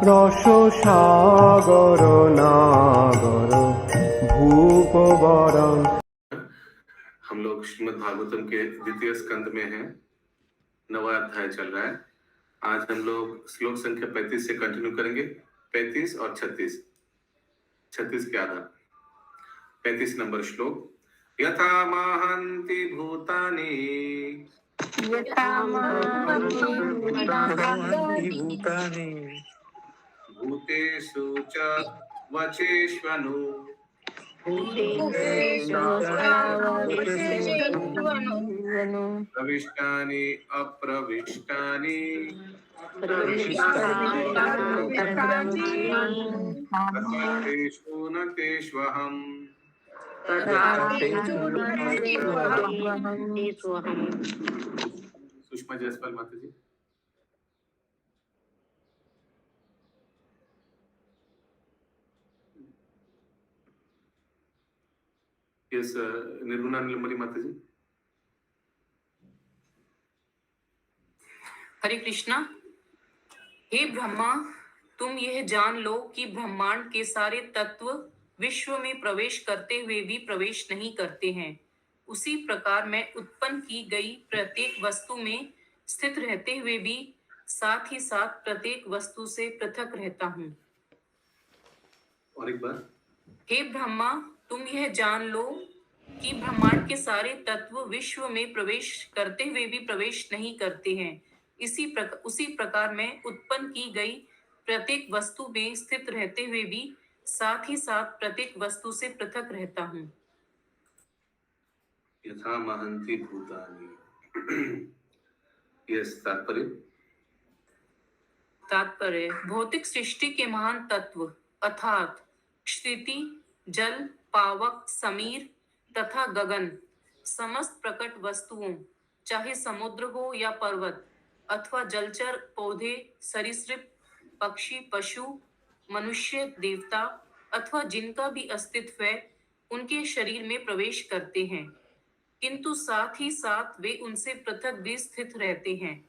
রস সাগর নাগর भूप वरं। हम लोग श्रीमद् भागवतम के द्वितीय स्कंद में हैं, 9वां अध्याय चल रहा है। आज हम लोग श्लोक संख्या 35 से कंटिन्यू करेंगे। 35 और 36, 36 के आधार 35 नंबर श्लोक। यथा महन्ति भूतानि भूतेषु च वचेष्वनु प्रविष्टानि अप्रविष्टानि तथा तेषु न तेष्वहम्। सुषमा जायसवाल माता जी। यस, निर्गुणा नीलमणि माता जी। हरे कृष्णा। हे ब्रह्मा, तुम यह जान लो कि ब्रह्मांड के सारे तत्व विश्व में प्रवेश करते हुए भी प्रवेश नहीं करते हैं। उसी प्रकार मैं उत्पन्न की गई प्रत्येक वस्तु में स्थित रहते हुए भी साथ ही साथ प्रत्येक वस्तु से पृथक रहता हूँ। और एक बार, हे ब्रह्मा, तुम यह जान लो कि ब्रह्मांड के सारे तत्व विश्व में प्रवेश करते हुए भी प्रवेश नहीं करते हैं। उसी प्रकार मैं उत्पन्न की गई प्रत्येक वस्तु में स्थित रहते हुए भी साथ ही साथ प्रत्येक वस्तु से पृथक रहता हूँ। यथा महन्ति भूतानि। यस, तात्पर्य भौतिक सृष्टि के महान तत्व अर्थात क्षिति, जल, पावक, समीर तथा गगन, समस्त प्रकट वस्तुओं, चाहे समुद्र हो या पर्वत अथवा जलचर, पौधे, सरीसृप, पक्षी, पशु, मनुष्य, देवता अथवा जिनका भी अस्तित्व है, उनके शरीर में प्रवेश करते हैं, किंतु साथ ही साथ वे उनसे पृथक भी स्थित रहते हैं।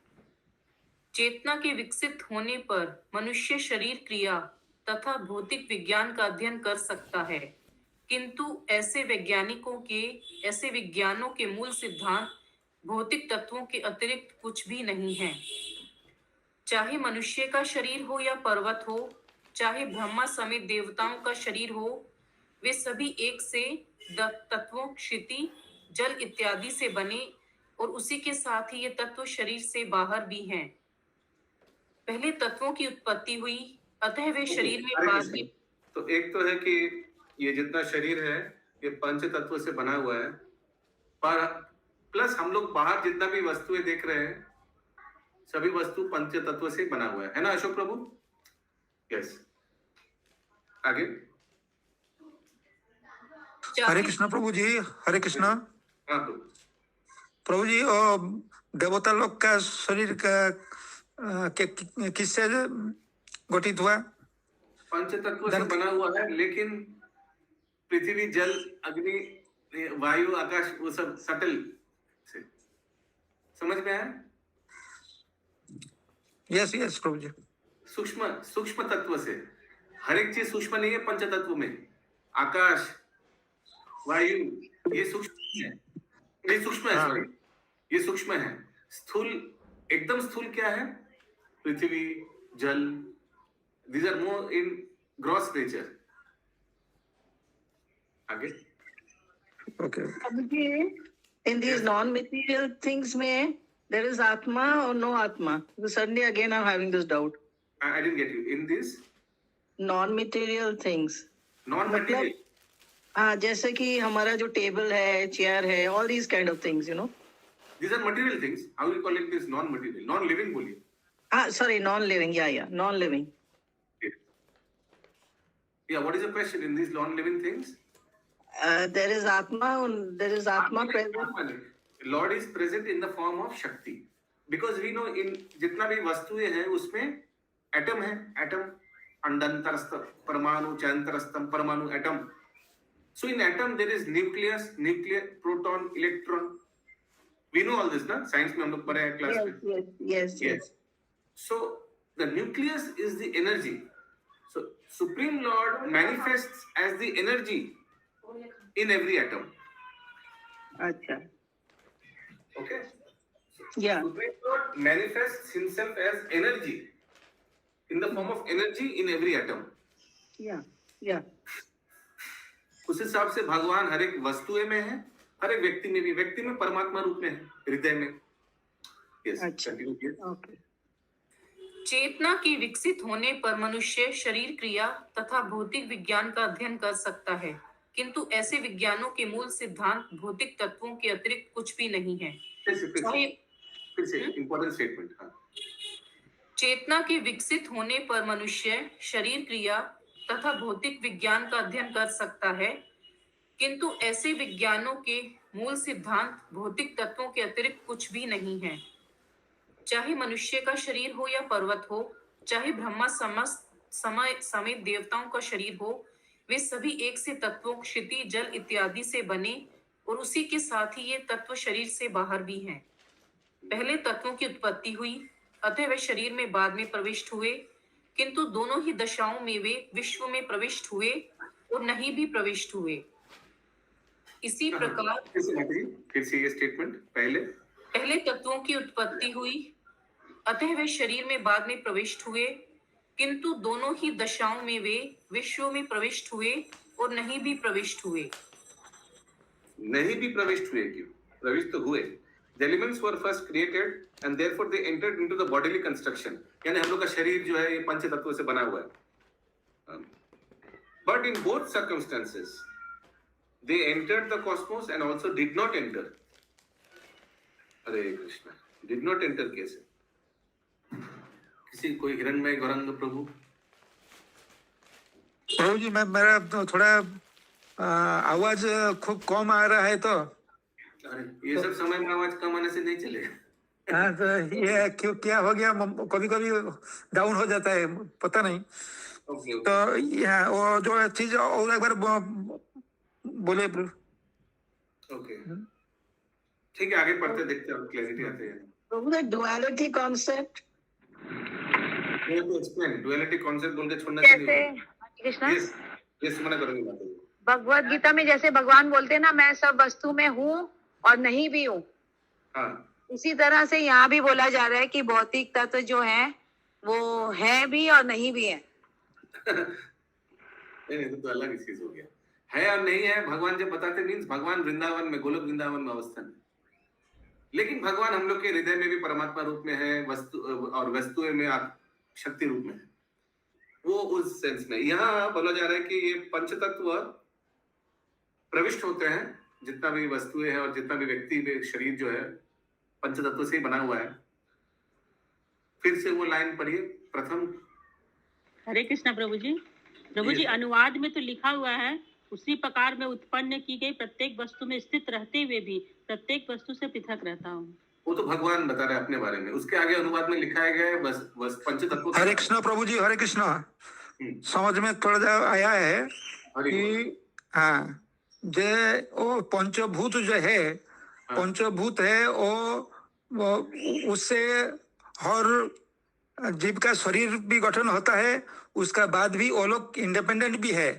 चेतना के विकसित होने पर मनुष्य शरीर क्रिया तथा भौतिक विज्ञान का अध्ययन कर सकता है, किंतु ऐसे विज्ञानों के मूल सिद्धांत भौतिक तत्वों के अतिरिक्त कुछ भी नहीं है। चाहे मनुष्य का शरीर हो या पर्वत हो, चाहे ब्रह्मा समेत देवताओं का शरीर हो, वे सभी एक से तत्वों क्षिति, जल इत्यादि से बने और उसी के साथ ही ये तत्व शरीर से बाहर भी हैं। पहले तत्वों की उत्पत्ति हुई, अतः वे शरीर में बाद में। तो एक तो है कि ये जितना शरीर है ये पंच तत्व से बना हुआ है, पर प्लस हम लोग बाहर जितना भी वस्तुएं देख रहे हैं सभी वस्तु पंच तत्व से बना हुआ है ना अशोक प्रभु? यस, आगे। हरे कृष्णा प्रभु जी। हरे कृष्णा। हाँ प्रभु जी, देवता लोग का शरीर का किससे गठित हुआ? पंच तत्व से बना हुआ है, लेकिन पृथ्वी, जल, अग्नि, वायु, आकाश वो सब सटल से। समझ में आया? यस यस प्रभु जी। सूक्ष्म तत्व से। हर एक चीज सूक्ष्म नहीं है पंच तत्व में। आकाश, वायु ये सूक्ष्म है, ये सूक्ष्म है, सॉरी, ये सूक्ष्म है। स्थूल, एकदम स्थूल क्या है? पृथ्वी, जल, these are more in gross nature. आगे। Okay. In these non-material things में there is atma or no atma? Because suddenly again I'm having this doubt. I didn't get you. In this non-material things. Non-material. हाँ, जैसे कि हमारा जो table है, chair है, all these kind of things, you know. These are material things. How do you call it this non-material? Non-living बोलिए। Sorry, non-living. Yeah, non-living. Yeah, what is the question in these non-living things? There is atma present. Lord is present in the form of Shakti. Because we know in जितना भी वस्तुएं हैं उसमें atom है, atom, अंडांतरस्थ परमाणु, चांतरस्थम परमाणु, atom. So in atom there is nucleus, proton, electron. We know all this, ना? Science में हम लोग पढ़े हैं क्लास में. Yes. So The nucleus is the energy. So Supreme Lord manifests as the energy in every atom. Acha. Okay. Yeah. Supreme Lord manifests himself as energy in the form of energy in every atom. Yeah. Yeah. उस हिसाब से भगवान हर एक वस्तुएं में है, हर एक व्यक्ति में परमात्मा रूप में है, हृदय में. Yes. अच्छा. Continue, yes. Okay. चेतना के विकसित होने पर मनुष्य शरीर क्रिया तथा भौतिक विज्ञान का अध्ययन कर सकता है, किंतु ऐसे विज्ञानों के मूल सिद्धांत भौतिक तत्वों के अतिरिक्त कुछ भी नहीं है. फिर से important statement. हाँ. चेतना के विकसित होने पर मनुष्य शरीर क्रिया तथा भौतिक विज्ञान का अध्ययन कर सकता है, किंतु ऐसे विज्ञानों के मूल सिद्धांत भौतिक तत्वों के अतिरिक्त कुछ भी नहीं है. चाहे मनुष्य का शरीर हो या पर्वत हो, चाहे ब्रह्मा समेत देवताओं का शरीर हो, वे सभी एक से तत्वों क्षिति जल इत्यादि से बने और उसी के साथ ही ये तत्व शरीर से बाहर भी हैं. पहले तत्वों की उत्पत्ति हुई, अतः वे शरीर में बाद में प्रविष्ट हुए, किंतु दोनों ही दशाओं में वे विश्व में प्रविष्ट हुए और नहीं भी प्रविष्ट हुए. इसी प्रकार फिर से ये स्टेटमेंट. पहले तत्वों की उत्पत्ति हुई, अतः वे शरीर में बाद में प्रविष्ट हुए, किंतु दोनों ही दशाओं में वे विश्व में प्रविष्ट हुए और नहीं भी प्रविष्ट हुए. नहीं भी प्रविष्ट हुए क्यों? प्रविष्ट तो हुए. The elements were first created and therefore they entered into the bodily construction. यानी हम लोग का शरीर जो है ये पंच तत्वों से बना हुआ है. But in both circumstances, they entered the cosmos and also did not enter. Hare Krishna. Did not enter कैसे? किसी कोई हिरण्मय गौरंग प्रभु? प्रभु जी मेरा तो थोड़ा आवाज खूब कम आ रहा है, तो अरे ये सब समय में आवाज कम आने से नहीं चलेगा. हाँ, तो ये क्यों क्या हो गया, कभी कभी डाउन हो जाता है, पता नहीं. Okay, okay. तो यहाँ वो जो चीज और एक बार बोले. Okay. ठीक है, आगे पढ़ते देखते हैं, क्लैरिटी आते हैं. Prabhu, the duality concept. ये तो एक्सप्लेन डुअलिटी कॉन्सेप्ट बोल के छोड़ना जैसे चाहिए. कृष्णा यस मना करोगे बात है. भगवत गीता में जैसे भगवान बोलते हैं ना, मैं सब वस्तु में हूँ और नहीं भी हूँ, हाँ. इसी तरह से यहाँ भी बोला जा रहा है कि भौतिक तत्व जो है वो है भी और नहीं भी है. नहीं तो अलग चीज हो गया. है और नहीं है भगवान जब बताते मीन्स भगवान वृंदावन में, गोलोक वृंदावन में अवस्थान है. लेकिन भगवान हम लोग के हृदय में भी परमात्मा रूप में है, वस्तु और वस्तुएं में शक्ति रूप में है. वो उस सेंस में यहाँ बोला जा रहा है कि ये पंच तत्व प्रविष्ट होते हैं, जितना भी वस्तुएं हैं और जितना भी व्यक्ति में शरीर जो है पंच तत्व से ही बना हुआ है. फिर से वो लाइन पढ़िए प्रथम. हरे कृष्णा प्रभु जी अनुवाद में तो लिखा हुआ है, उसी प्रकार में उत्पन्न की गई प्रत्येक वस्तु में स्थित रहते हुए भी प्रत्येक वस्तु से पृथक रहता हूँ. वो तो भगवान बता रहे हैं अपने बारे में. उसके आगे अनुवाद में लिखा गया है बस पंच तत्व. हरे कृष्णा प्रभु जी, हरे कृष्णा. समझ में थोड़ा आया है कि हाँ, जे वो पंचभूत जो है, पंचभूत है वो उससे हर जीव का शरीर भी गठन होता है, उसका बाद भी वो लोग इंडिपेंडेंट भी है.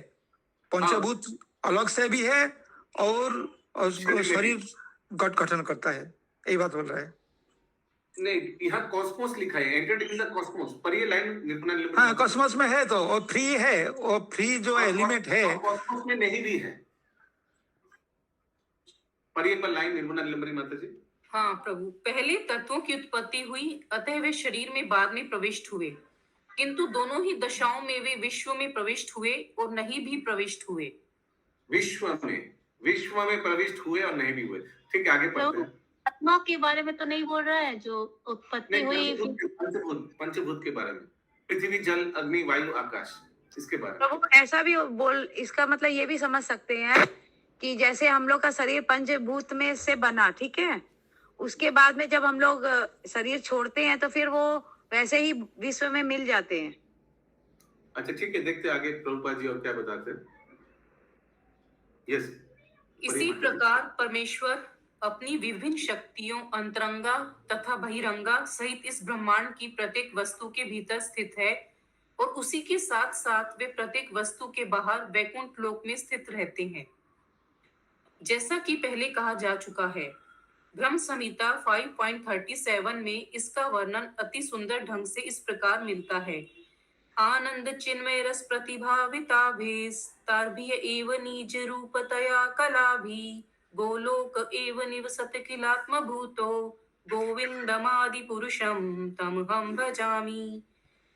पंचभूत अलग से भी है और शरीर गठन करता है. यही बात बोल रहा है. नहीं, यहाँ कॉस्मोस लिखा है, एंटर्ड इन द कॉस्मोस, पर ये लाइन हाँ, कॉस्मोस में है तो वो फ्री है, वो फ्री जो एलिमेंट है कॉस्मोस में नहीं भी है. पर ये पर लाइन निर्मला निलंबरी माता जी. हाँ प्रभु, पहले तत्वों की उत्पत्ति हुई, अतः वे शरीर में बाद में प्रविष्ट हुए, किंतु दोनों ही दशाओं में वे विश्व में प्रविष्ट हुए और नहीं भी प्रविष्ट हुए. विश्व में प्रविष्ट हुए और नहीं भी हुए. ठीक है, आगे पढ़ते हैं. आत्मा के बारे में तो नहीं बोल रहा है जो उत्पत्ति हुई. पंचभूत के बारे में, पृथ्वी जल अग्नि वायु आकाश, इसके बारे में. प्रभु ऐसा भी इसका मतलब ये भी समझ सकते हैं कि जैसे हम लोग का शरीर पंचभूत में से बना, ठीक है, उसके बाद में जब हम लोग शरीर छोड़ते हैं तो फिर वो वैसे ही विश्व में मिल जाते हैं. अच्छा ठीक है, देखते आगे प्रभुपाद जी और क्या बताते हैं. यस. इसी प्रकार परमेश्वर अपनी विभिन्न शक्तियों अंतरंगा तथा बहिरंगा सहित इस ब्रह्मांड की प्रत्येक वस्तु के भीतर स्थित है और उसी के साथ साथ वे प्रत्येक वस्तु के बाहर वैकुंठ लोक में स्थित रहते हैं। जैसा कि पहले कहा जा चुका है, ब्रह्म संहिता 5.37 में इसका वर्णन अति सुंदर ढंग से इस प्रकार मिलता है। आनंद चिन्मय रस प्रतिभाविताभिस्तार्भिय एव निज रूपतया कलाभि गोलोक एव निवसत किलात्म भूतो गोविंदमादि पुरुषम तमहं भजामि।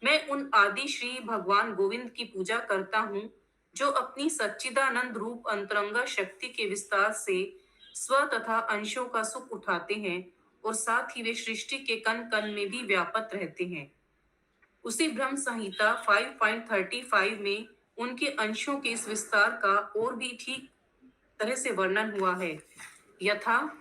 मैं उन आदि श्री भगवान गोविंद की पूजा करता हूँ जो अपनी सच्चिदानंद रूप अंतरंगा शक्ति के विस्तार से स्व तथा अंशों का सुख उठाते हैं और साथ ही वे सृष्टि के कण कण में भी व्यापक रहते हैं। उसी ब्रह्म संहिता 5.35 में उनके अंशों के इस विस्तार का और भी ठीक तरह से वर्णन हुआ है। यथा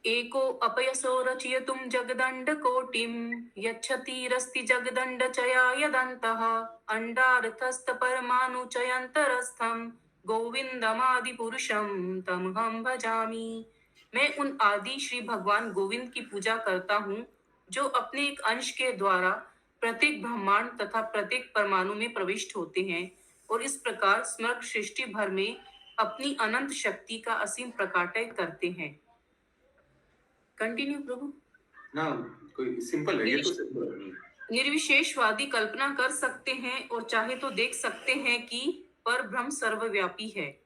एको अपयसो रचयितुं जगदण्ड कोटिं यच्छतिरस्ति जगदण्ड चया यदन्तः अण्डार्थस्थ परमाणु चयन्तरस्थं गोविंदमादि पुरुषं तमहं भजामि। मैं उन आदि श्री भगवान गोविंद की पूजा करता हूँ जो अपने एक अंश के द्वारा प्रत्येक ब्रह्मांड तथा प्रत्येक परमाणु में प्रविष्ट होते हैं और इस प्रकार समग्र सृष्टि भर में अपनी अनंत शक्ति का असीम प्रकाटय करते हैं। कंटिन्यू प्रभु। ना कोई सिंपल है, ये तो सिंपल है। निर्विशेषवादी कल्पना कर सकते हैं और चाहे तो देख सकते हैं कि पर ब्रह्म सर्वव्यापी है।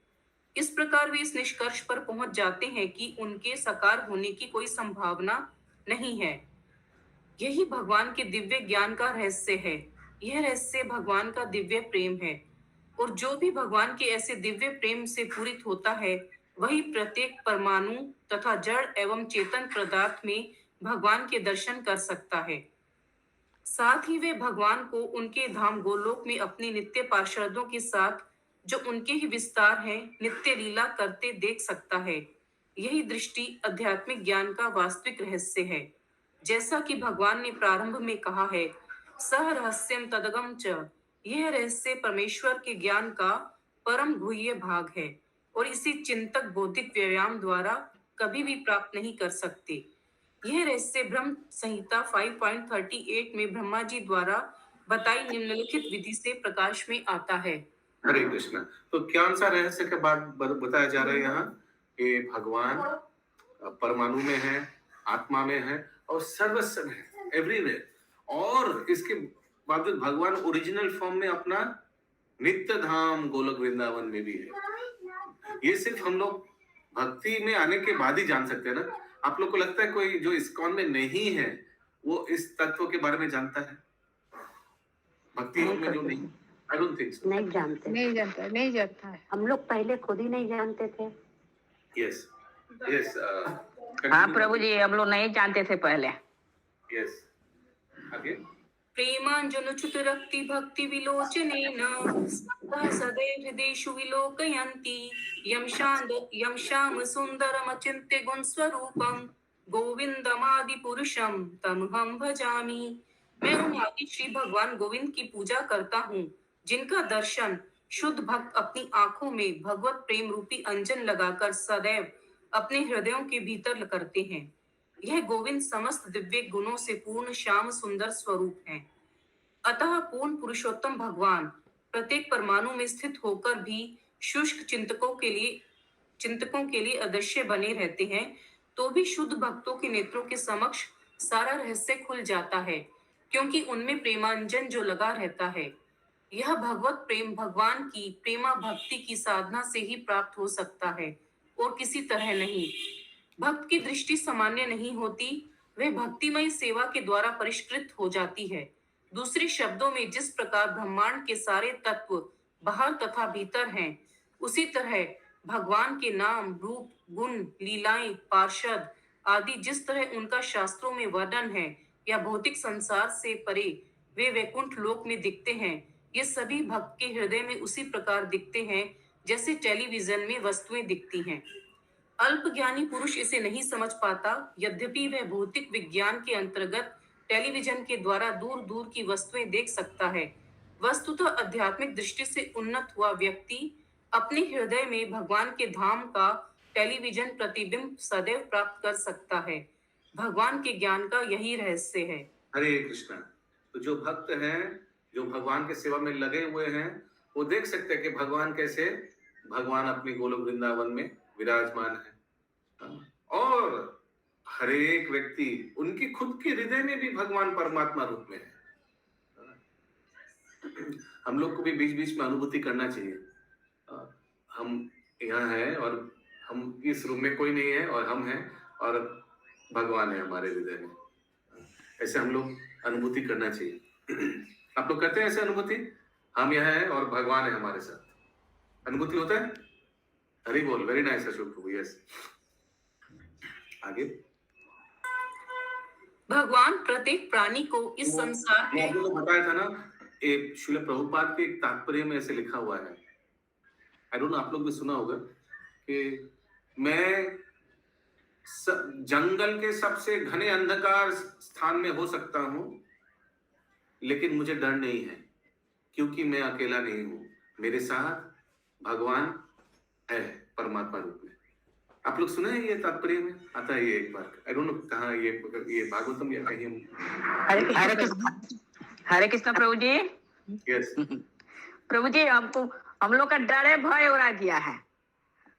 इस प्रकार वे इस निष्कर्ष पर पहुंच जाते हैं कि उनके साकार होने की कोई संभावना नहीं है। यही भगवान के दिव्य ज्ञान का रहस्य है। यह रहस्य भगवान का दिव्य प्रेम है और जो भी भगवान के ऐसे दिव्य प्रेम से पूरित होता है वही प्रत्येक परमाणु तथा जड़ एवं चेतन पदार्थ में भगवान के दर्शन कर सकता है। साथ ही वे भगवान को उनके धाम गोलोक में अपने नित्य पार्षदों के साथ जो उनके ही विस्तार है नित्य लीला करते देख सकता है। यही दृष्टि आध्यात्मिक ज्ञान का वास्तविक रहस्य है। जैसा कि भगवान ने प्रारंभ में कहा है, सह रहस्यम तदगम च, यह रहस्य परमेश्वर के ज्ञान का परम गुह्य भाग है और इसी चिंतक बौद्धिक व्यायाम द्वारा कभी भी प्राप्त नहीं कर सकते। यह रहस्य ब्रह्म संहिता 5.38 में ब्रह्मा जी द्वारा बताई निम्नलिखित विधि से प्रकाश में आता है। हरे कृष्णा। तो क्या सा रहस्य के बाद बताया जा रहा है यहाँ कि भगवान परमाणु में है, आत्मा में है और सर्वस्व में है, एवरीवेयर। और इसके बाद भगवान ओरिजिनल फॉर्म में अपना नित्य धाम गोलोक वृंदावन में भी है। ये सिर्फ हम लोग भक्ति में आने के बाद ही जान सकते हैं ना। आप लोग को लगता है कोई जो इस्कॉन में नहीं है वो इस तत्व के बारे में जानता है? भक्ति में जो नहीं, आई डोंट थिंक सो। नहीं जानता है। हम लोग पहले खुद ही नहीं जानते थे। Yes yes. हाँ प्रभु जी, हम लोग नहीं जानते थे पहले। यस, आगे। प्रेमाञ्जनुच्युत रक्ति भक्ति विलोचनेन सदैव हृदेषु विलोकयन्ति यं श्याम सुन्दरमचिन्त्य गुणस्वरूपं गोविन्दमादि पुरुषं तमहं भजामि। मैं उन आदि श्री भगवान गोविंद की पूजा करता हूँ जिनका दर्शन शुद्ध भक्त अपनी आंखों में भगवत प्रेम रूपी अंजन लगाकर सदैव अपने हृदयों के भीतर करते हैं। यह गोविंद समस्त दिव्य गुणों से पूर्ण श्याम सुंदर स्वरूप है। अतः पूर्ण पुरुषोत्तम भगवान प्रत्येक परमाणु में स्थित होकर भी शुष्क चिंतकों के लिए अदृश्य बने रहते हैं, तो भी शुद्ध भक्तों के नेत्रों के समक्ष सारा रहस्य खुल जाता है, क्योंकि उनमें प्रेमांजन जो लगा रहता है। यह भगवत प्रेम भगवान की प्रेमा भक्ति की साधना से ही प्राप्त हो सकता है और किसी तरह नहीं। भक्त की दृष्टि सामान्य नहीं होती, वह भक्तिमय सेवा के द्वारा परिष्कृत हो जाती है। दूसरे शब्दों में जिस प्रकार ब्रह्मांड के सारे तत्व बाहर तथा भीतर हैं, उसी तरह भगवान के नाम, रूप, गुण, लीलाएं, पार्षद आदि जिस तरह उनका शास्त्रों में वर्णन है या भौतिक संसार से परे वे वैकुंठ लोक में दिखते हैं, ये सभी भक्त के हृदय में उसी प्रकार दिखते हैं जैसे टेलीविजन में वस्तुएं दिखती हैं। अल्प ज्ञानी पुरुष इसे नहीं समझ पाता, यद्यपि वह भौतिक विज्ञान के अंतर्गत टेलीविजन के द्वारा दूर दूर की वस्तुएं देख सकता है। वस्तुतः आध्यात्मिक दृष्टि से उन्नत हुआ व्यक्ति अपने हृदय में भगवान के धाम का टेलीविजन प्रतिबिंब सदैव प्राप्त कर सकता है। भगवान के ज्ञान का यही रहस्य है। हरे कृष्णा। तो जो भक्त हैं, जो भगवान के सेवा में लगे हुए हैं, वो देख सकते हैं कि भगवान कैसे भगवान अपने गोलोक वृंदावन में विराजमान है। और हर एक व्यक्ति उनकी खुद के हृदय में भी भगवान परमात्मा रूप में है। हम लोग को भी बीच बीच में अनुभूति करना चाहिए। हम यहाँ हैं और हम इस रूम में कोई नहीं है और हम हैं और भगवान है हमारे हृदय में। ऐसे हम लोग अनुभूति करना चाहिए। आप लोग करते हैं ऐसे अनुभूति? हम यहाँ हैं और भगवान है हमारे साथ। अनुभूति होता है? हरि बोल। वेरी नाइस अशोक प्रभु। यस, आगे। भगवान प्रत्येक प्राणी को इस संसार मैं आपको बताया था ना, एक श्रील प्रभुपाद के एक तात्पर्य में ऐसे लिखा हुआ है, आई डोंट नो, आप लोग भी सुना होगा कि मैं जंगल के सबसे घने अंधकार स्थान में हो सकता हूं, लेकिन मुझे डर नहीं है क्योंकि मैं अकेला नहीं हूं, मेरे साथ भगवान है परमात्मा रूप में। आप लोग सुने हैं ये तात्पर्य में आता है ये एक बार, आई डोंट नो कहाँ, ये भागवतम या कहीं। हरे कृष्ण प्रभु जी। यस प्रभु जी, हम लोग का डर है, भय उड़ा दिया है।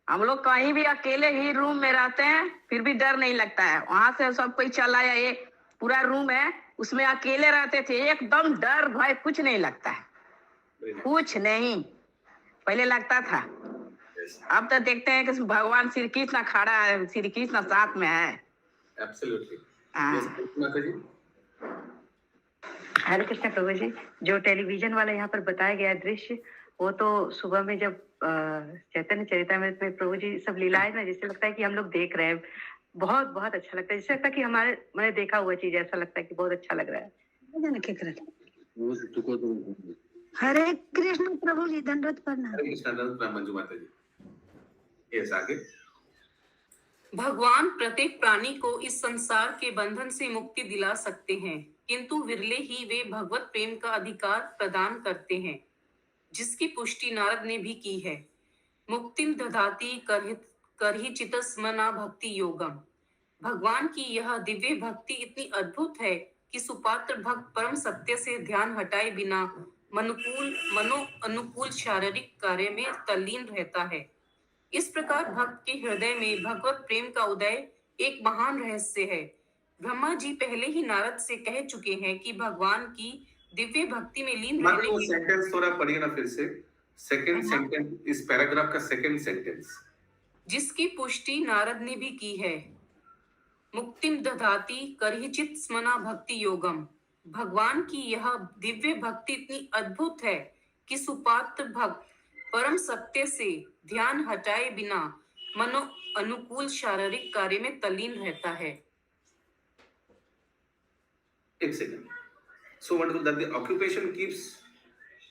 हम लोग कहीं भी अकेले ही रूम में रहते हैं, फिर भी डर नहीं लगता है। वहां से सब कोई चला या एक पूरा रूम है, उसमें अकेले रहते थे, एकदम डर भय कुछ नहीं लगता है, कुछ नहीं। पहले लगता था, अब तो देखते हैं कि भगवान श्री कृष्ण खड़ा है, श्री कृष्ण साथ में है। एब्सोल्युटली। हाँ। हरे कृष्ण प्रभु जी, जो टेलीविजन वाला यहाँ पर बताया गया दृश्य, वो तो सुबह में जब चैतन्य चरितामृत में प्रभु जी सब लीलाएं ना, जैसे लगता है कि हम लोग देख रहे हैं, बहुत बहुत अच्छा लगता है। जैसे लगता है कि मैंने देखा हुआ चीज, ऐसा लगता है कि बहुत अच्छा लग रहा है। हरे कृष्ण प्रभु जी, दंडवत प्रणाम। हरे कृष्ण, दंडवत प्रणाम मंजू माता जी। यस, आगे। भगवान प्रत्येक प्राणी को इस संसार के बंधन से मुक्ति दिला सकते हैं, किंतु विरले ही वे भगवत प्रेम का अधिकार प्रदान करते हैं, जिसकी पुष्टि नारद ने भी की है। मुक्तिम दधाति करहिचितस्मना भक्ति योगम। भगवान की यह दिव्य भक्ति इतनी अद्भुत है कि सुपात्र भक्त परम सत्य से ध्यान हटाए बिना मनो अनुकूल शारीरिक कार्य में तल्लीन रहता है। इस प्रकार भक्त के हृदय में भगवत प्रेम का उदय एक महान रहस्य है। ब्रह्मा जी पहले ही नारद से कह चुके हैं कि भगवान की दिव्य भक्ति में लीन रहने की सेंटेंस थोड़ा पढ़िए ना फिर से, सेकंड सेंटेंस, इस पैराग्राफ का सेकंड सेंटेंस, जिसकी पुष्टि नारद ने भी की है। मुक्तिम दधाति करहिचित स्मना भक्ति योगम। भगवान की यह दिव्य भक्ति इतनी अद्भुत है कि सुपात्र भक्त परम सत्य से ध्यान हटाए बिना मनो अनुकूल शारीरिक कार्य में तल्लीन रहता है। एक second. So wonderful that the occupation keeps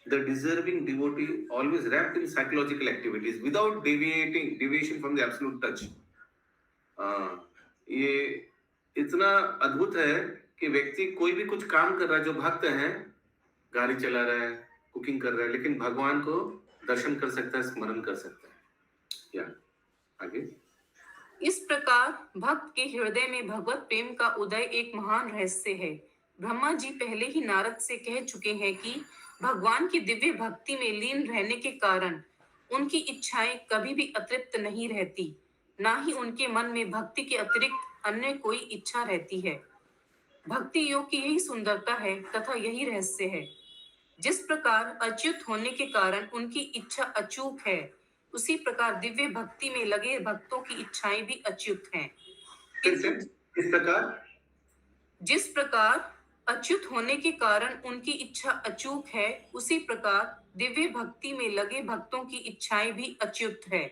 the deserving devotee always wrapped in psychological activities without deviation from the absolute touch. ये इतना अद्भुत है कि व्यक्ति कोई भी कुछ काम कर रहा है, जो भक्त है, गाड़ी चला रहा है, कुकिंग कर रहा है, लेकिन भगवान को दर्शन कर सकता है, स्मरण कर सकता है। या आगे। इस प्रकार भक्त के हृदय में भगवत प्रेम का उदय एक महान रहस्य है। ब्रह्मा जी पहले ही नारद से कह चुके हैं कि भगवान की दिव्य भक्ति में लीन रहने के कारण उनकी इच्छाएं कभी भी अतृप्त नहीं रहती, ना ही उनके मन में भक्ति के अतिरिक्त अन्य कोई इच्छा रहती है। भक्ति योग की यही सुंदरता है तथा यही रहस्य है। जिस प्रकार अच्युत होने के कारण उनकी इच्छा अचूक है, उसी प्रकार दिव्य भक्ति में लगे भक्तों की इच्छाएं भी अच्युत हैं। जिस प्रकार अच्युत होने के कारण उनकी इच्छा अचूक है, उसी प्रकार दिव्य भक्ति में लगे भक्तों की इच्छाएं भी अच्युत है।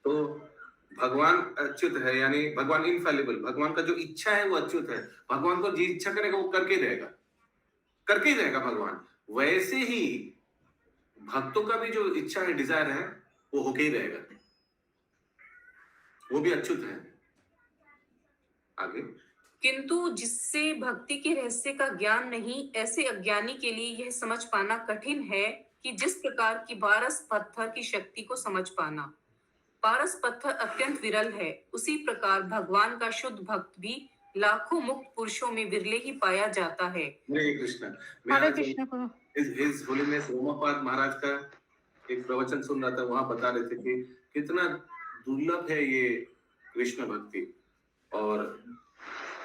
तो भगवान अच्युत है, यानी भगवान इनफैलिबल, भगवान का जो इच्छा है वो अच्युत है। भगवान को जी इच्छा करेगा वो करके ही रहेगा भगवान। वैसे ही भक्तों का भी जो इच्छा है, डिजायर है, वो होके ही रहेगा, वो भी अच्युत है। आगे। किंतु जिससे भक्ति के रहस्य का ज्ञान नहीं, ऐसे अज्ञानी के लिए यह समझ पाना कठिन है कि जिस प्रकार की बारस पत्थर की शक्ति को समझ पाना। पारस पत्थर अत्यंत विरल है, उसी प्रकार भगवान का शुद्ध भक्त भी लाखों मुक्त पुरुषों में विरले ही पाया जाता है। हरे कृष्ण। हरे कृष्ण प्रभु। हिज होलीनेस रोमापाद महाराज का एक प्रवचन सुन रहा था, वहां बता रहे थे कि कितना दुर्लभ है ये कृष्ण भक्ति, और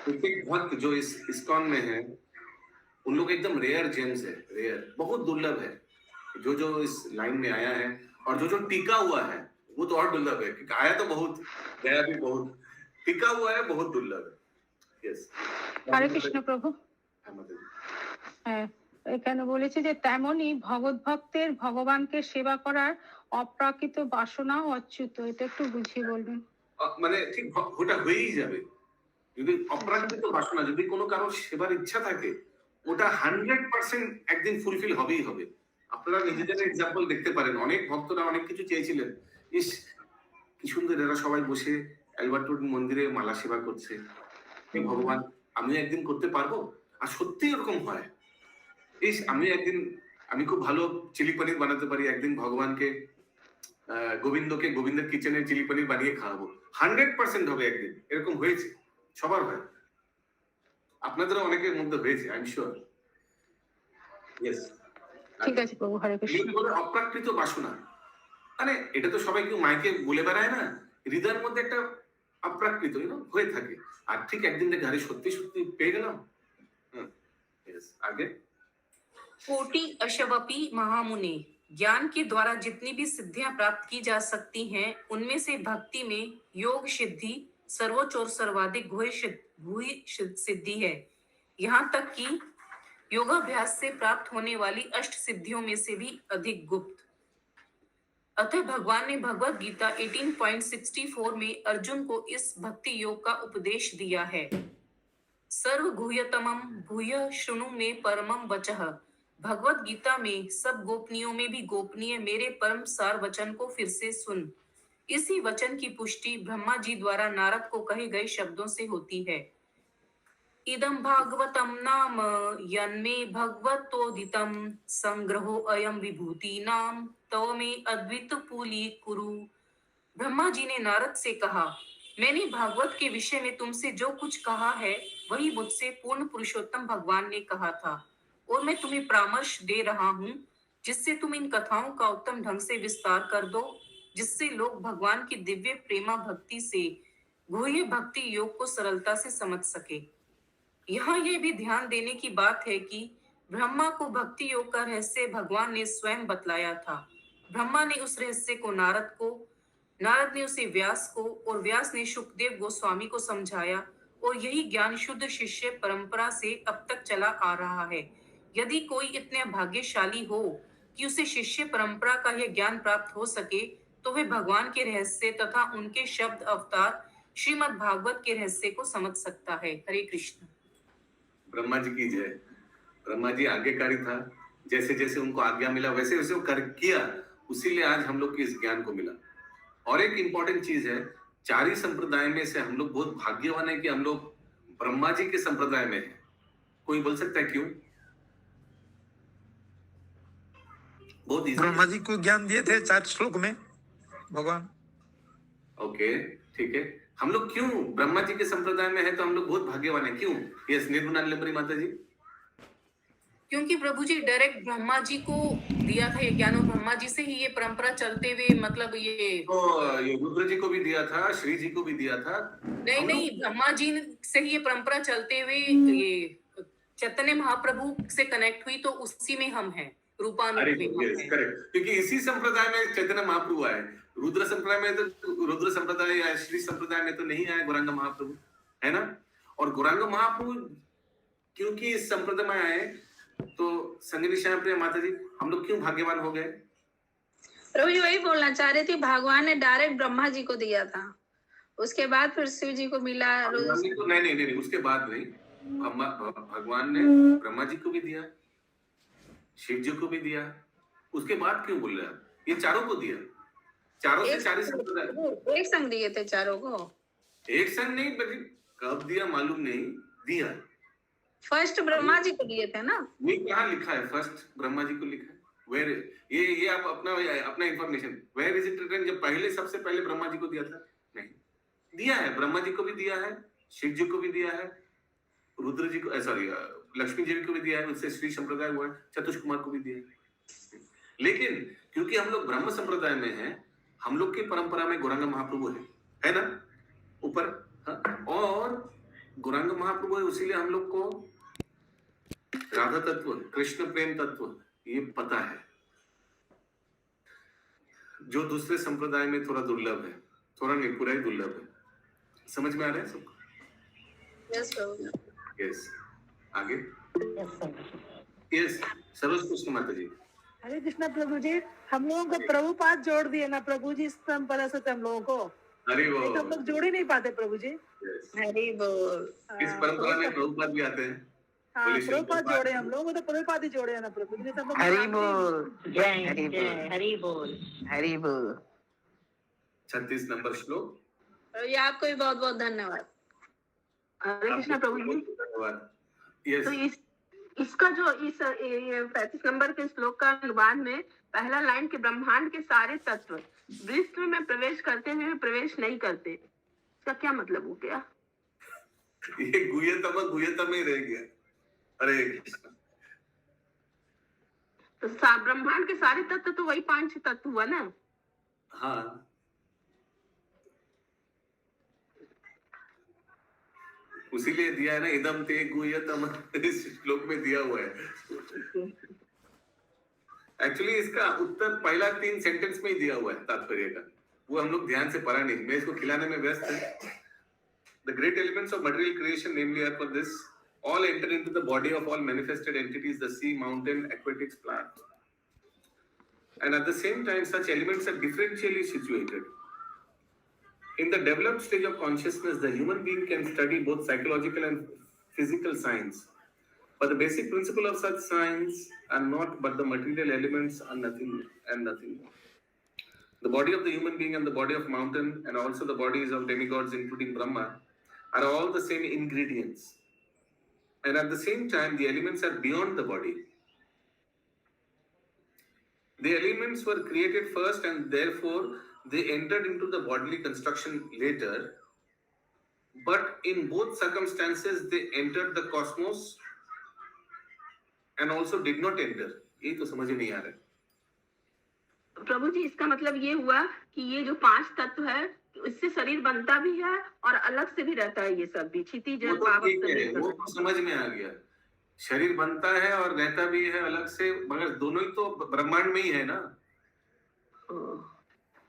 प्रत्येक भक्त जो इस इस्कॉन में है उन लोग एकदम रेयर जेम्स है, रेयर, बहुत दुर्लभ है। जो जो इस लाइन में आया है और जो जो टिका हुआ है वो तो और दुर्लभ है, क्योंकि आया तो बहुत, गया भी बहुत, टिका हुआ है बहुत दुर्लभ है। यस, हरे कृष्ण प्रभु। এখানে বলেছে যে তেমনি ভগৎ ভক্তের ভগবানকে সেবা করার অপ্রাকৃত বাসনা অচ্যুত, এটা একটু বুঝিয়ে বলবেন। মানে ঠিক ওটা হয়েই যাবে, যদি অপ্রাকৃত বাসনা, যদি কোনো কারোর সেবার ইচ্ছা থাকে, ওটা 100% একদিন ফুলফিল হবেই হবে। আপনারা নিজেদের এক্সাম্পল দেখতে পারেন, অনেক ভক্তরা অনেক কিছু চেয়েছিলেন, ইস কি সুন্দর এরা সবাই বসে অ্যালবার্ট মন্দিরে মালা সেবা করছে, হে ভগবান আমি একদিন করতে পারবো, আর সত্যি এরকম হয়। ইস আমি খুব ভালো চিলি পনির বানাতে পারি, একদিন ভগবানকে গোবিন্দকে গোবিন্দের কিচেনে চিলি পনির বানিয়ে খাওয়াবো, 100% হবে একদিন, এরকম হয়েছে, সবার হয়, আপনাদেরও অনেকের মধ্যে হয়েছে, আই এম শিওর। ইয়েস, ঠিক আছে প্রভু, হরে কৃষ্ণ। অপ্রাকৃত বাসনা মানে এটা তো সবাই কেউ মাইকে বলে বেড়ায় না, হৃদয়ের মধ্যে একটা অপ্রাকৃত হয়ে থাকে, আর ঠিক একদিন দেখে আরে সত্যি সত্যি পেয়ে গেলাম। आगे। कोटि अशवपि महामुने, ज्ञान के द्वारा जितनी भी सिद्धियां प्राप्त की जा सकती हैं, उनमें से भक्ति में योग सिद्धि सर्वोच्च और सर्वाधिक गुह्य सिद्धि है। यहाँ तक कि योगाभ्यास से प्राप्त होने वाली अष्ट सिद्धियों में से भी अधिक गुप्त। अतः भगवान ने भगवत गीता 18.64 में अर्जुन को इस भक्ति योग का उपदेश दिया है। सर्व गुह्यतमम भूय शृणु में परमम वचः, भगवत गीता में सब गोपनीयों में भी गोपनीय मेरे परम सार वचन को फिर से सुन। इसी वचन की पुष्टि ब्रह्मा जी द्वारा नारद को कहे गए शब्दों से होती है। इदं भागवतम नाम यन्मे भगवतोदितं संग्रहो अयम विभूति नाम तव में अद्वित पूली कुरु। ब्रह्मा जी ने नारद से कहा, मैंने भागवत के विषय में तुमसे जो कुछ कहा है वही मुझसे पूर्ण पुरुषोत्तम भगवान ने कहा था, और मैं तुम्हें परामर्श दे रहा हूँ जिससे तुम इन कथाओं का उत्तम ढंग से विस्तार कर दो, जिससे लोग भगवान की दिव्य प्रेमा भक्ति से गुह्य भक्ति योग को सरलता से समझ सके। यहाँ यह भी ध्यान देने की बात है कि ब्रह्मा को भक्ति योग का रहस्य भगवान ने स्वयं बतलाया था। ब्रह्मा ने उस रहस्य को नारद को, नारद ने उसे व्यास को, और व्यास ने शुकदेव गोस्वामी को समझाया, और यही ज्ञान शुद्ध शिष्य परंपरा से अब तक चला आ रहा है। यदि कोई इतने भाग्यशाली हो कि उसे शिष्य परंपरा का यह ज्ञान प्राप्त हो सके, तो वह भगवान के रहस्य तथा उनके शब्द अवतार श्रीमद् भागवत के रहस्य को समझ सकता है। हरे कृष्ण। ब्रह्मा जी की जय। ब्रह्मा जी आज्ञाकारी था, जैसे जैसे उनको आज्ञा मिला वैसे वैसे वो कर किया, उसीलिए आज हम लोग को इस ज्ञान को मिला। और एक इंपॉर्टेंट चीज है, चारी संप्रदाय में से हम लोग बहुत भाग्यवान है कि हम लोग ब्रह्मा जी के संप्रदाय में है। कोई बोल सकता है क्यों? बहुत ब्रह्मा जी को ज्ञान दिए थे 4 श्लोक में भगवान। ओके, ठीक है, हम लोग क्यों ब्रह्मा जी के संप्रदाय में है तो हम लोग बहुत भाग्यवान है, क्यों? यस, निर्गुणा लंबरी माता जी। क्योंकि प्रभु जी डायरेक्ट ब्रह्मा जी को दिया था ये ज्ञान, और ब्रह्मा जी से ही ये परंपरा चलते हुए, मतलब ये रुद्र जी को भी दिया था, श्री जी को भी दिया था। नहीं, ब्रह्मा जी से ही ये परंपरा चलते हुए ये चैतन्य महाप्रभु से कनेक्ट हुई, तो उसी में हम हैं, रूपानुरूप में। करेक्ट, क्योंकि इसी संप्रदाय में चैतन्य महाप्रभु आए। रुद्र संप्रदाय में तो, रुद्र संप्रदाय या श्री संप्रदाय में तो नहीं आए गौरांग महाप्रभु, है ना? और गौरांग महाप्रभु क्योंकि इस संप्रदाय में आए, तो संगनी श्याम प्रिया माता जी, हम लोग क्यों भाग्यवान हो गए? प्रभु जी वही बोलना चाह रही थी, भगवान ने डायरेक्ट ब्रह्मा जी को दिया था, उसके बाद फिर शिव जी को मिला। नहीं, उसके बाद नहीं, भगवान ने ब्रह्मा जी को भी दिया, शिव जी को भी दिया, उसके बाद क्यों बोल रहे हैं? ये चारों को दिया, चारों से चार संप्रदाय एक संग दिए थे चारों को। एक संग नहीं, बल्कि कब दिया मालूम नहीं, दिया। फर्स्ट ब्रह्मा जी को दिए थे ना? नहीं, कहाँ लिखा है फर्स्ट ब्रह्मा जी को लिखा है? वेयर ये आप अपना information, where is it written? जब पहले सबसे पहले ब्रह्मा जी को दिया था? नहीं दिया है, ब्रह्मा जी को भी दिया है, शिव जी को भी दिया है, रुद्र जी को, सॉरी लक्ष्मी जी को भी दिया है, उससे श्री संप्रदाय हुआ है, चतुष कुमार को भी दिया है। लेकिन क्योंकि हम लोग ब्रह्म संप्रदाय में हैं, हम लोग की परंपरा में गौरांग महाप्रभु है ना ऊपर, हाँ? और गौरांग महाप्रभु है, इसीलिए हम लोग को राधा तत्व, कृष्ण प्रेम तत्व ये पता है, जो दूसरे संप्रदाय में थोड़ा दुर्लभ है, थोड़ा नहीं पूरा ही दुर्लभ है। समझ में आ रहा है सबको? यस आगे यस सर्वस कृष्ण माता जी। हरे कृष्णा प्रभु जी, हम लोगों को प्रभुपाद जोड़ दिए ना प्रभु जी, इस परंपरा से हम लोगों को हरि बोल। हम लोग जोड़ ही नहीं पाते प्रभु जी। हरि बोल। इस परंपरा में प्रभुपाद भी आते हैं। हाँ प्रभुपाद जोड़े हम लोग, तो प्रभुपाद ही जोड़े है ना प्रभु जी। हरि बोल। जय जय हरि बोल। हरि बोल। 36 नंबर श्लोक। ये आपको भी बहुत बहुत धन्यवाद। हरे कृष्णा प्रभु जी। धन्यवाद। यस तो इसका जो इस 35 नंबर के श्लोक का अनुवाद में पहला लाइन के ब्रह्मांड के सारे तत्व विश्व में प्रवेश करते हुए प्रवेश नहीं करते, इसका क्या मतलब हो गया? ये गुह्यतम ही रह गया। हरे कृष्ण। तो ब्रह्मांड के सारे तत्व तो वही 5 तत्व हुआ ना? हाँ उसीलिए दिया है ना, इदम ते गुह्यतम, इस श्लोक में दिया हुआ है। एक्चुअली इसका उत्तर पहला 3 सेंटेंस में ही दिया हुआ है तात्पर्य का, वो हम लोग ध्यान से पढ़ा नहीं, मैं इसको खिलाने में व्यस्त हूँ। The great elements of material creation, namely are for this, all enter into the body of all manifested entities, the sea, mountain, aquatics, plant. And at the same time, such elements are differentially situated. In the developed stage of consciousness, the human being can study both psychological and physical science. But the basic principle of such science are not but the material elements are nothing and nothing more. The body of the human being and the body of mountain and also the bodies of demigods, including Brahma, are all the same ingredients. And at the same time, the elements are beyond the body. The elements were created first and therefore they entered into the bodily construction later. But in both circumstances, they entered the cosmos and also did not enter. ये तो समझ नहीं आ रहा है। प्रभु जी इसका मतलब ये हुआ कि ये जो 5 तत्व है इससे शरीर बनता भी है और अलग से भी रहता है, ये सब भी क्षितिज जल पावक वो तो समझ में आ गया, शरीर बनता है और रहता भी है अलग से, मगर दोनों ही तो ब्रह्मांड में ही है ना।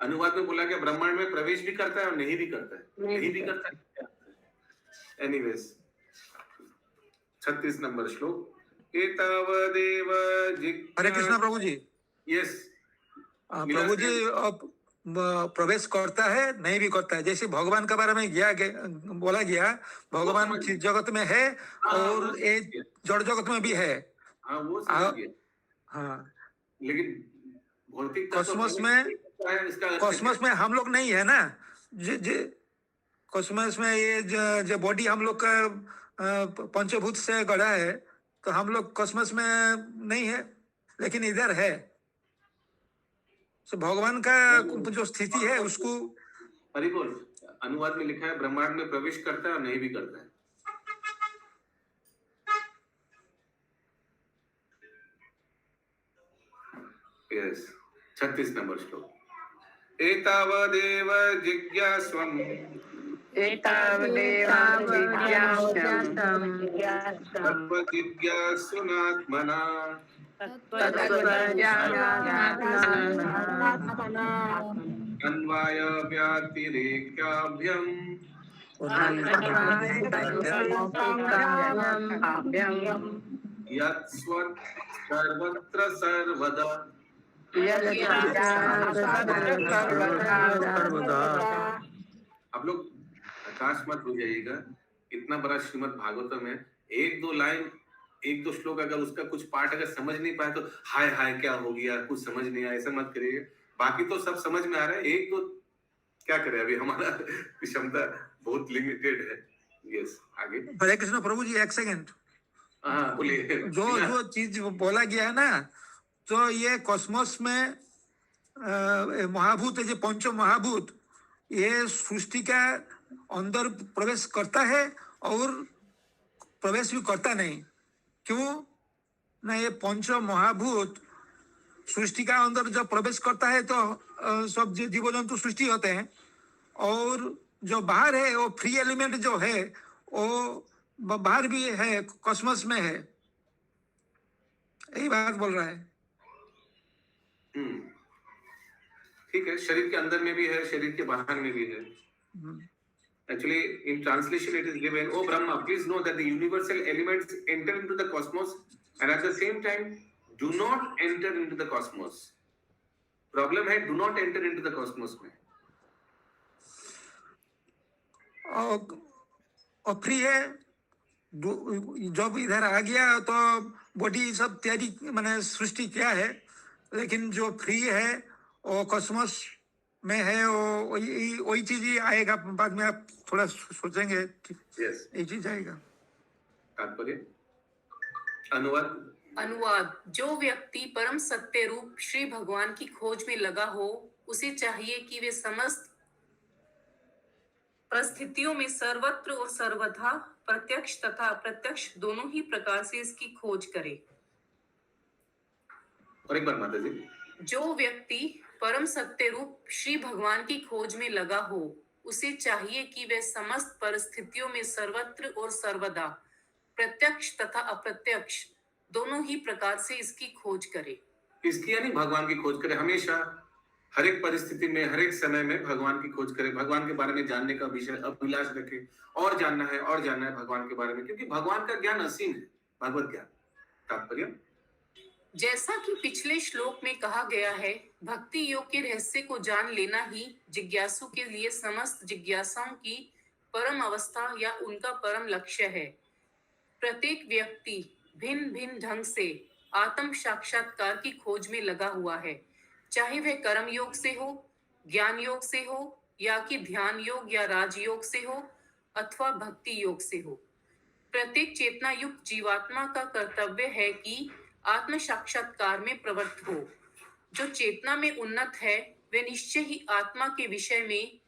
अनुवाद में बोला गया ब्रह्मांड में प्रवेश भी करता है और नहीं भी करता है, नहीं भी करता है। एनीवेज 36 नंबर श्लोक। एतावदेव हरे कृष्णा प्रभु जी। यस प्रभु जी प्रवेश करता है नहीं भी करता है, जैसे भगवान के बारे में बोला गया, भगवान जगत में है और ये जड़ जगत में भी है। हाँ वो समझ गया। हाँ लेकिन भौतिक कॉस्मोस में हम लोग नहीं है ना, कॉस्मोस में ये जो बॉडी हम लोग का पंचभूत से गढ़ा है, तो हम लोग कॉस्मोस में नहीं है लेकिन इधर है। तो भगवान का जो स्थिति है उसको हरि बोल। अनुवाद में लिखा है ब्रह्मांड में प्रवेश करता है और नहीं भी करता है। यस 36 नंबर श्लोक। एतावदेव जिज्ञास्वम् तत्त्वजिज्ञासुनात्मना अन्वाय व्यातिरेक्याभ्यम् सर्वत्र सर्वदा। आप लोग आकाश मत हो जाइएगा, इतना बड़ा श्रीमद् भागवतम है, 1-2 लाइन 1-2 श्लोक अगर उसका कुछ पार्ट अगर समझ नहीं पाए तो हाय हाय क्या हो गया, कुछ समझ नहीं आया, ऐसा मत करिए। बाकी तो सब समझ में आ रहा है, 1-2 क्या करे, अभी हमारा क्षमता बहुत लिमिटेड है। यस आगे। हरे कृष्ण प्रभु जी, 1 सेकंड। हाँ बोलिए। जो चीज बोला गया है ना, तो ये कॉस्मोस में महाभूत है, जो पंच महाभूत, ये सृष्टि का अंदर प्रवेश करता है और प्रवेश भी करता नहीं। क्यों ना? ये पंच महाभूत सृष्टि का अंदर जब प्रवेश करता है तो सब जीव जंतु सृष्टि होते हैं, और जो बाहर है वो फ्री एलिमेंट जो है वो बाहर भी है, कॉस्मोस में है। यही बात बोल रहा है। ठीक है, शरीर के अंदर में भी है, शरीर के बाहर में भी है। Actually, in translation, it is given, "Oh Brahma, please know that the universal elements enter into the cosmos, and at the same time, do not enter into the cosmos." Problem है, do not enter into the cosmos में। और free है, जब इधर आ गया तो body सब तैयारी, मैंने सृष्टि क्या है, लेकिन जो फ्री है वो कॉस्मोस में है, वो वही चीज ही आएगा। बाद में आप थोड़ा सोचेंगे, यही चीज आएगा। तात्पर्य अनुवाद। जो व्यक्ति परम सत्य रूप श्री भगवान की खोज में लगा हो, उसे चाहिए कि वे समस्त परिस्थितियों में सर्वत्र और सर्वथा प्रत्यक्ष तथा अप्रत्यक्ष दोनों ही प्रकार से इसकी खोज करे। और एक बार माता जी। जो व्यक्ति परम सत्य रूप श्री भगवान की खोज में लगा हो, उसे चाहिए कि वह समस्त परिस्थितियों में सर्वत्र और सर्वदा प्रत्यक्ष तथा अप्रत्यक्ष दोनों ही प्रकार से इसकी खोज करे। इसकी यानी भगवान की खोज करे, हमेशा हर एक परिस्थिति में, हर एक समय में भगवान की खोज करे, भगवान के बारे में जानने का विषय अभिलाष रखे, और जानना है भगवान के बारे में, क्योंकि भगवान का ज्ञान असीम है, भगवत ज्ञान। तात्पर्य, जैसा कि पिछले श्लोक में कहा गया है, भक्ति योग के रहस्य को जान लेना ही जिज्ञासु के लिए समस्त जिज्ञासाओं की परम अवस्था या उनका परम लक्ष्य है। प्रत्येक व्यक्ति भिन्न भिन्न ढंग से आत्म साक्षात्कार की खोज में लगा हुआ है, चाहे वह कर्म योग से हो, ज्ञान योग से हो, या कि ध्यान योग या राजयोग से हो, अथवा भक्ति योग से हो। प्रत्येक चेतना युक्त जीवात्मा का कर्तव्य है कि आत्म साक्षात्कार में प्रवृत्त हो। जो चेतना में उन्नत है, वे निश्चय ही आत्मा के विषय में,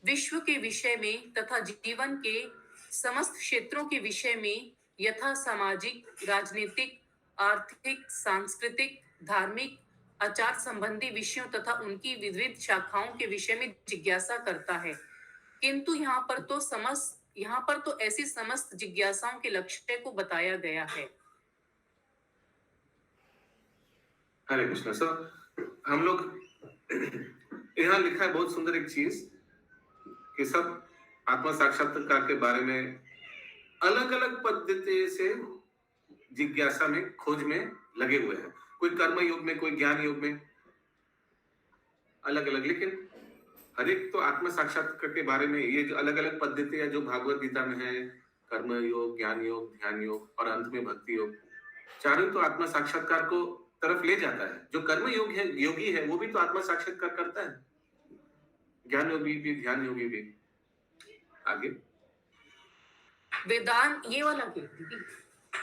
विश्व के विषय में तथा जीवन के समस्त क्षेत्रों के विषय में, यथा सामाजिक, राजनीतिक, आर्थिक, सांस्कृतिक, धार्मिक, आचार संबंधी विषयों तथा उनकी विविध शाखाओं के विषय में जिज्ञासा करता है। किंतु यहाँ पर तो ऐसी समस्त जिज्ञासाओं के लक्ष्य को बताया गया है। हरे कृष्ण। हम लोग यहाँ लिखा है बहुत सुंदर एक चीज कि सब आत्मा साक्षात्कार के बारे में अलग अलग पद्धति से जिज्ञासा में, खोज में लगे हुए हैं। कोई कर्म योग में, कोई ज्ञान योग में, अलग अलग। लेकिन हर एक तो आत्मा साक्षात्कार के बारे में ये जो अलग अलग पद्धतियां जो भागवत गीता में है, कर्म योग, ज्ञान योग, ध्यान योग और अंत में भक्ति योग, चारों तो आत्मा साक्षात्कार को तरफ ले जाता है। जो कर्म योग है, योगी है, वो भी तो आत्मा साक्षात्कार करता है, ज्ञान योगी भी, ध्यान योगी भी। आगे वेदांत, ये वाला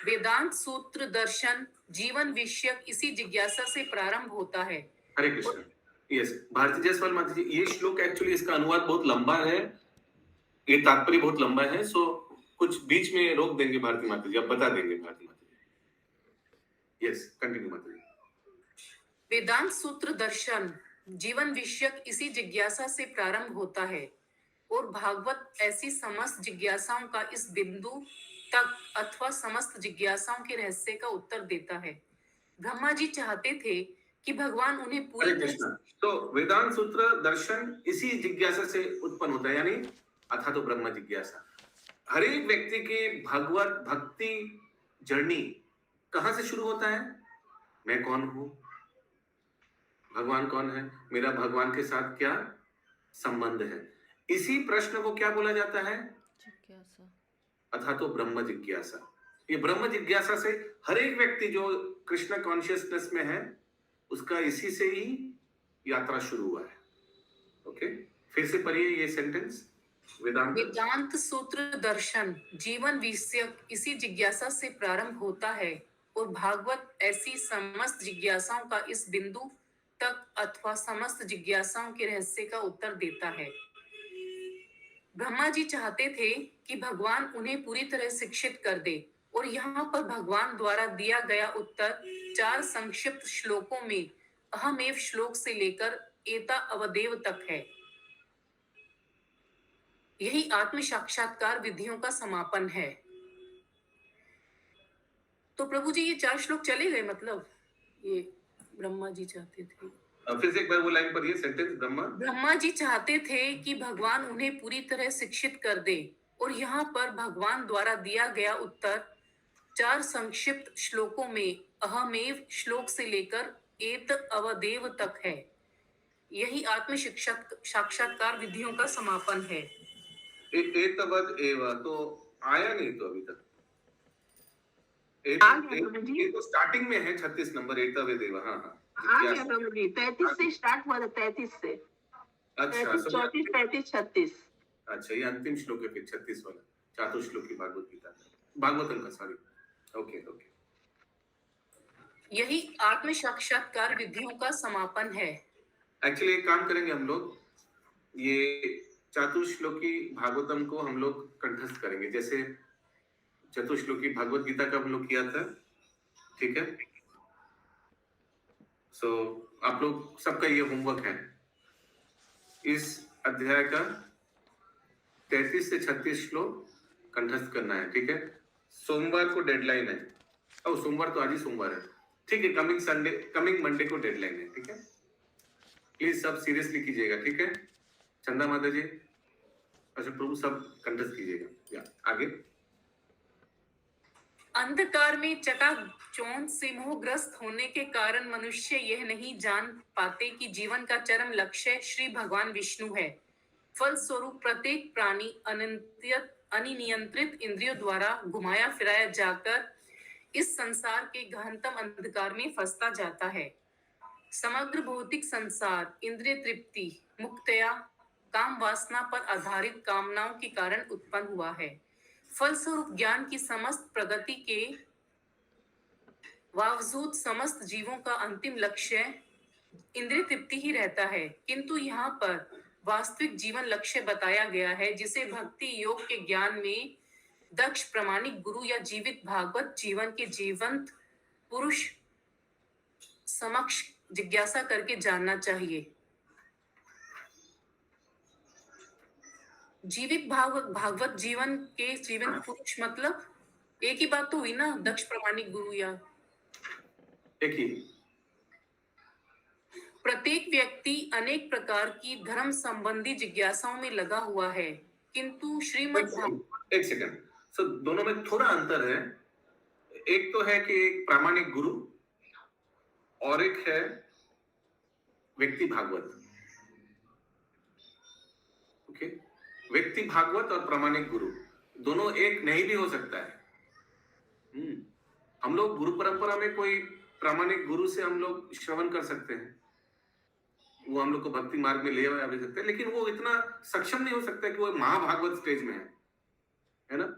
वेदांत सूत्र दर्शन जीवन विषयक इसी जिज्ञासा से प्रारंभ होता है। हरे कृष्ण। यस, भारती जयसवाल माता जी, ये श्लोक एक्चुअली इसका अनुवाद बहुत लंबा है, ये तात्पर्य बहुत लंबा है, सो कुछ बीच में रोक देंगे भारती माता जी, अब बता देंगे भारती माता जी। यस, कंटिन्यू माता जी। वेदांत सूत्र दर्शन जीवन विषयक इसी जिज्ञासा से प्रारंभ होता है और भागवत ऐसी समस्त जिज्ञासाओं का इस बिंदु तक अथवा समस्त जिज्ञासाओं के रहस्य का उत्तर देता है। ब्रह्मा जी चाहते थे कि भगवान उन्हें पूरी तरह। तो वेदांत सूत्र दर्शन इसी जिज्ञासा से उत्पन्न होता है, यानी अथा तो ब्रह्म जिज्ञासा। हर एक व्यक्ति की भगवत भक्ति जर्नी कहां से शुरू होता है? मैं कौन हूं, भगवान कौन है, मेरा भगवान के साथ क्या संबंध है, इसी प्रश्न को क्या बोला जाता है? जिज्ञासा, अथा तो ब्रह्म जिज्ञासा। ये ब्रह्म जिज्ञासा से हर एक व्यक्ति जो कृष्ण कॉन्शियसनेस में है, उसका इसी से ही यात्रा शुरू हुआ है। ओके, फिर से पढ़िए ये सेंटेंस। वेदांत सूत्र दर्शन जीवन विषयक इसी जिज्ञासा से प्रारंभ होता है और भागवत ऐसी समस्त जिज्ञासाओं का इस बिंदु तक अथवा समस्त जिज्ञासाओं के रहस्य का उत्तर देता है। ब्रह्मा जी चाहते थे कि भगवान उन्हें पूरी तरह शिक्षित कर दे, और यहाँ पर भगवान द्वारा दिया गया उत्तर 4 संक्षिप्त श्लोकों में अहमेव श्लोक से लेकर एता अवदेव तक है। यही आत्म साक्षात्कार विधियों का समापन है। तो प्रभु जी ये 4 श्लोक चले गए, मतलब ये ब्रह्मा जी चाहते थे। फिर से एक बार वो लाइन पढ़िए, सेंटेंस। ब्रह्मा जी चाहते थे कि भगवान उन्हें पूरी तरह शिक्षित कर दे, और यहाँ पर भगवान द्वारा दिया गया उत्तर 4 संक्षिप्त श्लोकों में अहमेव श्लोक से लेकर एत अवदेव तक है। यही आत्म साक्षात्कार विधियों का समापन है। एतवद एव तो आया नहीं तो अभी तक। ये तो स्टार्टिंग में है 36 नंबर एतवद एव। हाँ हाँ गया प्रभु जी, 33 से स्टार्ट हुआ था, 33 से। अच्छा, 34, 35, 36। अच्छा, ये अंतिम श्लोक है फिर 36 वाला, चातुर श्लोक की भागवत गीता, भागवतम का, सॉरी। ओके। यही आत्म साक्षात्कार विधियों का समापन है। एक्चुअली एक काम करेंगे हम लोग, ये चतुश्लोकी भागवतम को हम लोग कंठस्थ करेंगे, जैसे चतुश्लोकी भागवत गीता का हम लोग किया था, ठीक है। सो आप लोग सबका ये होमवर्क है, इस अध्याय का 33 से 36 श्लोक कंठस्थ करना है, ठीक है। सोमवार को डेडलाइन है। सोमवार तो आज ही सोमवार है, ठीक है। कमिंग मंडे को डेडलाइन है, ठीक है। प्लीज सब सीरियसली कीजिएगा, ठीक है। चंदा माता जी, अच्छा प्रभु, सब कंठस्थ कीजिएगा। या आगे। अंधकार में चकाचौंध से मोहग्रस्त होने के कारण मनुष्य यह नहीं जान पाते कि जीवन का चरम लक्ष्य श्री भगवान विष्णु है। फलस्वरूप प्रत्येक प्राणी अनियंत्रित इंद्रियों द्वारा घुमाया फिराया जाकर इस संसार के गहनतम अंधकार में फंसता जाता है। समग्र भौतिक संसार इंद्रिय तृप्ति, मुक्तया काम वासना पर आधारित कामनाओं के कारण उत्पन्न हुआ है। फलस्वरूप ज्ञान की समस्त प्रगति के बावजूद समस्त जीवों का अंतिम लक्ष्य इंद्रिय तृप्ति ही रहता है, किंतु यहाँ पर वास्तविक जीवन लक्ष्य बताया गया है, जिसे भक्ति योग के ज्ञान में दक्ष प्रामाणिक गुरु या जीवित भागवत जीवन के जीवंत पुरुष समक्ष जिज्ञासा करके जानना चाहिए। जीवित भागवत जीवन के जीवन पुरुष मतलब एक ही बात तो हुई ना, दक्ष प्रामाणिक गुरु या एक ही। प्रत्येक व्यक्ति अनेक प्रकार की धर्म संबंधी जिज्ञासाओं में लगा हुआ है, किंतु श्रीमद् एक सेकंड, सो दोनों में थोड़ा अंतर है। एक तो है कि एक प्रामाणिक गुरु और एक है व्यक्ति भागवत। ओके, व्यक्ति भागवत और प्रामाणिक गुरु दोनों एक नहीं भी हो सकता है। हम लोग गुरु परंपरा में कोई प्रामाणिक गुरु से हम लोग श्रवण कर सकते हैं, वो हम लोग को भक्ति मार्ग में ले आ भी सकते हैं, लेकिन वो इतना सक्षम नहीं हो सकता कि वो महाभागवत स्टेज में है ना।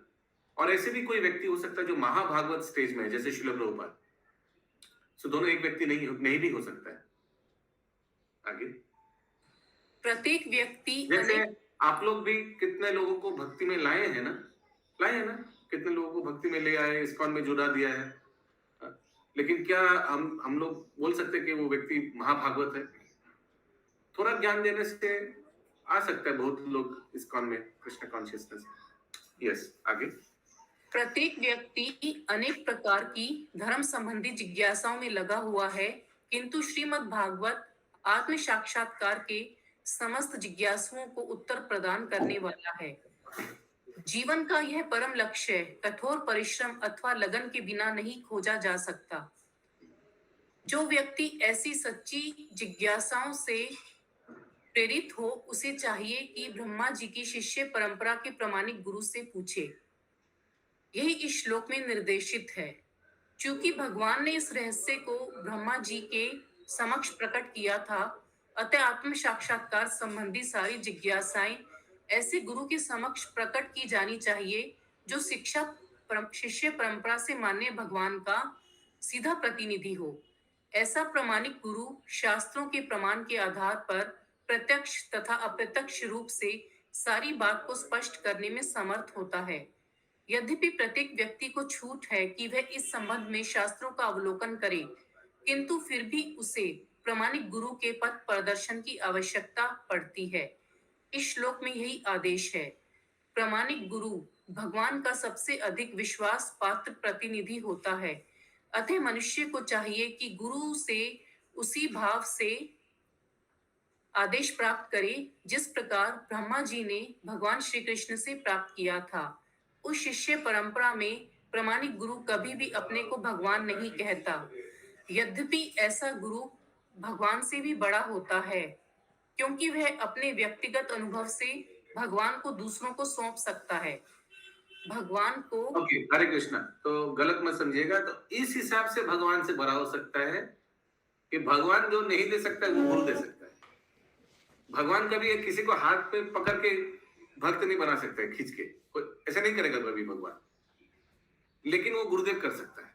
और ऐसे भी कोई व्यक्ति हो सकता है जो महाभागवत स्टेज में है, जैसे श्रील प्रभुपाद। सो दोनों एक व्यक्ति नहीं भी हो सकता है। आगे। प्रत्येक व्यक्ति जैसे आप लोग भी कितने लोगों को भक्ति में लाए हैं ना, कितने लोगों को भक्ति में ले आए, इस्कॉन में जुड़ा दिया है, लेकिन क्या हम लोग बोल सकते हैं कि वो व्यक्ति महाभागवत है? थोड़ा ज्ञान देने से आ सकता है बहुत लोग इस्कॉन में कृष्ण कॉन्शियसनेस। यस, आगे। प्रत्येक व्यक्ति अनेक प्रकार की धर्म संबंधी जिज्ञासाओं में लगा हुआ है, किंतु श्रीमद् भागवत आत्म साक्षात्कार के समस्त जिज्ञासुओं को उत्तर प्रदान करने वाला है। जीवन का यह परम लक्ष्य कठोर परिश्रम अथवा लगन के बिना नहीं खोजा जा सकता। जो व्यक्ति ऐसी सच्ची जिज्ञासाओं से प्रेरित हो, उसे चाहिए कि ब्रह्मा जी की शिष्य परंपरा के प्रामाणिक गुरु से पूछे। यही इस श्लोक में निर्देशित है। चूंकि भगवान ने इस रहस्य को ब्रह्मा जी के समक्ष प्रकट किया था, अतः आत्म साक्षात्कार संबंधी सारी जिज्ञासाएं ऐसे गुरु के समक्ष प्रकट की जानी चाहिए जो शिष्य परंपरा से मान्य भगवान का सीधा प्रतिनिधि हो। ऐसा प्रामाणिक गुरु शास्त्रों के प्रमाण के आधार पर प्रत्यक्ष तथा अप्रत्यक्ष रूप से सारी बात को स्पष्ट करने में समर्थ होता है। यद्यपि प्रत्येक व्यक्ति को छूट है कि वह इस संबंध में शास्त्रों का अवलोकन करे, किंतु फिर भी उसे प्रामाणिक गुरु के पथ प्रदर्शन की आवश्यकता पड़ती है। इस श्लोक में यही आदेश है। प्रामाणिक गुरु भगवान का सबसे अधिक विश्वास पात्र प्रतिनिधि होता है। अतः मनुष्य को चाहिए कि गुरु से उसी भाव से आदेश प्राप्त करे जिस प्रकार ब्रह्मा जी ने भगवान श्री कृष्ण से प्राप्त किया था। उस शिष्य परंपरा में प्रामाणिक गुरु कभी भी अपने को भगवान नहीं कहता। यद्यपि ऐसा गुरु भगवान से भी बड़ा होता है, क्योंकि वह अपने व्यक्तिगत अनुभव से भगवान को दूसरों को सौंप सकता है। भगवान को ओके, हरे कृष्णा। तो गलत मत समझिएगा। तो इस हिसाब से भगवान से बड़ा हो सकता है कि भगवान जो नहीं दे सकता वो गुरु दे सकता है। भगवान कभी किसी को हाथ पे पकड़ के भक्त नहीं बना सकता है, खींच के। कोई ऐसा नहीं करेगा कभी भगवान, लेकिन वो गुरुदेव कर सकता है।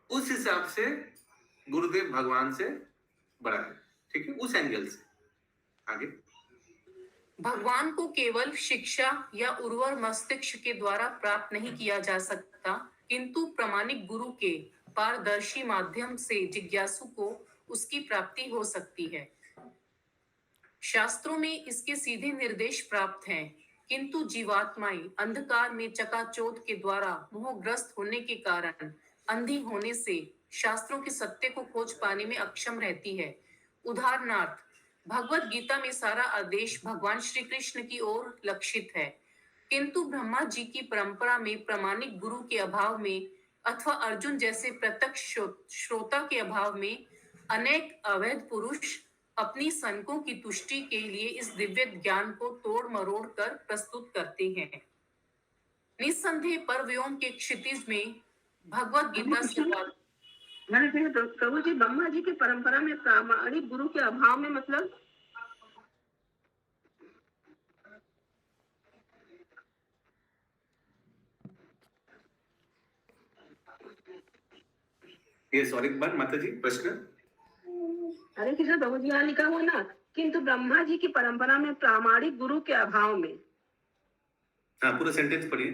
उस हिसाब से गुरुदेव भगवान से बड़ा है, ठीक है, उस एंगल से। आगे, भगवान को केवल शिक्षा या उर्वर मस्तिष्क के द्वारा प्राप्त नहीं किया जा सकता, किंतु प्रामाणिक गुरु के पारदर्शी माध्यम से जिज्ञासु को उसकी प्राप्ति हो सकती है। शास्त्रों में इसके सीधे निर्देश प्राप्त हैं, किंतु जीवात्माएं अंधकार में चकाचौंध के द्वारा मोहग्रस्त होने के कारण अंधी होने से शास्त्रों के सत्य को खोज पाने में अक्षम रहती है। उदाहरणार्थ, भगवत गीता में सारा आदेश भगवान श्री कृष्ण की ओर लक्षित है, किंतु ब्रह्मा जी की परंपरा में प्रामाणिक गुरु के अभाव में अथवा अर्जुन जैसे प्रत्यक्ष श्रोता के अभाव में अनेक अवैध पुरुष अपनी सनकों की तुष्टि के लिए इस दिव्य ज्ञान को तोड़ मरोड़ कर प्रस्तुत करते हैं। निस्संदेह पर व्योम के क्षितिज में भगवत गीता से प्रभु जी, ब्रह्मा जी की परंपरा में प्रामाणिक गुरु के अभाव में मतलब ये सॉरी एक बार माता जी प्रश्न। हरे कृष्ण प्रभु जी, यहाँ लिखा हुआ ना, किंतु ब्रह्मा जी की परंपरा में प्रामाणिक गुरु के अभाव में। हाँ, पूरा सेंटेंस पढ़िए।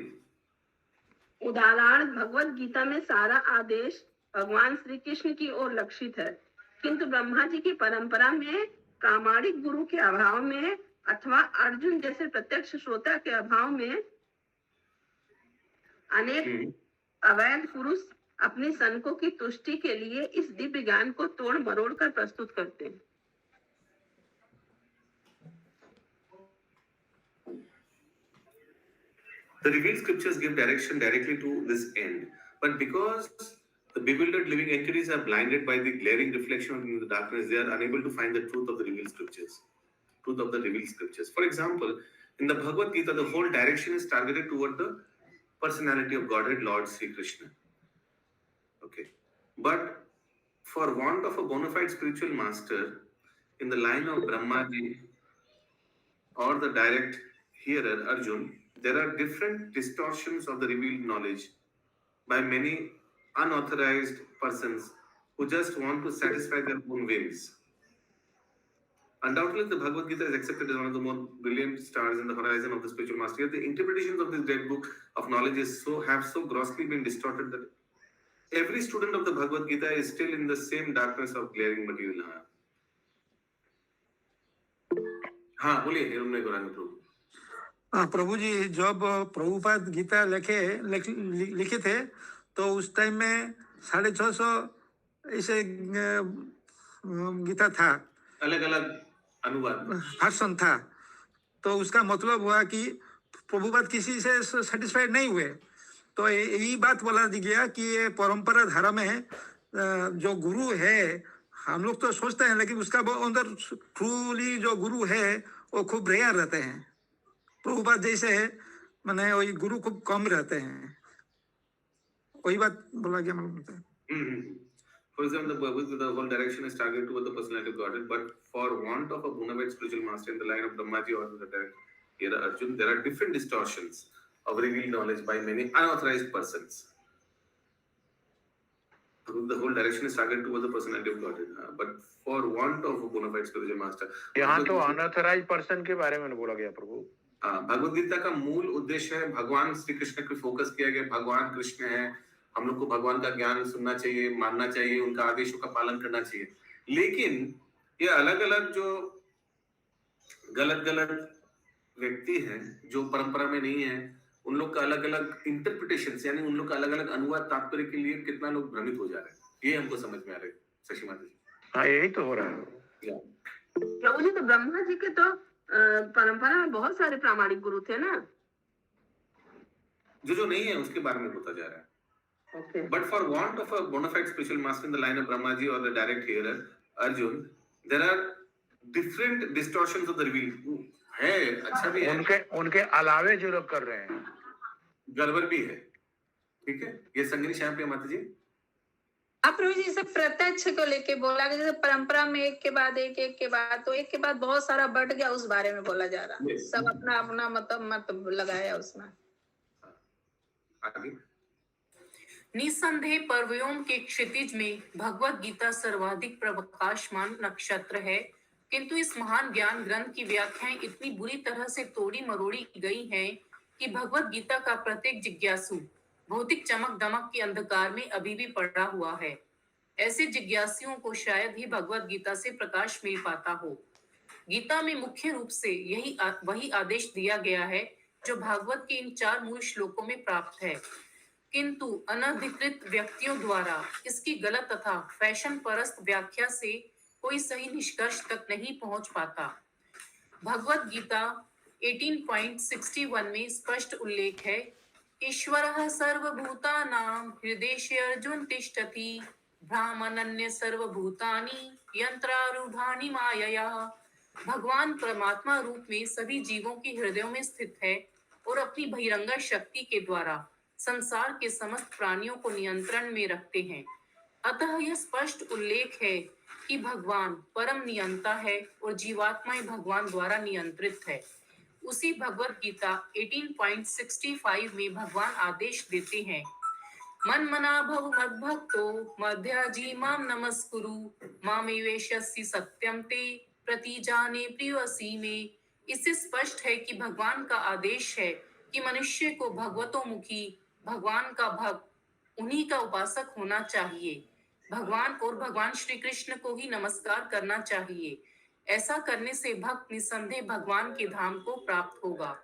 उदाहरण, भगवत गीता में सारा आदेश भगवान श्री कृष्ण की ओर लक्षित है, किंतु ब्रह्मा जी की परंपरा में प्रामाणिक गुरु के अभाव में अथवा अर्जुन जैसे प्रत्यक्ष श्रोता के अभाव में अनेक अवैध पुरुष अपनी सनकों की तुष्टि के लिए इस दिव्य ज्ञान को तोड़ मरोड़ कर प्रस्तुत करते हैं। The revealed scriptures give direction directly to this end, but because the bewildered living entities are blinded by the glaring reflection in the darkness, they are unable to find the truth of the revealed scriptures. For example, in the Bhagavad Gita, the whole direction is targeted toward the personality of Godhead, Lord Sri Krishna. Okay, but for want of a bona fide spiritual master in the line of Brahmaji or the direct hearer Arjun, there are different distortions of the revealed knowledge by many unauthorized persons who just want to satisfy their own whims. Undoubtedly, the Bhagavad Gita is accepted as one of the most brilliant stars in the horizon of the spiritual master. Yet the interpretations of this great book of knowledge have so grossly been distorted that every student of the Bhagavad Gita is still in the same darkness of glaring material. हाँ, बोलिए उन्होंने कुरान प्रभु। हाँ प्रभु जी, जब प्रभुपाद गीता लिखे थे तो उस time में 650 ऐसे गीता था, अलग अलग अनुवाद भाषण था। तो उसका मतलब हुआ कि प्रभुपाद किसी से सेटिस्फाइड नहीं हुए, तो यही बात बोला गया कि ये परंपरा धारा में जो गुरु है, हम लोग तो सोचते हैं, लेकिन उसका अंदर ट्रूली जो गुरु है वो खूब रेयर रहते हैं। प्रभुपाद जैसे माने वही गुरु खूब कम रहते हैं, वही बात बोला गया मतलब। For example, the whole direction is targeted toward the personality of Godhead, but for want of a bona fide spiritual master in the line of Brahmaji or the direct hearer Arjun, there are different distortions of revealed knowledge by many unauthorized persons. the whole direction is targeted towards the personality of Godhead. But for want of a bona fide spiritual master, यहाँ तो unauthorised person के बारे में बोला गया प्रभु। भगवद गीता का मूल उद्देश्य है भगवान श्री कृष्ण पे फोकस किया गया। भगवान कृष्ण है, हम लोग को भगवान का ज्ञान सुनना चाहिए, मानना चाहिए, उनका आदेशों का पालन करना चाहिए। लेकिन ये अलग अलग जो गलत गलत व्यक्ति हैं जो परंपरा में नहीं है, उन लोग का अलग अलग इंटरप्रिटेशन, यानी उन लोग का अलग अलग अनुवाद तात्पर्य के लिए कितना लोग भ्रमित हो जा रहे हैं, ये हमको समझ में आ रहा है शशि माता जी। हाँ, यही तो हो रहा है प्रभु जी। तो ब्रह्मा जी के तो परंपरा में बहुत सारे प्रामाणिक गुरु थे ना, जो नहीं है उसके बारे में होता जा रहा है। Okay. But for want of a bona fide spiritual master in the line of Brahmaji or the direct hearer Arjun, there are different distortions of the revealed है, अच्छा भी है, उनके अलावे जो लोग कर रहे हैं गड़बड़ भी है। ठीक है, ये संगनी श्याम प्रिया माता जी। आप प्रभु जी सब प्रत्यक्ष को लेके बोला कि जैसे परंपरा में एक के बाद एक के बाद तो एक के बाद बहुत सारा बढ़ गया, उस बारे में बोला जा रहा है। सब अपना अपना मत लगाया उसमें। आगे निसंदेह पर्वयों के क्षितिज में भगवत गीता सर्वाधिक प्रकाशमान नक्षत्र है, किंतु इस महान ज्ञान ग्रंथ की व्याख्याएं इतनी बुरी तरह से तोड़ी मरोड़ी गई हैं कि भगवत गीता का प्रत्येक जिज्ञासु भौतिक चमक दमक के अंधकार में अभी भी पड़ा हुआ है। ऐसे जिज्ञासुओं को शायद ही भगवत गीता से प्रकाश मिल पाता हो। गीता में मुख्य रूप से वही आदेश दिया गया है जो भागवत के इन 4 मूल श्लोकों में प्राप्त है, किंतु अनधिकृत व्यक्तियों द्वारा इसकी गलत तथा फैशन परस्त व्याख्या से कोई सही निष्कर्ष तक नहीं पहुंच पाता। भगवत गीता 18.61 में स्पष्ट उल्लेख है, ईश्वरः सर्वभूतानां हृदयेषु अर्जुन तिष्ठति ब्राह्मणन्य सर्वभूतानि यंत्रारूढ़ानि मायया। भगवान परमात्मा रूप में सभी जीवों के हृदयों में स्थित है और अपनी बहिरंगा शक्ति के द्वारा संसार के समस्त प्राणियों को नियंत्रण में रखते हैं। अतः यह स्पष्ट उल्लेख है कि भगवान परम नियंता है और जीवात्माएं भगवान द्वारा नियंत्रित है। उसी भगवत गीता 18.65 में भगवान आदेश देते हैं, मन मना भव मद्भक्तो मध्याजी माम नमस्कुरु मामेवेशस्सि सत्यम ते प्रतिजाने प्रियसी में। इससे स्पष्ट है कि भगवान का आदेश है कि मनुष्य को भगवतोमुखी भगवान का भक्त उन्हीं का उपासक होना चाहिए। भगवान और भगवान श्री कृष्ण को ही नमस्कार करना चाहिए। ऐसा करने से भक्त निसंदेह भगवान के धाम को प्राप्त होगा।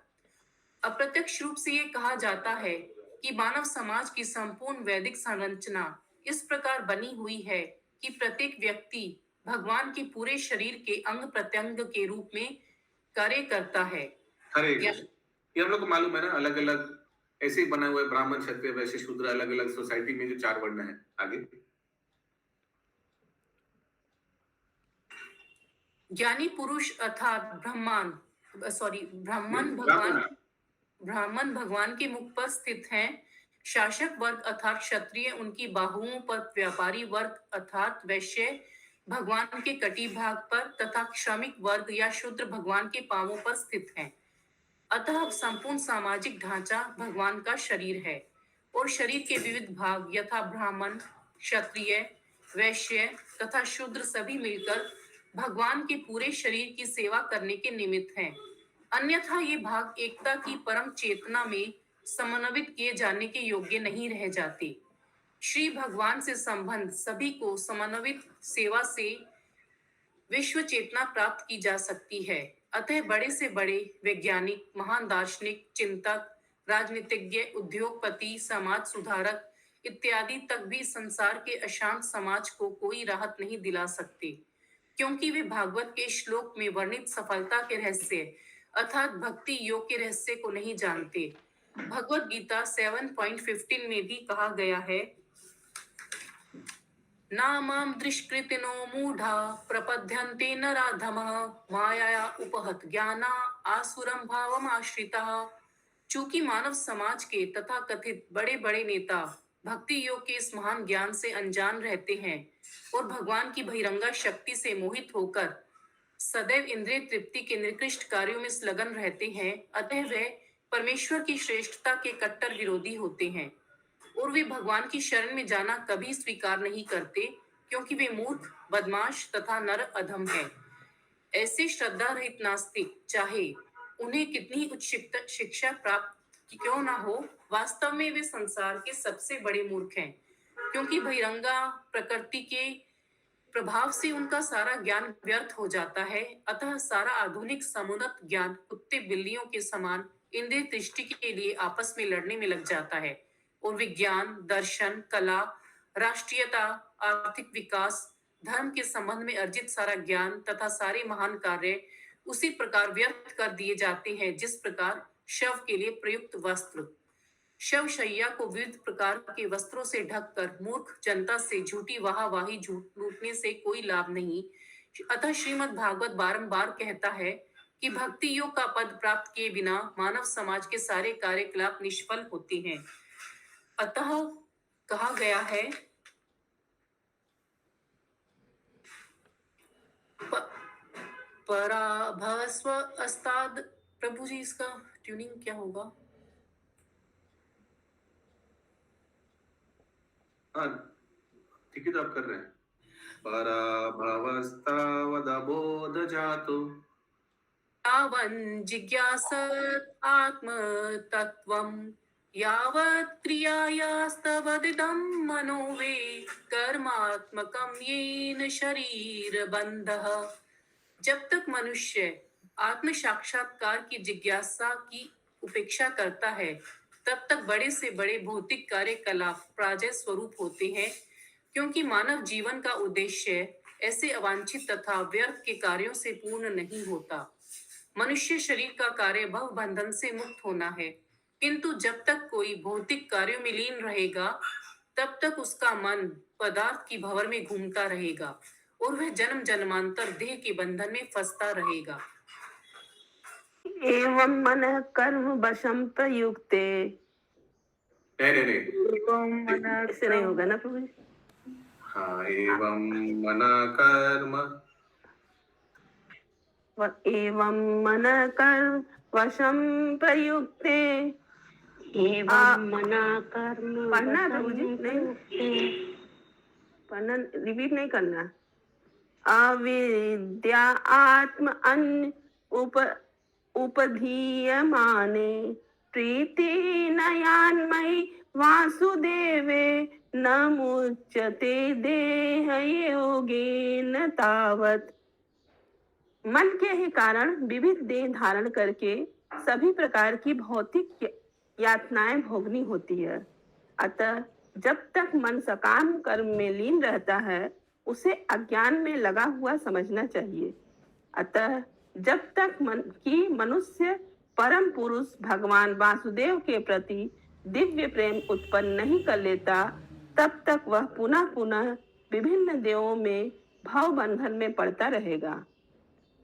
अप्रत्यक्ष रूप से ये कहा जाता है कि मानव समाज की संपूर्ण वैदिक संरचना इस प्रकार बनी हुई है कि प्रत्येक व्यक्ति भगवान के पूरे शरीर के अंग प्रत्यंग के रूप में कार्य करता है। ये हम लोग को मालूम है ना, अलग अलग ऐसे ही बना हुआ है, ब्राह्मण क्षत्रिय वैश्य शूद्र, अलग अलग सोसाइटी में जो 4 वर्ण है। आगे ज्ञानी पुरुष अर्थात ब्राह्मण भगवान के मुख पर स्थित हैं। शासक वर्ग अर्थात क्षत्रिय उनकी बाहुओं पर, व्यापारी वर्ग अर्थात वैश्य भगवान के कटी भाग पर तथा श्रमिक वर्ग या शूद्र भगवान के पांवों पर स्थित हैं। अतः संपूर्ण सामाजिक ढांचा भगवान का शरीर है और शरीर के विविध भाग यथा ब्राह्मण, क्षत्रिय, वैश्य तथा शूद्र सभी मिलकर भगवान के पूरे शरीर की सेवा करने के निमित्त हैं। अन्यथा ये भाग एकता की परम चेतना में समन्वित किए जाने के योग्य नहीं रह जाते। श्री भगवान से संबंध सभी को समन्वित सेवा से विश्व चेतना प्राप्त की जा सकती है। अतः बड़े से बड़े वैज्ञानिक, महान दार्शनिक, चिंतक, राजनीतिज्ञ, उद्योगपति, समाज सुधारक इत्यादि तक भी संसार के अशांत समाज को कोई राहत नहीं दिला सकते, क्योंकि वे भागवत के श्लोक में वर्णित सफलता के रहस्य अर्थात भक्ति योग के रहस्य को नहीं जानते। भगवत गीता 7.15 में भी कहा गया है, नामाम दृष्कृतिनो मूढ़ा प्रपद्यन्ते नराधमः माया उपहत ज्ञाना आसुरम भावम आश्रितः। चूंकि मानव समाज के तथा कथित बड़े बड़े नेता भक्ति योग के इस महान ज्ञान से अनजान रहते हैं और भगवान की बहिरंगा शक्ति से मोहित होकर सदैव इंद्रिय तृप्ति के निकृष्ट कार्यों में संलग्न रहते हैं, अतः वे परमेश्वर की श्रेष्ठता के कट्टर विरोधी होते हैं। और वे भगवान की शरण में जाना कभी स्वीकार नहीं करते, क्योंकि वे मूर्ख, बदमाश तथा नर अधम हैं। ऐसे श्रद्धा रहित नास्तिक, चाहे उन्हें कितनी उच्च शिक्षा प्राप्त क्यों ना हो, वास्तव में वे संसार के सबसे बड़े मूर्ख हैं, क्योंकि बहिरंगा प्रकृति के प्रभाव से उनका सारा ज्ञान व्यर्थ हो जाता है। अतः सारा आधुनिक समुन्नत ज्ञान कुत्ते बिल्लियों के समान इंद्रिय दृष्टि के लिए आपस में लड़ने में लग जाता है, और विज्ञान, दर्शन, कला, राष्ट्रीयता, आर्थिक विकास, धर्म के संबंध में अर्जित सारा ज्ञान तथा सारे महान कार्य उसी प्रकार व्यर्थ कर दिए जाते हैं, जिस प्रकार शव के लिए प्रयुक्त वस्त्र। शव शैया को विविध प्रकार के वस्त्रों से ढककर मूर्ख जनता से झूठी वाहवाही लूटने से कोई लाभ नहीं। अतः श्रीमद् भागवत बारंबार कहता है कि भक्ति योग का पद प्राप्त किए बिना मानव समाज के सारे कार्यकलाप निष्फल होते हैं। अतः कहा गया है, पराभस्व अस्ताद। प्रभु जी, इसका ट्यूनिंग क्या होगा? हाँ, ठीक है, तो आप कर रहे हैं। पराभवस्तावदबोध जातो तावन् जिज्ञासत् आत्म तत्वम् यावत् क्रियायास्तवदिदं मनो वे कर्मात्मकं येन शरीर बंधः। जब तक मनुष्य आत्म साक्षात्कार की जिज्ञासा की उपेक्षा करता है, तब तक बड़े से बड़े भौतिक कार्यकलाप पराजय स्वरूप होते हैं, क्योंकि मानव जीवन का उद्देश्य ऐसे अवांछित तथा व्यर्थ के कार्यों से पूर्ण नहीं होता। मनुष्य शरीर का कार्य भव बंधन से मुक्त होना है, किंतु जब तक कोई भौतिक कार्यों में लीन रहेगा, तब तक उसका मन पदार्थ की भंवर में घूमता रहेगा और वह जन्म जन्मांतर देह के बंधन में फंसता रहेगा। एवं मनः कर्म वशं प्रयुक्ते। नहीं, एवं मनः से नहीं होगा ना प्रभु जी? हाँ, एवं मनः कर्म एवं मनः कर्म वशं प्रयुक्ते। एवं मनः कर्म पढ़ना प्रभु जी, नहीं पढ़ना, रिपीट नहीं करना। अविद्या आत्म अन्य उपधीयमाने प्रीति नयान्मयि वासुदेवे न मुच्यते देह योगेन तावत्। मन के ही कारण विविध देह धारण करके सभी प्रकार की भौतिक यातनाएं भोगनी होती है। अतः जब तक मन सकाम कर्म में लीन रहता है, उसे अज्ञान में लगा हुआ समझना चाहिए। अतः जब तक मनुष्य परम पुरुष भगवान वासुदेव के प्रति दिव्य प्रेम उत्पन्न नहीं कर लेता, तब तक वह पुनः पुनः विभिन्न देवों में भाव बंधन में पड़ता रहेगा।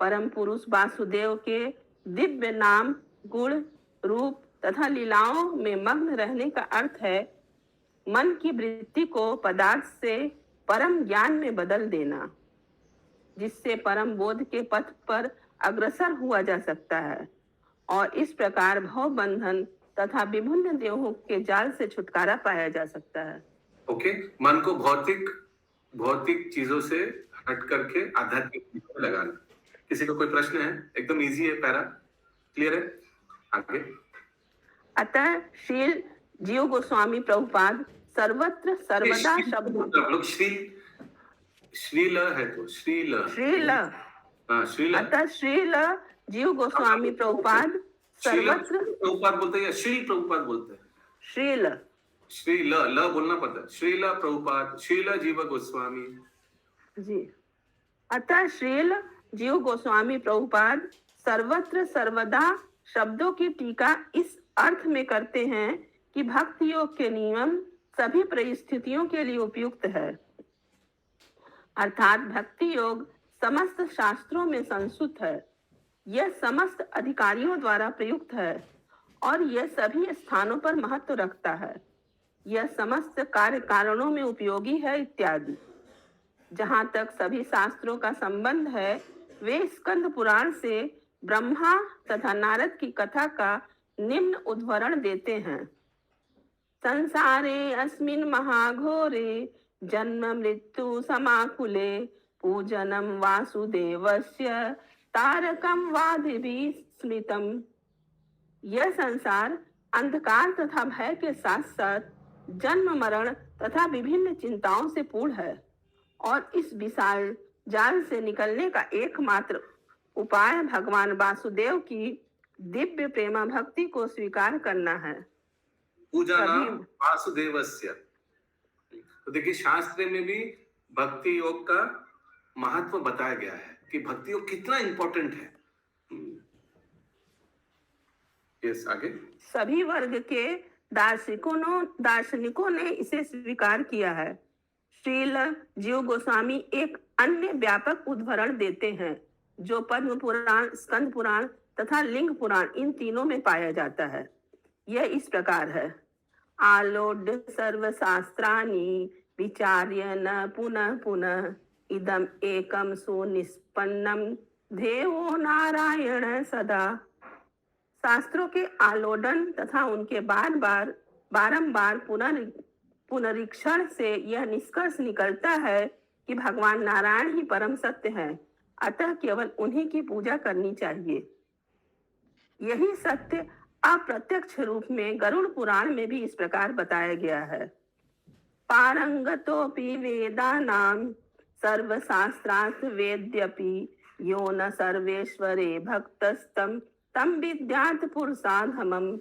परम पुरुष वासुदेव के दिव्य नाम, गुण, रूप तथा लीलाओं में मग्न रहने का अर्थ है मन की वृत्ति को पदार्थ से परम ज्ञान में बदल देना, जिससे परम बोध के पथ पर अग्रसर हुआ जा सकता है और इस प्रकार भव बंधन तथा विभिन्न देहों के जाल से छुटकारा पाया जा सकता है। ओके, मन को भौतिक चीजों से हट करके आध्यात्मिक चीजों में लगाना। किसी को कोई प्रश्न है? एकदम इजी है, पैरा क्लियर है, आगे। अतः श्रील जीव गोस्वामी प्रभुपाद सर्वत्र सर्वदा शब्द लोग श्रील है तो श्रील हाँ, श्रील। अतः श्रील जीव गोस्वामी प्रभुपाद सर्वत्र प्रभुपाद बोलते हैं या श्रील प्रभुपाद बोलते हैं? श्रील ल बोलना पड़ता है। श्रील प्रभुपाद, श्रील जीव गोस्वामी जी। अतः श्रील जीव गोस्वामी प्रभुपाद सर्वत्र सर्वदा शब्दों की टीका इस अर्थ में करते हैं कि भक्ति योग के नियम सभी परिस्थितियों के लिए उपयुक्त है। अर्थात भक्ति योग समस्त शास्त्रों में संस्तुत है। यह समस्त अधिकारियों द्वारा प्रयुक्त है और यह सभी स्थानों पर महत्व रखता है। यह समस्त कार्य कारणों में उपयोगी है इत्यादि। जहाँ तक सभी शास्त्रों का संबंध है, वे स्कंद पुराण से ब्रह्मा तथा नारद की कथा का निम्न उद्धरण देते हैं। संसारे अस्मिन् महाघोरे जन्म मृत्यु समाकुले पूजनम वासुदेवस्य तारकम वादिभिः स्मृतम। यह संसार अंधकार तथा भय के साथ साथ जन्म मरण तथा विभिन्न चिंताओं से पूर्ण है और इस विशाल जाल से निकलने का एकमात्र उपाय भगवान वासुदेव की दिव्य प्रेमा भक्ति को स्वीकार करना है। पूजा नाम वासुदेवस्य। तो देखिए शास्त्र में भी भक्ति योग का महत्व बताया गया है कि भक्ति योग कितना इंपॉर्टेंट है। यस आगे। सभी वर्ग के दार्शनिकों ने इसे स्वीकार किया है। श्रील जीव गोस्वामी एक अन्य व्यापक उदाहरण देते हैं जो पद्म पुराण, स्कंद पुराण तथा लिंग पुराण इन तीनों में पाया जाता है। यह इस प्रकार है। आलोड्य सर्वशास्त्राणि विचार्य न पुनः पुनः इदम एकम सुनिष्पन्नम देवो नारायण सदा। शास्त्रों के आलोडन तथा उनके बारंबार पुनरीक्षण से यह निष्कर्ष निकलता है कि भगवान नारायण ही परम सत्य है, अतः केवल उन्हीं की पूजा करनी चाहिए। यही सत्य अप्रत्यक्ष रूप में गरुड़ पुराण में भी इस प्रकार बताया गया है। पारंगतोपि वेदानां सर्वशास्त्रार्थ वेद्यपि यो न सर्वेश्वरे भक्तस्तम तम विद्यात पुरुषाधमम।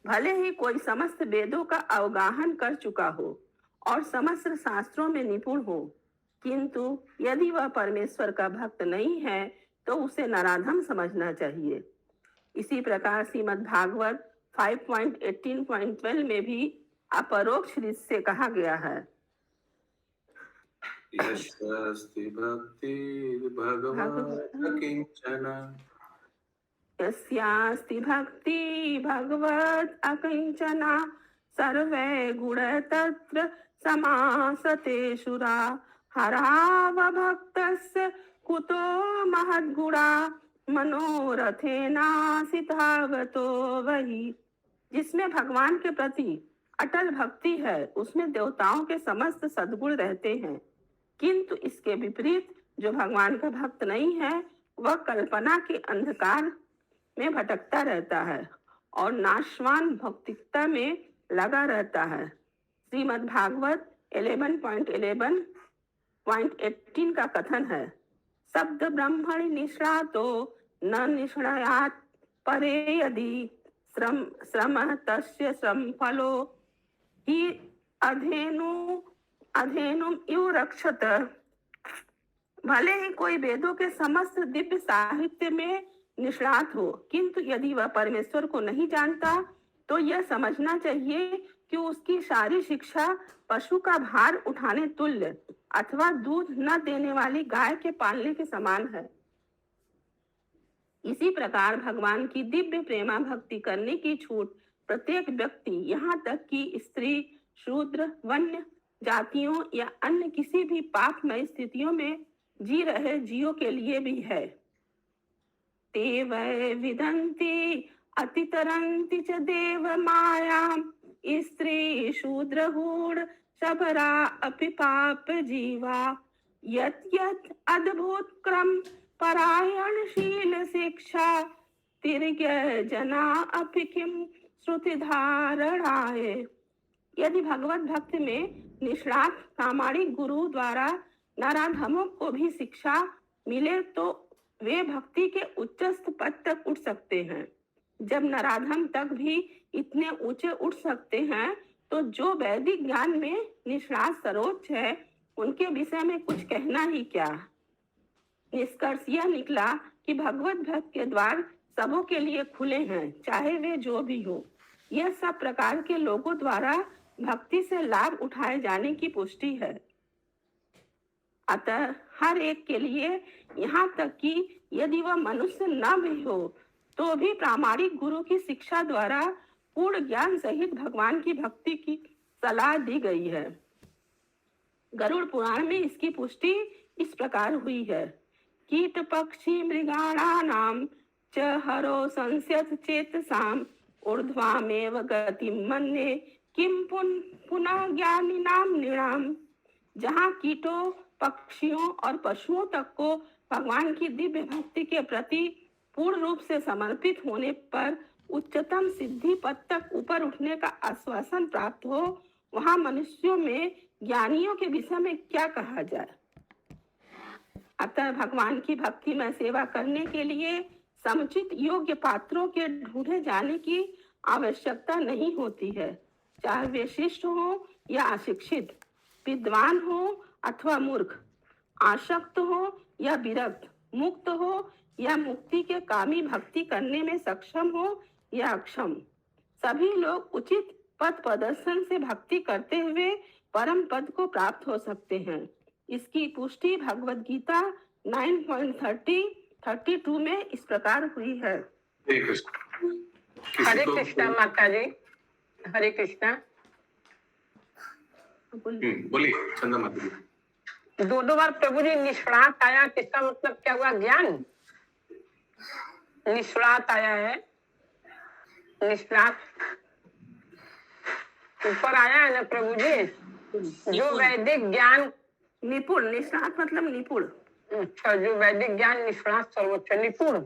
भले ही कोई समस्त वेदों का अवगाहन कर चुका हो और समस्त शास्त्रों में निपुण हो, किंतु यदि वह परमेश्वर का भक्त नहीं है तो उसे नराधम समझना चाहिए। इसी प्रकार श्रीमद् भागवत 5.18.12 में भी अपरोक्ष रीत से कहा गया है। यस्यास्ति भक्ति भगवत् किंचन। यस्यास्ति भक्ति भगवत् अकिंचना सर्वे गुण तत्र समासते शुरा। हराव भक्तस्य कुतो महद्गुणा मनोरथेनासितावतो वही। जिसमें भगवान के प्रति अटल भक्ति है उसमें देवताओं के समस्त सद्गुण रहते हैं, किंतु इसके विपरीत जो भगवान का भक्त नहीं है वह कल्पना के अंधकार में भटकता रहता है और नाशवान भौतिकता में लगा रहता है। श्रीमद् भागवत 11.18 का कथन है, शब्द ब्रह्मणि निष्णातो न निष्णयात् परे यदि श्रम तस्य श्रम फलो ही अधेनुम इव रक्षत। भले ही कोई वेदों के समस्त दिव्य साहित्य में निष्णात हो, किंतु यदि वह परमेश्वर को नहीं जानता तो यह समझना चाहिए कि उसकी सारी शिक्षा पशु का भार उठाने तुल्य अथवा दूध न देने वाली गाय के पालने के समान है। इसी प्रकार भगवान की दिव्य प्रेमा भक्ति करने की छूट प्रत्येक व्यक्ति, यहाँ तक कि स्त्री, शूद्र, वन्य जातियों या अन्य किसी भी पापमय स्थितियों में जी रहे जीवों के लिए भी है। ते वै विदन्ति अतितरन्ति च देव मायां स्त्री शूद्रहूढ शबरा अपि पाप जीवा। यत् यत् अद्भुत क्रम परायणशील शिक्षा तिर्ग्य जना अपि किम श्रुति धारणाय। यदि भगवत भक्त में निष्णात प्रामाणिक गुरु द्वारा नराधमों को भी शिक्षा मिले तो वे भक्ति के उच्चस्थ पद तक उठ सकते हैं। जब नराधम तक भी इतने ऊंचे उठ सकते हैं तो जो वैदिक ज्ञान में निष्णात सर्वोच्च है उनके विषय में कुछ कहना ही क्या। निष्कर्ष यह निकला कि भगवत भक्त के द्वार सबों के लिए खुले हैं, चाहे वे जो भी हो। यह सब प्रकार के लोगों द्वारा भक्ति से लाभ उठाए जाने की पुष्टि है। अतः हर एक के लिए, यहाँ तक कि यदि वह मनुष्य न भी हो तो भी प्रामाणिक गुरु की शिक्षा द्वारा पूर्ण ज्ञान सहित भगवान की भक्ति की सलाह दी गई है। गरुड़ पुराण में इसकी पुष्टि इस प्रकार हुई है, कीट पक्षी मृगाणानां च हरो संस्यत चेतसाम ऊर्ध्वामेव गतिं मन्ये किम पुनः ज्ञानिनां नृणाम, जहाँ कीटों, पक्षियों और पशुओं तक को भगवान की दिव्य भक्ति के प्रति पूर्ण रूप से समर्पित होने पर उच्चतम सिद्धि पद तक ऊपर उठने का आश्वासन प्राप्त हो, वहाँ मनुष्यों में ज्ञानियों के विषय में क्या कहा जाए। अतः भगवान की भक्ति में सेवा करने के लिए समुचित योग्य पात्रों के ढूंढे जाने की आवश्यकता नहीं होती है, चाहे वे शिष्ट हो या अशिक्षित, विद्वान हो अथवा मूर्ख, आसक्त हो या विरक्त, मुक्त हो या मुक्ति के कामी, भक्ति करने में सक्षम हो या अक्षम, सभी लोग उचित पथ प्रदर्शन से भक्ति करते हुए परम पद को प्राप्त हो सकते हैं। इसकी पुष्टि भगवद गीता 9.32 में इस प्रकार हुई है। हरे कृष्णा माता जी, हरे कृष्णा। बोलिए चंदा माता जी। दो बार प्रभु जी निष्णात आया, किसका मतलब क्या हुआ? ज्ञान निष्णात आया है, निष्णात ऊपर आया है ना प्रभु जी, जो वैदिक ज्ञान निपुण, निष्णात मतलब निपुण। अच्छा, जो वैदिक ज्ञान निष्णात सर्वोच्च निपुण।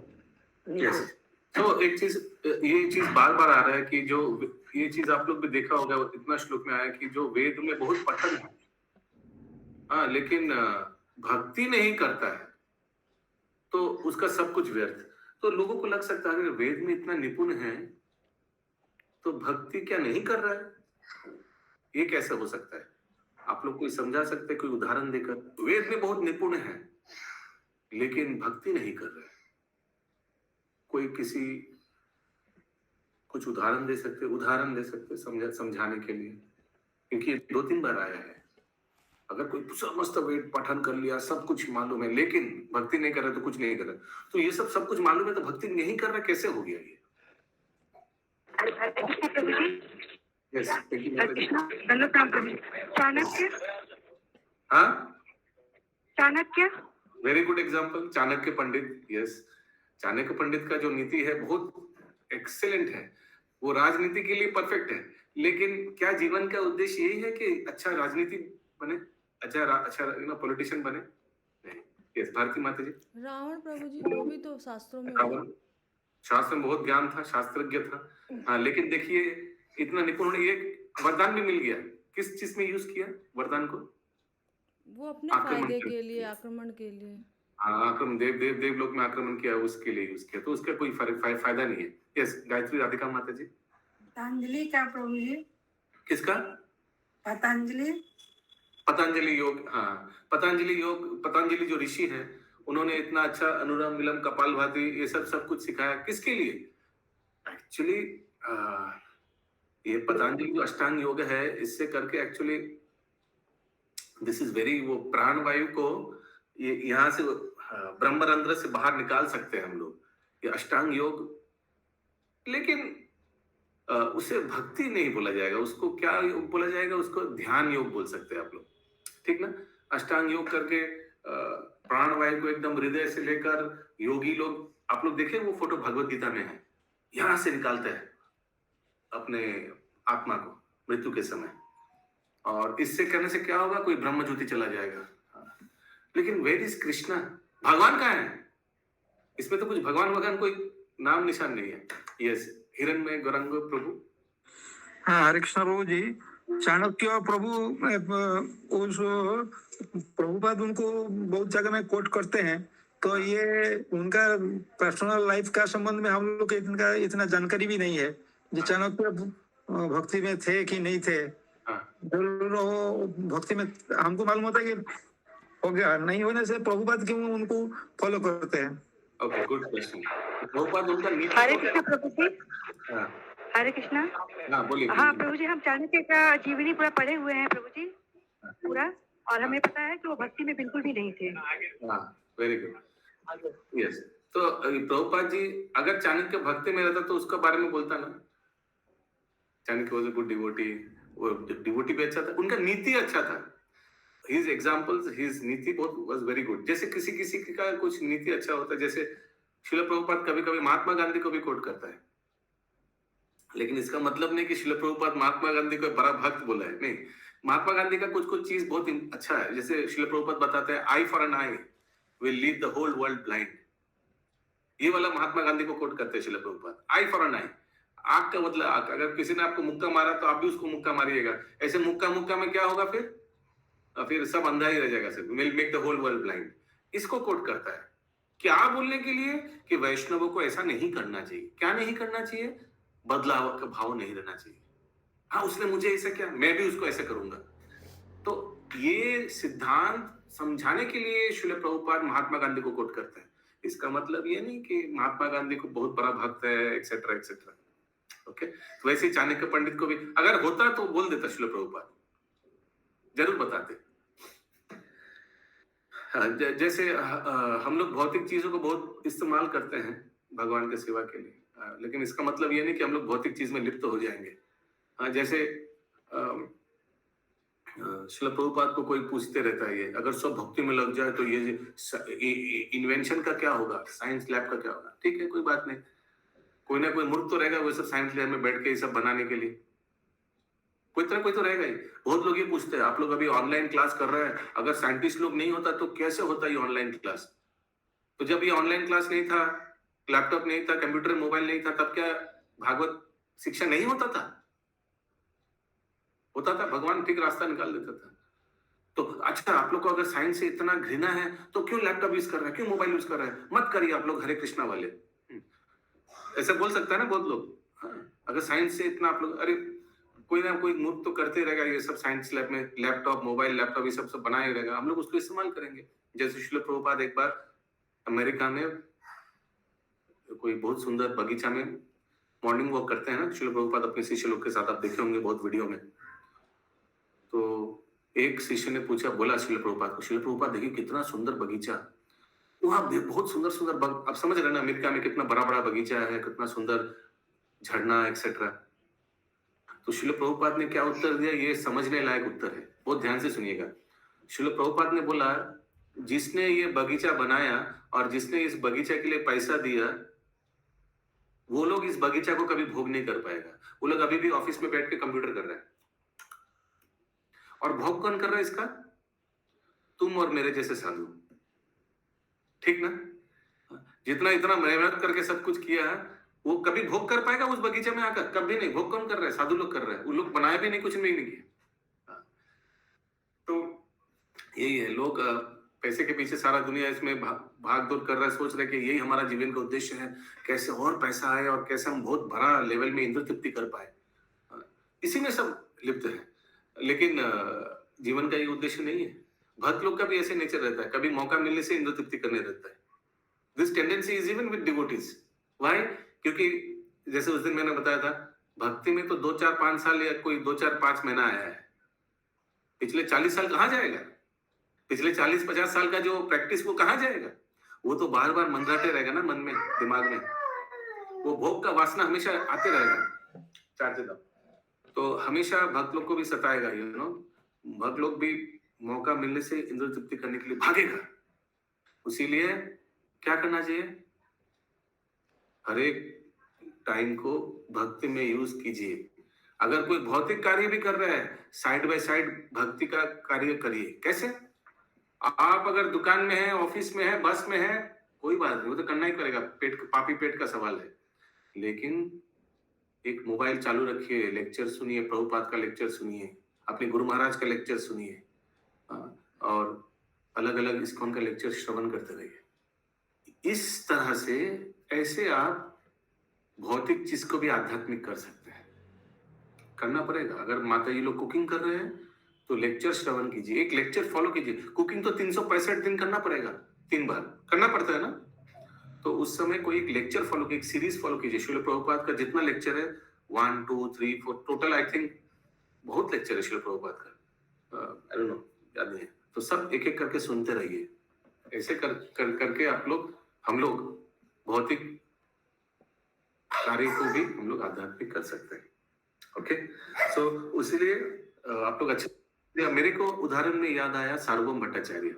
तो एक चीज, ये चीज बार बार आ रहा है कि जो ये चीज आप लोग भी देखा होगा, इतना श्लोक में आया कि जो वेद में बहुत पठन है, हाँ, लेकिन भक्ति नहीं करता है तो उसका सब कुछ व्यर्थ। तो लोगों को लग सकता है अगर वेद में इतना निपुण है तो भक्ति क्या नहीं कर रहा है, ये कैसे हो सकता है? आप लोग कोई समझा सकते हैं कोई उदाहरण देकर? वेद में बहुत निपुण है लेकिन भक्ति नहीं कर रहा है, कोई किसी कुछ उदाहरण दे सकते समझाने के लिए, क्योंकि 2-3 बार आया है। अगर कोई समस्त वेद पठन कर लिया, सब कुछ मालूम है, लेकिन भक्ति नहीं कर रहा तो कुछ नहीं कर रहा, तो ये सब कुछ मालूम है तो भक्ति नहीं कर रहा, कैसे हो गया ये? Chanakya, very good example, Chanakya Pandit. Yes, Chanakya Pandit का जो नीति है बहुत एक्सेलेंट है, वो राजनीति के लिए परफेक्ट है, लेकिन क्या जीवन का उद्देश्य यही है कि अच्छा राजनीति बने, अच्छा पॉलिटिशियन बने? नहीं। यस, भारती माता जी। रावण प्रभु जी, वो भी तो शास्त्रों में, रावण शास्त्र में बहुत ज्ञान था, शास्त्रज्ञ था, हाँ, लेकिन देखिए इतना निपुण, ये वरदान भी मिल गया, किस चीज में यूज किया वरदान को? वो अपने फायदे के लिए, आक्रमण के लिए। हाँ, आक्रमण, देवलोक में आक्रमण किया, उसके लिए यूज किया, तो उसका कोई फायदा नहीं है। यस, गायत्री राधिका माता जी। पतंजलि का प्रभु जी? किसका? पतंजलि योग। हाँ, पतंजलि जो ऋषि हैं, उन्होंने इतना अच्छा अनुलोम विलोम, कपालभाति, ये सब कुछ सिखाया, किसके लिए? एक्चुअली ये पतंजलि जो अष्टांग योग है, इससे करके एक्चुअली दिस इज वेरी, वो प्राण वायु को ये यहाँ से ब्रह्मरंध्र से बाहर निकाल सकते हैं हम लोग, ये अष्टांग योग। लेकिन उसे भक्ति नहीं बोला जाएगा, उसको क्या योग बोला जाएगा? उसको ध्यान योग बोल सकते हैं आप लोग, ठीक ना? अष्टांग योग करके प्राण वायु को एकदम हृदय से लेकर योगी लोग, आप लोग देखे वो फोटो भगवत गीता में है, यहां से निकालते हैं अपने आत्मा को मृत्यु के समय, और इससे करने से क्या होगा? कोई ब्रह्म ज्योति चला जाएगा। लेकिन वेर इज कृष्णा, भगवान कहाँ है? इसमें तो कुछ भगवान कोई नाम निशान नहीं है। यस, हिरण्मय गौरंग प्रभु। हाँ, हरे कृष्ण प्रभु जी। चाणक्य प्रभु, उस प्रभुपाद उनको बहुत जगह में कोट करते हैं, तो ये उनका पर्सनल लाइफ का संबंध में हम लोग को इतना जानकारी भी नहीं है, जो चाणक्य भक्ति में थे कि नहीं थे। जरूर वो भक्ति में, हमको मालूम होता है कि हो गया, नहीं होने से प्रभुपाद क्यों उनको फॉलो करते हैं? Okay, good question. प्रभुपाद उनका नीति। हरे कृष्ण प्रभु जी। हरे कृष्णा। हाँ, बोलिए। हाँ प्रभु जी, हम चाणक्य का जीवनी पूरा पढ़े हुए हैं प्रभु जी, पूरा, और हमें पता है कि वो भक्ति में बिल्कुल भी नहीं थे। हाँ, वेरी गुड। यस, तो प्रभुपाद जी अगर चाणक्य भक्ति में रहता तो उसका बारे में बोलता ना, Chanakya was a good devotee, वो डिवोटी भी अच्छा था, उनका नीति अच्छा था। His examples, his नीति बहुत was very good। जैसे किसी का कुछ नीति अच्छा होता है, जैसे श्रील प्रभुपाद कभी कभी महात्मा गांधी को भी कोट करता है, लेकिन इसका मतलब नहीं कि श्रील प्रभुपाद महात्मा गांधी को बड़ा भक्त बोला है, नहीं। महात्मा गांधी का कुछ कुछ चीज बहुत अच्छा है, जैसे श्रील प्रभुपाद बताते हैं, eye for an eye will leave the whole world blind. ये वाला महात्मा गांधी को कोट करते हैं Srila Prabhupada, eye for an eye, आंख का बदला आंख। अगर किसी ने आपको मुक्का मारा तो आप भी उसको मुक्का मारिएगा, ऐसे मुक्का मुक्का में क्या होगा, फिर सब अंधा ही रह जाएगा, सिर्फ will make the whole world blind. इसको कोट करता है क्या बोलने के लिए कि वैष्णवों को ऐसा नहीं करना चाहिए। क्या नहीं करना चाहिए? बदलाव का भाव नहीं रहना चाहिए। हाँ, उसने मुझे ऐसा किया, मैं भी उसको ऐसा करूंगा। तो ये सिद्धांत समझाने के लिए श्रील प्रभुपाद महात्मा गांधी को कोट करते हैं। इसका मतलब ये नहीं कि महात्मा गांधी को बहुत बड़ा भक्त है एक्सेट्रा एक्सेट्रा। ओके, तो वैसे ही चाणक्य पंडित को भी अगर होता तो बोल देता श्रील प्रभुपाद, जरूर बताते। जैसे हम लोग भौतिक चीजों को बहुत इस्तेमाल करते हैं भगवान के सेवा के लिए, लेकिन इसका मतलब ये नहीं कि हम लोग भौतिक चीज में लिप्त हो जाएंगे। जैसे श्रील प्रभुपाद को कोई पूछते रहता है, ये अगर सब भक्ति में लग जाए तो ये इन्वेंशन का क्या होगा, साइंस लैब का क्या होगा? ठीक है, कोई बात नहीं, कोई ना कोई मूर्ख तो रहेगा वो सब साइंस लैब में बैठ के ये सब बनाने के लिए, कोई तो रहेगा ही। बहुत लोग ये पूछते हैं, आप लोग अभी ऑनलाइन क्लास कर रहे हैं, अगर साइंटिस्ट लोग नहीं होता तो कैसे होता ये ऑनलाइन क्लास? तो जब ये ऑनलाइन क्लास नहीं था, लैपटॉप नहीं था, कंप्यूटर मोबाइल नहीं था, तब क्या भागवत शिक्षा नहीं होता था? होता था, भगवान ठीक रास्ता निकाल देता था। तो अच्छा, आप लोग को अगर साइंस से इतना घृणा है तो क्यों लैपटॉप यूज कर रहे हैं, क्यों मोबाइल यूज कर रहे हैं? मत करिए आप लोग हरे कृष्णा वाले, ऐसा बोल सकता है ना बहुत लोग। अगर साइंस से इतना आप लोग, अरे कोई ना कोई मूर्ख तो करते रहेगा ये सब साइंस लैब में, लैपटॉप मोबाइल लैपटॉप ये सब बनाए रहेगा, हम लोग उसको इस्तेमाल करेंगे। जैसे श्रील प्रभुपाद एक बार अमेरिका में कोई बहुत सुंदर बगीचा में मॉर्निंग वॉक करते हैं ना श्रील प्रभुपाद अपने शिष्य लोग के साथ, आप देखे होंगे बहुत वीडियो में। तो एक शिष्य ने पूछा, बोला श्रील प्रभुपाद को, श्रील प्रभुपाद देखिए कितना सुंदर बगीचा, वहां बहुत सुंदर सुंदर आप समझ रहे ना अमेरिका में कितना बड़ा बड़ा बगीचा है, कितना सुंदर झरना एक्सेट्रा। तो श्रील प्रभुपाद ने क्या उत्तर दिया, ये समझने लायक उत्तर है, बहुत ध्यान से सुनिएगा। श्रील प्रभुपाद ने बोला, जिसने ये बगीचा बनाया और जिसने इस बगीचा के लिए पैसा दिया, वो लोग इस बगीचा को कभी भोग नहीं कर पाएगा। वो लोग अभी भी ऑफिस में बैठ के कंप्यूटर कर रहे हैं, और भोग कौन कर रहा है इसका? तुम और मेरे जैसे साधु, ठीक ना? जितना इतना मेहनत करके सब कुछ किया है, वो कभी भोग कर पाएगा उस बगीचे में आकर? कभी नहीं। भोग कौन कर रहा है? साधु लोग कर रहे हैं। वो लोग बनाए भी नहीं, कुछ नहीं किया। तो यही है, लोग पैसे के पीछे सारा दुनिया इसमें भाग दौड़ कर रहा है, सोच रहे कि यही हमारा जीवन का उद्देश्य है, कैसे और पैसा आए और कैसे हम बहुत बड़ा लेवल में इंद्र तृप्ति कर पाए, इसी में सब लिप्त है। लेकिन जीवन का ये उद्देश्य नहीं है। भक्त लोग का भी ऐसे नेचर रहता है, कभी मौका मिलने से इंद्र तृप्ति करने रहता है। This tendency is even with devotees. Why? क्योंकि जैसे उस दिन मैंने बताया था, भक्ति में तो 2 4 5 साल या कोई 2 4 5 महीना आया है, पिछले 40 साल कहाँ जाएगा? पिछले 40 50 साल का जो प्रैक्टिस वो कहाँ जाएगा? वो तो बार बार मंडराते रहेगा ना मन में, दिमाग में, वो भोग का वासना हमेशा आते रहेगा। चार्ज तो हमेशा भक्त लोग को भी सताएगा, यू नो। भक्त लोग भी मौका मिलने से इंद्र तृप्ति करने के लिए भागेगा। इसीलिए क्या करना चाहिए? हर एक टाइम को भक्ति में यूज कीजिए। अगर कोई भौतिक कार्य भी कर रहा है, साइड बाय साइड भक्ति का कार्य करिए। कैसे? आप अगर दुकान में है, ऑफिस में है, बस में है, कोई बात नहीं, वो तो करना ही पड़ेगा, पापी पेट का सवाल है। लेकिन एक मोबाइल चालू रखिए, लेक्चर सुनिए, प्रभुपाद का लेक्चर सुनिए, अपने गुरु महाराज का लेक्चर सुनिए, और अलग अलग इस्कॉन का लेक्चर श्रवण करते रहिए। इस तरह से ऐसे आप भौतिक चीज को भी आध्यात्मिक कर सकते हैं। करना पड़ेगा। अगर माता जी लोग कुकिंग कर रहे हैं तो लेक्चर श्रवण कीजिए, एक लेक्चर फॉलो कीजिए। कुकिंग तो 365 दिन करना पड़ेगा, 3 बार करना पड़ता है ना। तो उस समय कोई एक लेक्चर फॉलो कीजिए, एक सीरीज फॉलो कीजिए। श्रील प्रभुपाद का जितना लेक्चर है, 1 2 3 4 टोटल, आई थिंक बहुत लेक्चर है श्रील प्रभुपाद का, आई डोंट नो, याद नहीं है। तो सब एक एक करके सुनते रहिए। ऐसे करके आप लोग, हम लोग भौतिक कार्य को भी हम लोग आध्यात्मिक कर सकते हैं। ओके, सो इसीलिए आप लोग अच्छे। मेरे को उदाहरण में याद आया सार्वभौम भट्टाचार्य।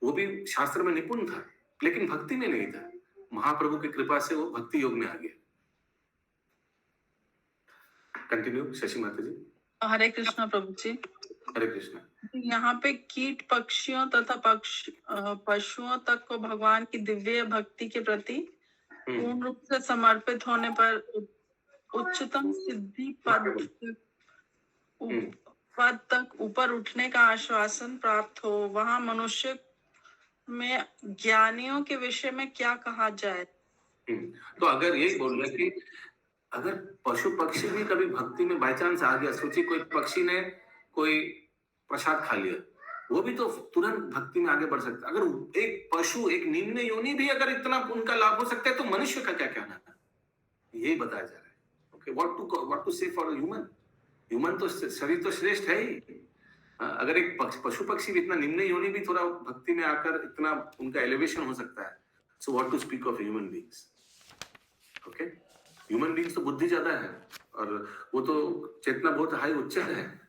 वो भी शास्त्र में निपुण था, लेकिन भक्ति में नहीं था। महाप्रभु की कृपा से वो भक्ति योग में आ गया। कंटिन्यू शशि माता जी। हरे कृष्णा प्रभु जी। हरे कृष्णा। यहाँ पे कीट पक्षियों तथा पशुओं तक को भगवान की दिव्य भक्ति के प्रति पूर्ण रूप से समर्पित होने पर उच्चतम सिद्धि पद तक ऊपर उठने का आश्वासन प्राप्त हो, वहाँ मनुष्य में ज्ञानियों के विषय में क्या कहा जाए? तो अगर यही बोल रहे कि अगर पशु पक्षी भी कभी भक्ति में बाय चांस आ गया, सोचिए कोई पक्षी ने कोई प्रसाद खा लिया, वो भी तो तुरंत भक्ति में आगे बढ़ सकता है। अगर एक पशु, एक निम्न योनि भी अगर इतना उनका लाभ हो सकता है, तो मनुष्य का क्या कहना है? यही बताया जा रहा है। ओके, व्हाट टू से फॉर ह्यूमन? ह्यूमन तो शरीर तो श्रेष्ठ है ही। अगर एक पशु पक्षी भी इतना निम्न योनि भी थोड़ा भक्ति में आकर इतना उनका एलिवेशन हो सकता है, so what to speak of human beings? Okay, human beings तो बुद्धि ज्यादा है और वो तो चेतना बहुत हाई उच्च है।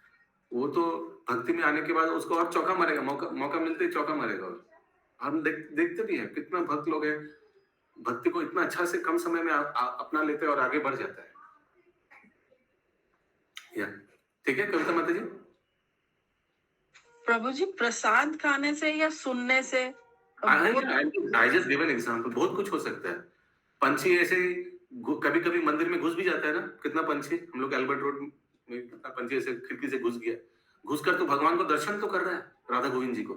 वो तो भक्ति में आने के बाद उसको और चौका मारेगा, मौका मिलते ही चौका मारेगा। और हम देखते भी हैं कितना भक्त लोग हैं, भक्ति को इतना अच्छा से कम समय में अपना लेते हैं और आगे बढ़ जाता है। ठीक है कविता माता जी। प्रभु जी, प्रसाद खाने से या सुनने से? I just give an example. बहुत कुछ हो सकता है। पंछी ऐसे कभी कभी मंदिर में घुस भी जाता है ना। कितना पंछी, हम लोग एल्बर्ट रोड में कितना पंछी ऐसे खिड़की से घुस गया, घुसकर तो भगवान को दर्शन तो कर रहा है, राधा गोविंद जी को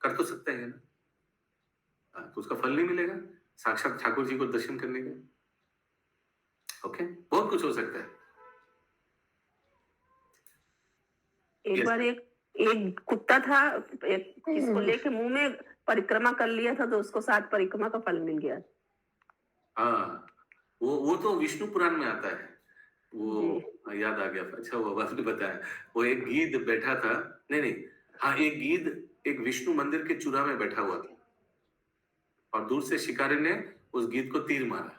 कर तो सकता है ना। तो उसका फल नहीं मिलेगा साक्षात ठाकुर जी को दर्शन करने का। ओके, बहुत कुछ हो सकता है। एक बार एक कुत्ता था, किसको लेके मुंह में परिक्रमा कर लिया था, तो उसको 7 परिक्रमा का फल मिल गया। हाँ, वो तो विष्णु पुराण में आता है। वो याद आ गया। अच्छा, वो आपने बताया। वो एक गीध बैठा था, नहीं, हाँ, एक गीध एक विष्णु मंदिर के चूल्हा में बैठा हुआ था और दूर से शिकारी ने उस गीध को तीर मारा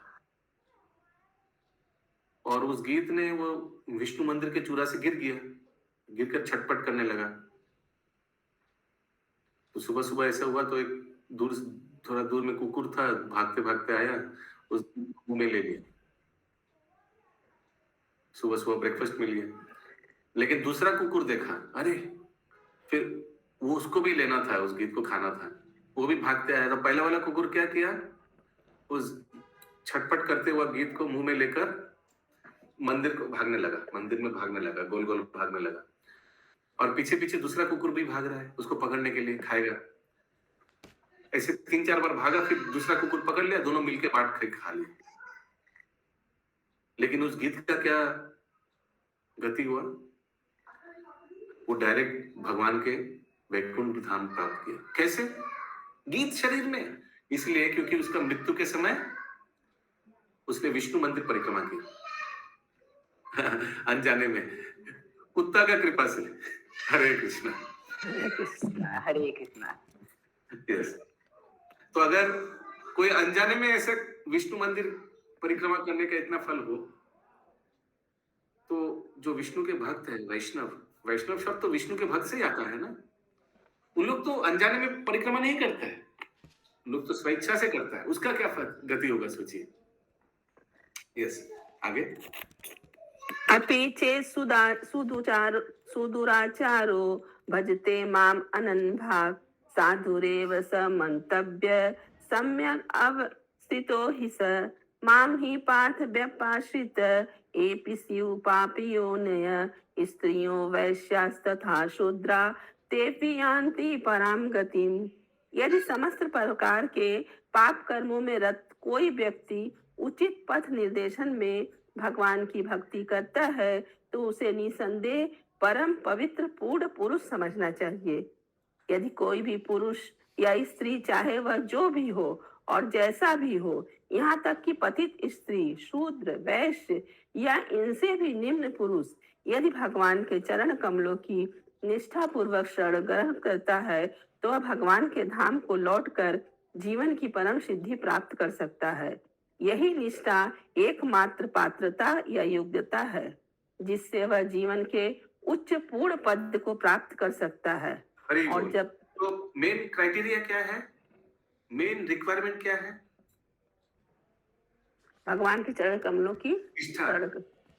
और उस गीध ने वो विष्णु मंदिर के चूल्हा से गिर गया, गिरकर छटपट करने लगा। तो सुबह सुबह ऐसा हुआ, तो एक थोड़ा दूर में कुकुर था, भागते भागते आया, उस मुंह में ले लिया। सुबह सुबह ब्रेकफास्ट मिल गया। लेकिन दूसरा कुकुर देखा, अरे, फिर वो उसको भी लेना था, उस गीध को खाना था, वो भी भागते आया। तो पहला वाला कुकुर क्या किया, उस छटपट करते हुआ गीध को मुंह में लेकर मंदिर में भागने लगा, गोल गोल भागने लगा। और पीछे पीछे दूसरा कुकुर भी भाग रहा है उसको पकड़ने के लिए, खाएगा। ऐसे 3-4 बार भागा, फिर दूसरा कुकुर पकड़ लिया, दोनों मिलके बांट के खा लिया। लेकिन उस गीध का क्या गति हुआ? वो डायरेक्ट भगवान के वैकुंठ धाम प्राप्त किया। कैसे? गीध शरीर में, इसलिए क्योंकि उसका मृत्यु के समय उसने विष्णु मंदिर परिक्रमा की अनजाने में, कुत्ता का कृपा से। हरे कृष्णा। हरे कृष्णा, हरे कृष्णा। यस। तो अगर कोई अनजाने में ऐसे विष्णु मंदिर परिक्रमा करने का इतना फल हो, तो जो विष्णु के भक्त हैं, वैष्णव शब्द तो विष्णु के भक्त से ही आता है ना। उन लोग तो अनजाने में परिक्रमा नहीं करते हैं, लोग तो स्वेच्छा से करता है। उसका क्या गति होगा, सोचिए। यस, आगे। अपि चेत् सुदुराचारो भजते माम अनन्भाग साधुरेव स मंतव्य सम्यक अवस्थितो हि स माम ही पार्थ व्यपाश्रित एपि स्युः पापयोनय स्त्रियो वैश्यास्तथा शूद्रा तेपि यान्ति परां गतिम्। यदि समस्त प्रकार के पाप कर्मों में रत कोई व्यक्ति उचित पथ निर्देशन में भगवान की भक्ति करता है, तो उसे निसंदेह परम पवित्र पूर्ण पुरुष समझना चाहिए। यदि कोई भी पुरुष या स्त्री, चाहे वह जो भी हो और जैसा भी हो, यहाँ तक कि पतित स्त्री, शूद्र, वैश्य या इनसे भी निम्न पुरुष, यदि भगवान के चरण कमलों की निष्ठा पूर्वक शरण ग्रहण करता है, तो वह भगवान के धाम को लौटकर जीवन की परम सिद्धि प्राप्त कर सकता है। यही निष्ठा एकमात्र पात्रता या योग्यता है जिससे वह जीवन के उच्च पूर्ण पद को प्राप्त कर सकता है। और जब तो मेन क्राइटेरिया क्या है, मेन रिक्वायरमेंट क्या है? भगवान के चरण कमलों की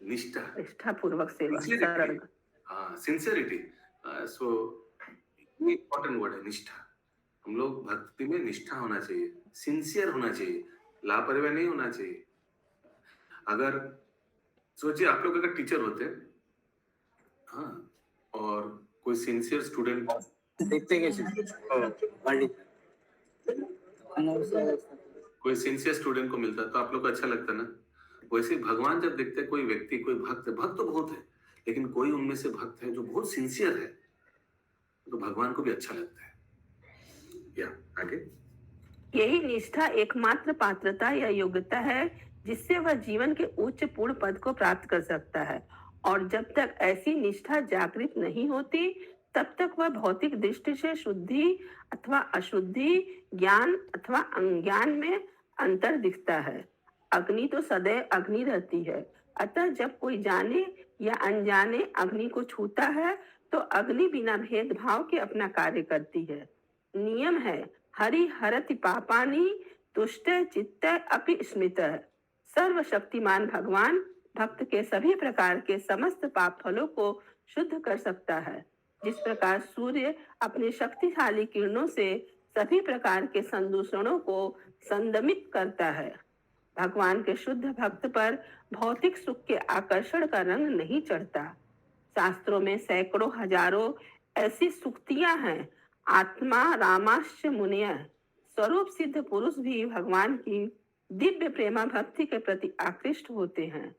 निष्ठा, निष्ठा पूर्वक सेवा, सरल। सिंसियरिटी, हाँ सिंसियरिटी। सो इम्पोर्टेंट वर्ड है निष्ठा। हम लोग भक्ति में निष्ठा होना चाहिए, सिंसियर होना चाहिए, लापरवाह नहीं होना चाहिए। अगर सोचिए आप लोग अगर टीचर होते, हाँ, और कोई सिंसियर स्टूडेंट कोई सिंसियर स्टूडेंट को मिलता तो आप लोग को अच्छा लगता ना। वैसे भगवान जब देखते हैं कोई व्यक्ति, कोई भक्त तो बहुत है, लेकिन कोई उनमें से भक्त है जो बहुत सिंसियर है, तो भगवान को भी अच्छा लगता है। या आगे, यही निष्ठा एकमात्र पात्रता या योग्यता है जिससे वह जीवन के उच्च पूर्ण पद को प्राप्त कर सकता है, और जब तक ऐसी निष्ठा जागृत नहीं होती तब तक वह भौतिक दृष्टि से शुद्धि अथवा अशुद्धि, ज्ञान अथवा अज्ञान में अंतर दिखता है। अग्नि तो सदैव अग्नि रहती है, अतः जब कोई जाने या अनजाने अग्नि को छूता है तो अग्नि बिना भेदभाव के अपना कार्य करती है। नियम है हरि हरति पापानि तुष्ट चित्त अपि स्मित। सर्वशक्तिमान भगवान भक्त के सभी प्रकार के समस्त पाप फलों को शुद्ध कर सकता है। जिस प्रकार सूर्य अपने शक्तिशाली किरणों से सभी प्रकार के संदूषणों को संदमित करता है, भगवान के शुद्ध भक्त पर भौतिक सुख के आकर्षण का रंग नहीं चढ़ता। शास्त्रों में सैकड़ों हजारों ऐसी सूक्तियां हैं। आत्मा रामाश्च मुनिय, स्वरूप सिद्ध पुरुष भी भगवान की दिव्य प्रेमा भक्ति के प्रति आकृष्ट होते हैं।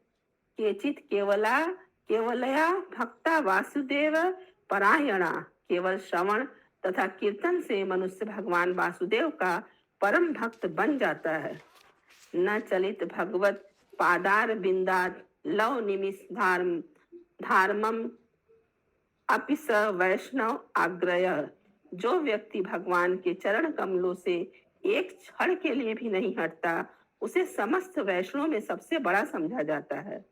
केचित केवलया भक्ता वासुदेव परायणा, केवल श्रवण तथा कीर्तन से मनुष्य भगवान वासुदेव का परम भक्त बन जाता है। न चलित भगवत पादार बिंदात लव निमिष धार्मम अपि स वैष्णव आग्रह। जो व्यक्ति भगवान के चरण कमलों से एक क्षण के लिए भी नहीं हटता, उसे समस्त वैष्णव में सबसे बड़ा समझा जाता है।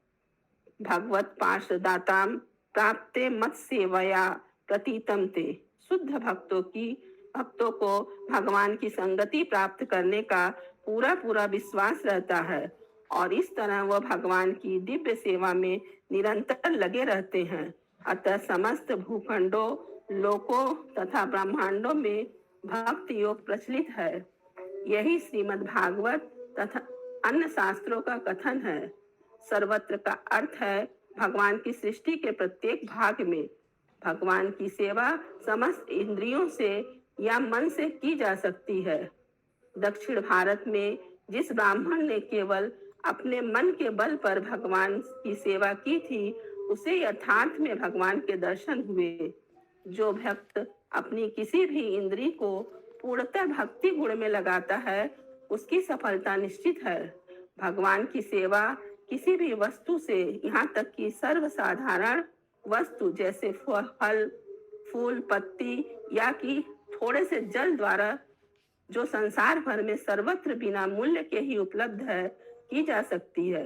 भगवत पार्षदाताम प्राप्ते मत सेवया प्रतीतम ते। शुद्ध भक्तों को भगवान की संगति प्राप्त करने का पूरा विश्वास रहता है, और इस तरह वह भगवान की दिव्य सेवा में निरंतर लगे रहते हैं। अतः समस्त भूखंडों, लोकों तथा ब्रह्मांडों में भक्ति योग प्रचलित है। यही श्रीमद् भागवत तथा अन्य शास्त्रों का कथन है। सर्वत्र का अर्थ है भगवान की सृष्टि के प्रत्येक भाग में भगवान की सेवा समस्त इंद्रियों से या मन से की जा सकती है। दक्षिण भारत में जिस ब्राह्मण ने केवल अपने मन के बल पर भगवान की सेवा की थी, उसे यथार्थ में भगवान के दर्शन हुए। जो भक्त अपनी किसी भी इंद्री को पूर्णतः भक्ति गुण में लगाता है, उसकी सफलता निश्चित है। भगवान की सेवा किसी भी वस्तु से, यहाँ तक कि सर्वसाधारण वस्तु जैसे फल, फूल, पत्ती या कि थोड़े से जल द्वारा, जो संसार भर में सर्वत्र बिना मूल्य के ही उपलब्ध है, की जा सकती है।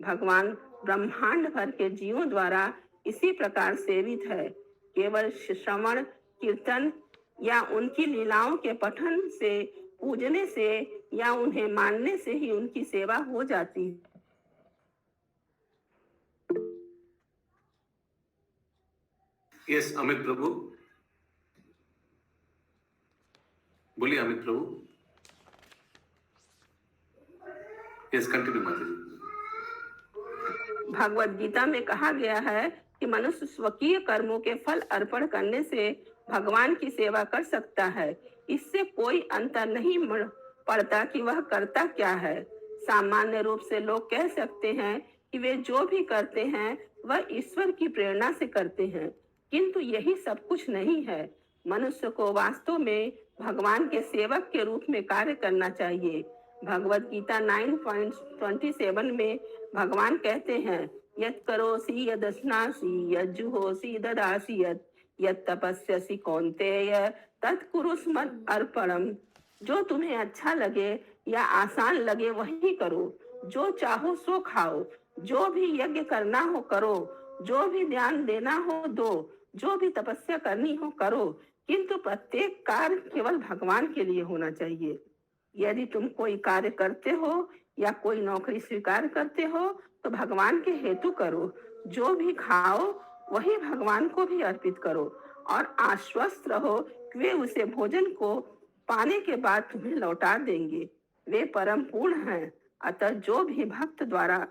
भगवान ब्रह्मांड भर के जीवों द्वारा इसी प्रकार सेवित है। केवल श्रवण, कीर्तन या उनकी लीलाओं के पठन से, पूजने से या उन्हें मानने से ही उनकी सेवा हो जाती है। यस अमित प्रभु, बोलिए अमित प्रभु। यस कंटिन्यू माता जी। भगवद गीता में कहा गया है कि मनुष्य स्वकीय कर्मों के फल अर्पण करने से भगवान की सेवा कर सकता है। इससे कोई अंतर नहीं पड़ता कि वह करता क्या है। सामान्य रूप से लोग कह सकते हैं कि वे जो भी करते हैं वह ईश्वर की प्रेरणा से करते हैं, किंतु यही सब कुछ नहीं है। मनुष्य को वास्तव में भगवान के सेवक के रूप में कार्य करना चाहिए। भगवद गीता 9.27 में भगवान कहते हैं, यत् करोसि यदश्नासि यज्जुहोसि ददासि यत् तपस्यसि कौन्तेय तत्कुरुष्व मद अर्पणम। जो तुम्हें अच्छा लगे या आसान लगे वही करो, जो चाहो सो खाओ, जो भी यज्ञ करना हो करो, जो भी ध्यान देना हो दो, जो भी तपस्या करनी हो करो, किंतु प्रत्येक कार्य केवल भगवान के लिए होना चाहिए। यदि तुम कोई कार्य करते हो या कोई नौकरी स्वीकार करते हो तो भगवान के हेतु करो। जो भी खाओ वही भगवान को भी अर्पित करो और आश्वस्त रहो कि वे उसे भोजन को पाने के बाद तुम्हें लौटा देंगे। वे परम पूर्ण हैं। अतः जो भी भक्त द्वारा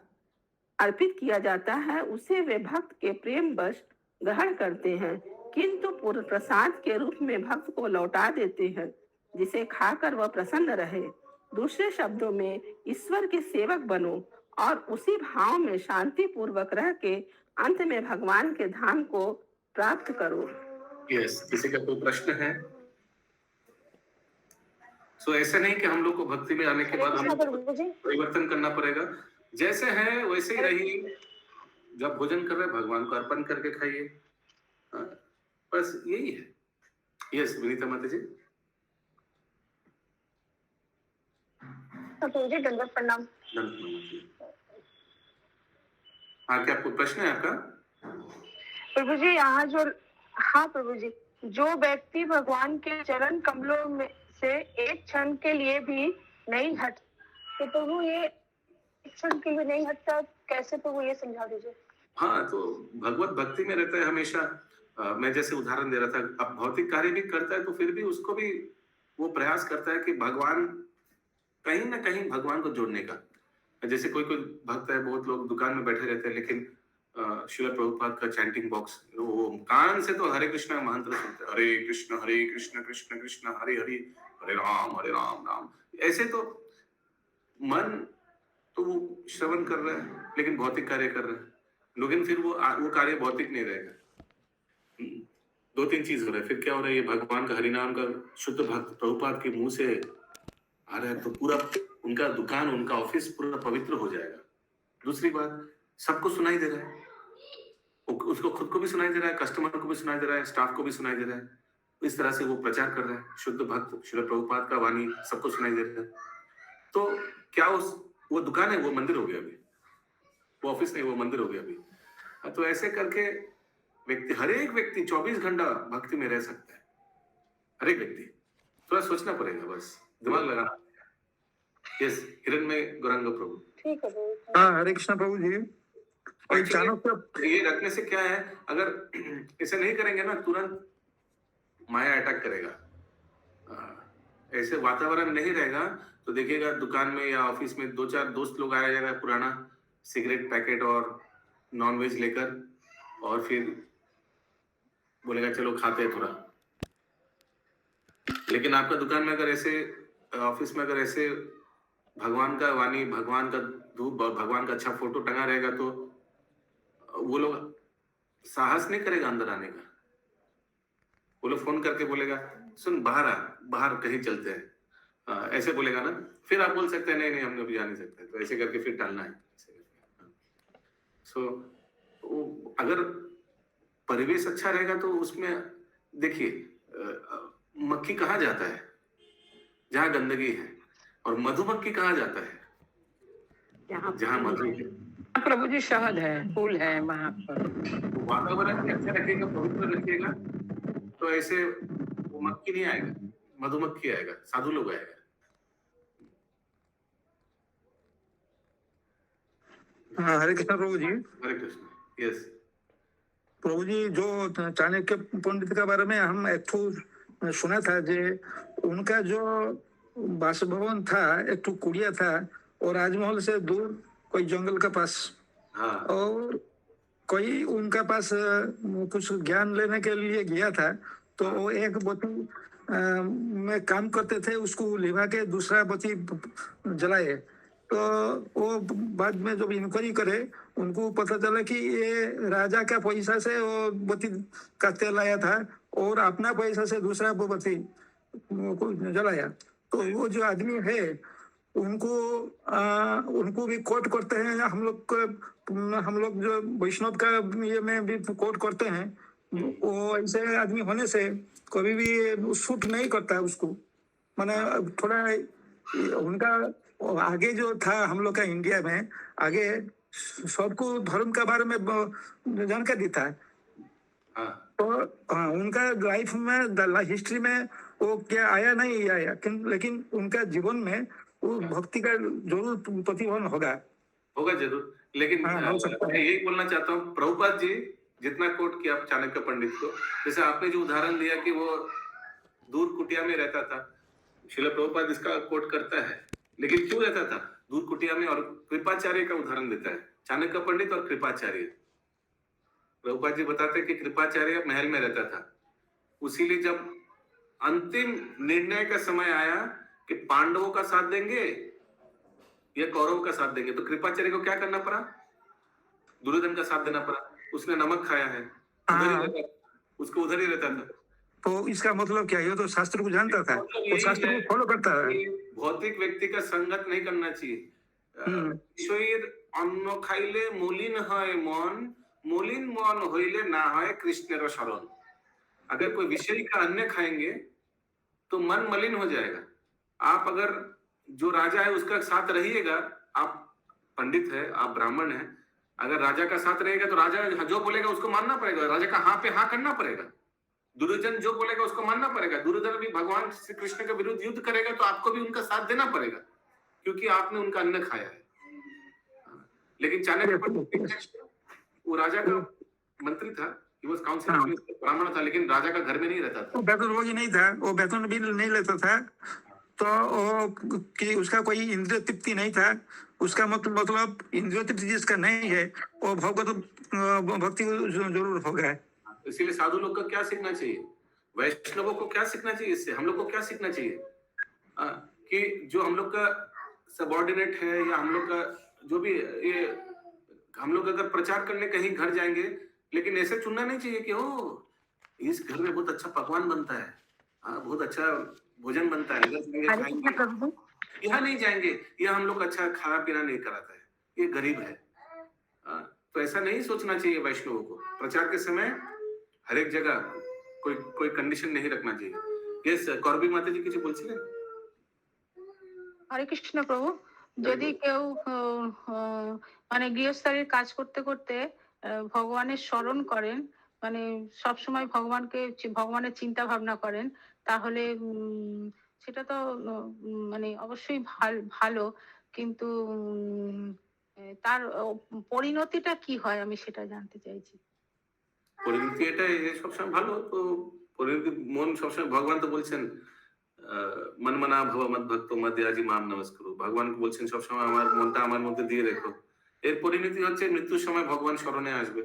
अर्पित किया जाता है उसे वे भक्त के प्रेम वश ग्रहण करते हैं, किंतु पूर्ण प्रसाद के रूप में भक्त को लौटा देते हैं, जिसे खाकर वह प्रसन्न रहे। दूसरे शब्दों में ईश्वर के सेवक बनो और उसी भाव में शांति पूर्वक रह के अंत में भगवान के धाम को प्राप्त करो। यस, किसी का कोई प्रश्न है? सो ऐसा नहीं कि हम लोग को भक्ति में आने के बाद हम परिवर्तन करना पड़ेगा। जैसे है वैसे ही रहिए। जब भोजन कर रहे हैं भगवान को अर्पण करके खाइए। बस यही है। यस, विनीता माता जी। जी दंडवत प्रणाम। हाँ, क्या कोई प्रश्न है आपका? प्रभु जी यहाँ जो, हाँ प्रभु जी, जो व्यक्ति भगवान के चरण कमलों में से एक क्षण के लिए भी नहीं हट, तो प्रभु ये एक क्षण के लिए नहीं हटता कैसे, प्रभु ये समझा दीजिए। हाँ, तो भगवत भक्ति में रहता है हमेशा। मैं जैसे उदाहरण दे रहा था, अब भौतिक कार्य भी करता है तो फिर भी उसको भी वो प्रयास करता है कि भगवान, कहीं ना कहीं भगवान को जोड़ने का। जैसे कोई कोई भक्त है, बहुत लोग दुकान में बैठे रहते हैं लेकिन श्रील प्रभुपाद का चैंटिंग बॉक्स, वो कान से तो हरे कृष्ण मंत्र सुनते हैं, हरे कृष्ण कृष्ण कृष्ण हरे हरे, हरे राम राम। ऐसे तो मन तो वो श्रवण कर रहे हैं लेकिन भौतिक कार्य कर रहे हैं, लेकिन फिर वो कार्य भौतिक नहीं रहेगा। दो तीन चीज हो रहा है। फिर क्या हो रहा है, ये भगवान का हरिनाम का शुद्ध भक्त प्रभुपाद के मुंह से आ रहा है तो पूरा उनका दुकान, उनका ऑफिस पूरा पवित्र हो जाएगा। दूसरी बात, सबको सुनाई दे रहा है, उसको खुद को भी सुनाई दे रहा है, कस्टमर को भी सुनाई दे रहा है, स्टाफ को भी सुनाई दे रहा है। इस तरह से वो प्रचार कर रहा है। शुद्ध भक्त श्रील प्रभुपाद का वाणी सबको सुनाई दे रहा है। तो क्या वो दुकान है वो मंदिर हो गया अभी, वो ऑफिस नहीं वो मंदिर हो गया अभी। तो ऐसे करके व्यक्ति, हर एक व्यक्ति 24 घंटा भक्ति में रह सकता है। हर एक व्यक्ति थोड़ा सोचना पड़ेगा, बस दिमाग लगाना। यस, हिरण में गौरांग प्रभु। ठीक है। हाँ, हरे कृष्ण प्रभु जी। ये रखने से क्या है, अगर ऐसे नहीं करेंगे ना तुरंत माया अटैक करेगा। ऐसे वातावरण नहीं रहेगा तो देखिएगा दुकान में या ऑफिस में 2-4 दोस्त लोग आया जाएगा पुराना सिगरेट पैकेट और नॉनवेज लेकर, और फिर बोलेगा चलो खाते हैं थोड़ा। लेकिन आपका दुकान में अगर ऐसे, ऑफिस में अगर ऐसे भगवान का वाणी, भगवान का धूप और भगवान का अच्छा फोटो टंगा रहेगा तो वो लोग साहस नहीं करेगा अंदर आने का। वो लोग फोन करके बोलेगा सुन बाहर कहीं चलते हैं, ऐसे बोलेगा ना, फिर आप बोल सकते हैं नहीं हम अभी जा नहीं सकते, तो ऐसे करके फिर टालना है। सो अगर परिवेश अच्छा रहेगा तो उसमें देखिए मक्खी कहाँ जाता है, जहाँ गंदगी है, और मधुमक्खी कहाँ जाता है, जहाँ मधु है। प्रभु जी शहद है, फूल है वहाँ पर। वातावरण भी अच्छा रखिएगा, पवित्र रखिएगा तो ऐसे वो मक्खी नहीं आएगा, मधुमक्खी आएगा, साधु लोग आएगा। हाँ, हरे कृष्ण प्रभु जी। हरे कृष्ण। यस प्रभु जी, जो चाणक्य पंडित के बारे में हम एक ठो सुना था, जो उनका जो बासभवन था एक ठो कुड़िया था और राजमहल से दूर कोई जंगल के पास। हाँ। और कोई उनका पास कुछ ज्ञान लेने के लिए गया था, तो वो एक बत्ती में काम करते थे, उसको लिवा के दूसरा बत्ती जलाए। तो वो बाद में जब इंक्वायरी करे उनको पता चला कि ये राजा का पैसा से वो बत्ती का तेल लाया था और अपना पैसा से दूसरा वो बत्ती को जलाया। तो वो जो आदमी है उनको भी कोट करते हैं, हम लोग जो वैष्णव का ये में भी कोट करते हैं। वो ऐसे आदमी होने से कभी भी सूट नहीं करता उसको, माने थोड़ा उनका आगे जो था हम लोग का इंडिया में, आगे सबको धर्म के बारे में जानकारी था। तो उनका लाइफ में, हिस्ट्री में वो क्या आया नहीं आया, लेकिन उनका जीवन में वो भक्ति का जरूर प्रतिफलन होगा जरूर। लेकिन हाँ, हो सकता है। मैं यही बोलना चाहता हूँ, प्रभुपाद जी जितना कोट किया चाणक्य पंडित को, जैसे आपने जो उदाहरण दिया कि वो दूर कुटिया में रहता था, शिला प्रभुपाद इसका कोट करता है, लेकिन क्यों रहता था दूर कुटिया में, और कृपाचार्य का उदाहरण देता है, चाणक्य पंडित और कृपाचार्य। प्रभुपाद जी बताते हैं कि कृपाचार्य महल में रहता था, उसीलिए जब अंतिम निर्णय का समय आया कि पांडवों का साथ देंगे या कौरवों का साथ देंगे, तो कृपाचार्य को क्या करना पड़ा, दुर्योधन का साथ देना पड़ा। उसने नमक खाया है, उधर ही रहता, उसको उधर ही रहता था। तो इसका मतलब क्या है, ये तो शास्त्र को जानता था, वो शास्त्र को फॉलो करता है। भौतिक व्यक्ति का संगत नहीं करना चाहिए। ईश्वर अन्न खाइले मलिन है मन, मलिन मन होइले ना है कृष्ण शरण। अगर कोई विषय का अन्न खाएंगे तो मन मलिन हो जाएगा। आप अगर जो राजा है उसका साथ रहिएगा, आप पंडित है, आप ब्राह्मण है, अगर राजा का साथ रहेगा तो राजा जो बोलेगा उसको मानना पड़ेगा, राजा का हाँ पे हाँ करना पड़ेगा। दुर्योधन जो बोलेगा उसको मानना पड़ेगा। दुर्योधन भी भगवान श्री कृष्ण के विरुद्ध युद्ध करेगा तो आपको भी उनका साथ देना पड़ेगा, क्योंकि आपने उनका अन्न खाया है। लेकिन चाणक्य पंडित वो राजा का मंत्री था, ब्राह्मण था, लेकिन राजा का घर में नहीं रहता था। वो वेतन भोगी नहीं था, वो वेतन भी नहीं लेता था, तो वो कि उसका कोई इंद्रिय तृप्ति नहीं था। उसका मतलब इंद्रिय तृप्ति जिसका नहीं है वो भगवत भक्ति जरूर होगा। इसीलिए साधु लोग का क्या सीखना चाहिए, वैष्णवों को क्या सीखना चाहिए, इससे हम लोग को क्या सीखना चाहिए, कि जो हम लोग का सबऑर्डिनेट है या हम लोग का जो भी ये, हम लोग अगर प्रचार करने कहीं घर जाएंगे, लेकिन ऐसे चुनना नहीं चाहिए कि ओ इस घर में बहुत अच्छा पकवान बनता है, बहुत अच्छा भोजन बनता है, यहाँ नहीं जाएंगे, यहाँ हम लोग अच्छा खाना पीना नहीं कराता है, ये गरीब है। तो ऐसा नहीं सोचना चाहिए वैष्णवों को। प्रचार के समय हर एक जगह कोई कंडीशन नहीं रखना चाहिए। यस कौरबी माता जी কিছু বলছিলেন? হরে কৃষ্ণ প্রভু, যদি কেউ মানে গৃহস্থালীর কাজ করতে করতে ভগবানের স্মরণ করেন, মানে সবসময় ভগবানের চিন্তা ভাবনা করেন, তাহলে সেটা তো মানে অবশ্যই ভালো, কিন্তু তার পরিণতিটা কি হয় আমি সেটা জানতে চাইছি। পরিণতি এটাই সবসময় ভালো, তো পরিণতি মন সবসময়, ভগবান তো বলছেন মনমনা ভব মদ্ভক্ত মদ্যাজি মাম নমস্কুরু, ভগবান বলছেন সবসময় আমার মনটা আমার মধ্যে দিয়ে রেখো। এর পরিণতি হচ্ছে মৃত্যুর সময় ভগবান স্মরণে আসবে।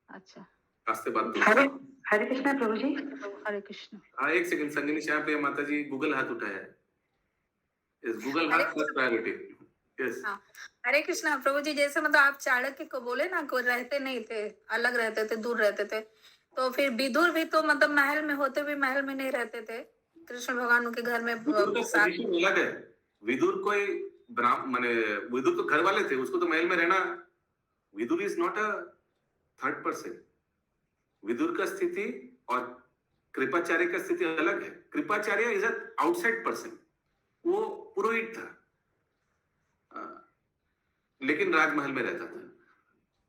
আচ্ছা, আসতে বাধ্য। हरे कृष्णा प्रभु जी। हरे कृष्ण। एक सेकंड, संगिनी श्याम पे माता जी गूगल हाथ उठाया है। यस, गूगल हाथ फर्स्ट प्रायोरिटी। यस, हरे कृष्णा प्रभु जी, जैसे मतलब आप चाणक्य को बोले ना, कोई रहते नहीं थे, अलग रहते थे, दूर रहते थे, तो फिर विदुर भी तो मतलब महल में होते भी महल में नहीं रहते थे, कृष्ण भगवान के घर में अलग है। विदुर कोई माने विदुर तो घर वाले थे, उसको तो महल में रहना। Vidur is not a third person. Vidur का स्थिति और कृपाचार्य का स्थिति अलग है। Kripacharya is a outside person, वो पुरोहित था, लेकिन राजमहल में रहता था।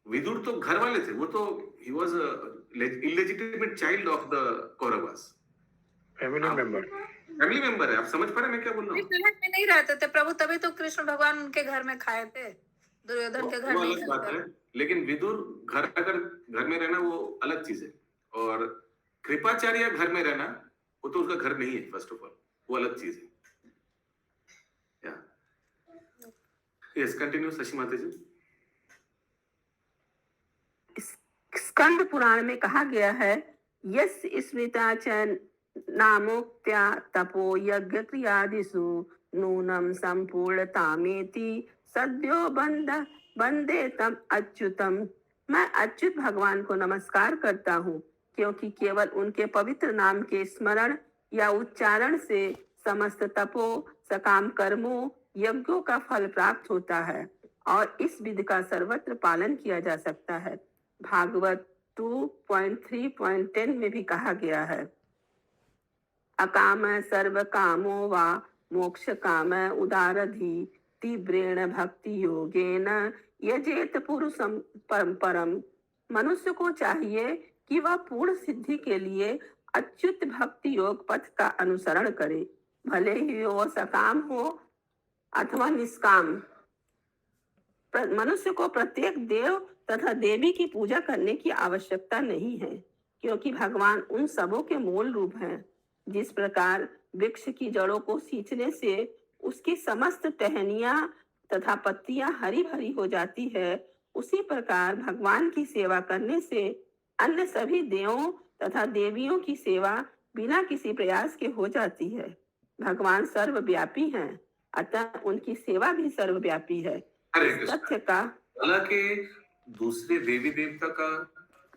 विदुर तो घर वाले थे, वो तो he was illegitimate child of the Kauravas, family member है। आप समझ पा रहे हैं मैं क्या बोल रहा हूँ? महल में नहीं रहते थे प्रभु, तभी तो कृष्ण भगवान उनके घर में खाए थे, दुर्योधन के घर वो नहीं अलग बात है। लेकिन विदुर अगर घर में रहना वो अलग चीज है, और कृपाचार्य घर में रहना वो तो उसका घर नहीं है। फर्स्ट ऑफ ऑल वो अलग चीज है। यस, कंटिन्यू शशि माता जी। स्कंद पुराण में कहा गया है, यस स्मृता च नामोक्त्या तपो यज्ञ क्रियादिषु नूनम संपूर्णतामेति सद्यो बंदे तम अच्युतम। मैं अच्युत भगवान को नमस्कार करता हूँ, क्योंकि केवल उनके पवित्र नाम के स्मरण या उच्चारण से समस्त तपो सकाम कर्मों यज्ञों का फल प्राप्त होता है, और इस विधि का सर्वत्र पालन किया जा सकता है। भागवत 2.3.10 में भी कहा गया है, अकाम सर्व कामो वा मोक्ष काम उदारधि तीव्रेण भक्ति योगेन यजेत पुरुषम परम। मनुष्य को चाहिए कि वह पूर्ण सिद्धि के लिए अच्युत भक्ति योग पथ का अनुसरण करे, भले ही वो सकाम हो अथवा निष्काम। मनुष्य को प्रत्येक देव तथा देवी की पूजा करने की आवश्यकता नहीं है, क्योंकि भगवान उन सबों के मूल रूप हैं। जिस प्रकार वृक्ष की जड़ों को सींचने से उसकी समस्त टहनियां तथा पत्तियां हरी भरी हो जाती है, उसी प्रकार भगवान की सेवा करने से अन्य सभी देवों तथा देवियों की सेवा बिना किसी प्रयास के हो जाती है। भगवान सर्वव्यापी हैं, अतः उनकी सेवा भी सर्वव्यापी है। इस तथ्य का हालांकि दूसरे देवी देवता का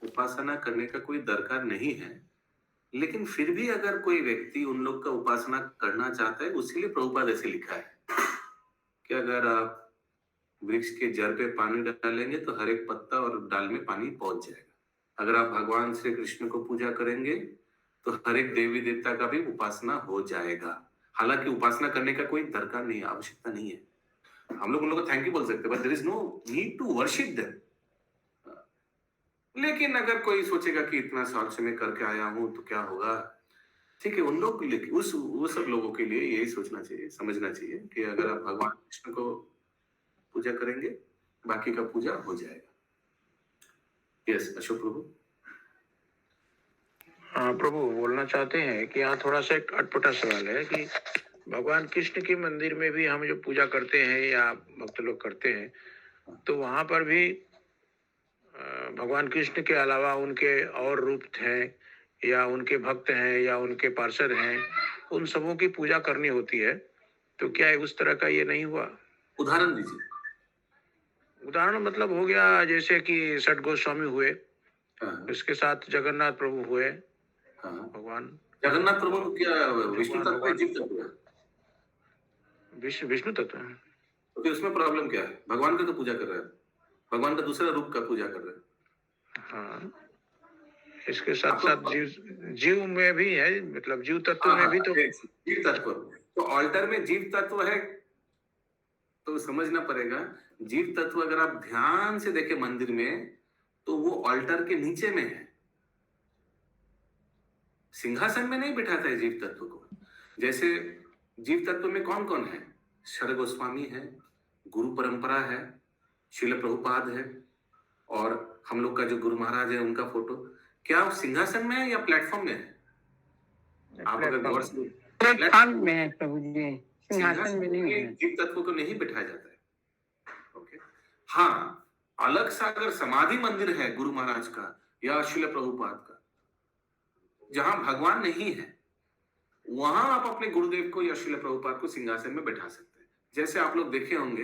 उपासना करने का कोई दरकार नहीं है, लेकिन फिर भी अगर कोई व्यक्ति उन लोग का उपासना करना चाहता है, उसके लिए प्रभुपाद ऐसे लिखा है कि अगर आप वृक्ष के जड़ पे पानी डालेंगे तो हर एक पत्ता और डाल में पानी पहुंच जाएगा। अगर आप भगवान श्री कृष्ण को पूजा करेंगे तो हर एक देवी देवता का भी उपासना हो जाएगा। हालांकि उपासना करने का कोई दरकार नहीं है, आवश्यकता नहीं है। हम लोग उन लोगों को थैंक यू बोल सकते हैं, but there is no need to worship them. लेकिन अगर कोई सोचेगा कि इतना साल से मैं करके आया हूं तो क्या होगा, ठीक है, उन लोग वो सब लोगों के लिए यही सोचना चाहिए, समझना चाहिए कि अगर आप भगवान कृष्ण को पूजा करेंगे, बाकी का पूजा हो जाएगा। यस अशोक प्रभु। हाँ प्रभु, बोलना चाहते हैं कि यहाँ थोड़ा सा एक अटपटा सवाल है कि भगवान कृष्ण के मंदिर में भी हम जो पूजा करते हैं या भक्त लोग करते हैं, तो वहां पर भी भगवान कृष्ण के अलावा उनके और रूप हैं या उनके भक्त हैं या उनके पार्षद हैं, उन सबों की पूजा करनी होती है। तो क्या उस तरह का ये नहीं हुआ? उदाहरण दीजिए। उदाहरण मतलब हो गया जैसे कि षट गोस्वामी हुए, इसके साथ जगन्नाथ प्रभु हुए। भगवान जगन्नाथ प्रभु को क्या विष्णु तत्व है, जीव तत्व है? विष्णु तत्व है। तो फिर उसमें प्रॉब्लम क्या है? भगवान का तो पूजा कर रहा है, भगवान का दूसरा रूप का पूजा कर रहे हैं। हाँ, इसके साथ साथ जीव में भी है, मतलब जीव तत्व में भी तो जीव तत्व, तो ऑल्टर में जीव तत्व है तो समझना पड़ेगा। जीव तत्व अगर आप ध्यान से देखें मंदिर में तो वो ऑल्टर के नीचे में है, सिंहासन में नहीं बिठाता है जीव तत्व को। जैसे जीव तत्व में कौन कौन है? षड गोस्वामी है, गुरु परंपरा है, श्रील प्रभुपाद है, और हम लोग का जो गुरु महाराज है उनका फोटो। क्या वो सिंहासन में है या प्लेटफॉर्म में है? आप अगर गौर से प्लेटफॉर्म में है प्रभु जी, सिंहासन में नहीं है। जीव तत्व को नहीं बिठाया जाता है। ओके, हाँ, अलग सा अगर समाधि मंदिर है गुरु महाराज का या श्रील प्रभुपाद का, जहां भगवान नहीं है, वहां आप अपने गुरुदेव को या श्रील प्रभुपाद को सिंहासन में बैठा सकते हैं। जैसे आप लोग देखे होंगे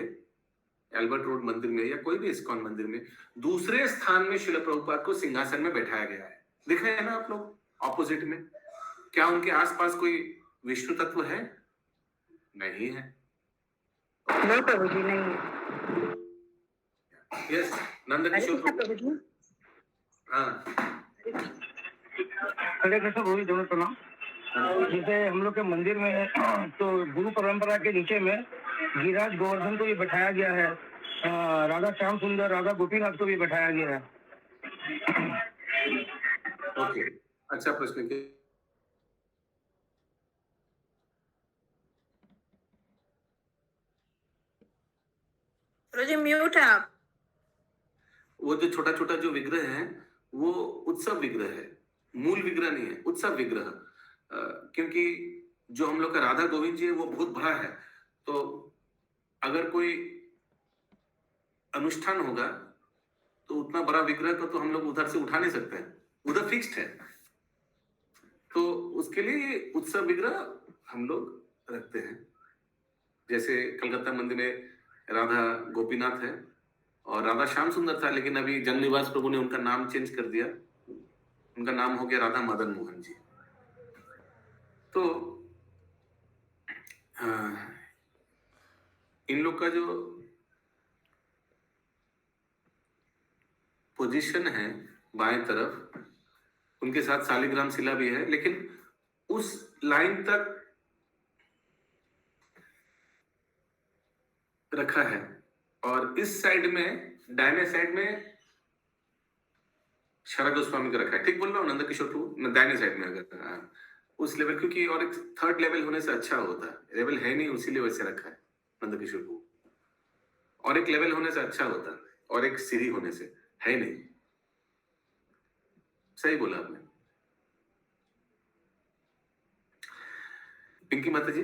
एल्बर्ट रोड मंदिर में या कोई भी इस्कॉन मंदिर में दूसरे स्थान में श्रील प्रभुपाद को सिंहासन में बैठाया गया है। दिख रहे हैं ना आप लोग ऑपोजिट में? क्या उनके आसपास कोई विष्णु तत्व है? नहीं है। नहीं प्रभु जी, नहीं है। यस, नंद किशोर प्रभु जी। हाँ, हरे कृष्ण प्रभु जी, दोनों प्रणाम। जैसे हम लोग के मंदिर में तो गुरु परंपरा के नीचे में गिरिराज गोवर्धन को भी बैठाया गया है, राधा श्याम सुंदर, राधा गोपीनाथ को भी बैठाया गया है। ओके, अच्छा प्रश्न किया। रोजी म्यूट है आप। वो जो छोटा छोटा जो विग्रह है वो उत्सव विग्रह है, मूल विग्रह नहीं है, उत्सव विग्रह। क्योंकि जो हम लोग का राधा गोविंद जी है वो बहुत बड़ा है, तो अगर कोई अनुष्ठान होगा तो उतना बड़ा विग्रह को तो हम लोग उधर से उठा नहीं सकते हैं, उधर फिक्स्ड है। तो उसके लिए उत्सव विग्रह हम लोग रखते हैं। जैसे कलकत्ता मंदिर में राधा गोपीनाथ है और राधा श्याम सुंदर था, लेकिन अभी जगन्निवास प्रभु ने उनका नाम चेंज कर दिया, उनका नाम हो गया राधा मदन मोहन जी। तो इन लोग का जो पोजीशन है बाएं तरफ, उनके साथ शालिग्राम शिला भी है, लेकिन उस लाइन तक रखा है। और इस साइड में, दाहिने साइड में शरद गोस्वामी का रखा है। ठीक बोल रहा हूँ नंद किशोर प्रभु? दाहिने साइड में अगर उस लेवल, क्योंकि और एक थर्ड लेवल होने से अच्छा होता है, लेवल है नहीं, उसीलिए वैसे रखा है नंद किशोर प्रभु। और एक लेवल होने से अच्छा होता, और एक सीढ़ी होने से है ही नहीं। सही बोला आपने। पिंकी माता जी।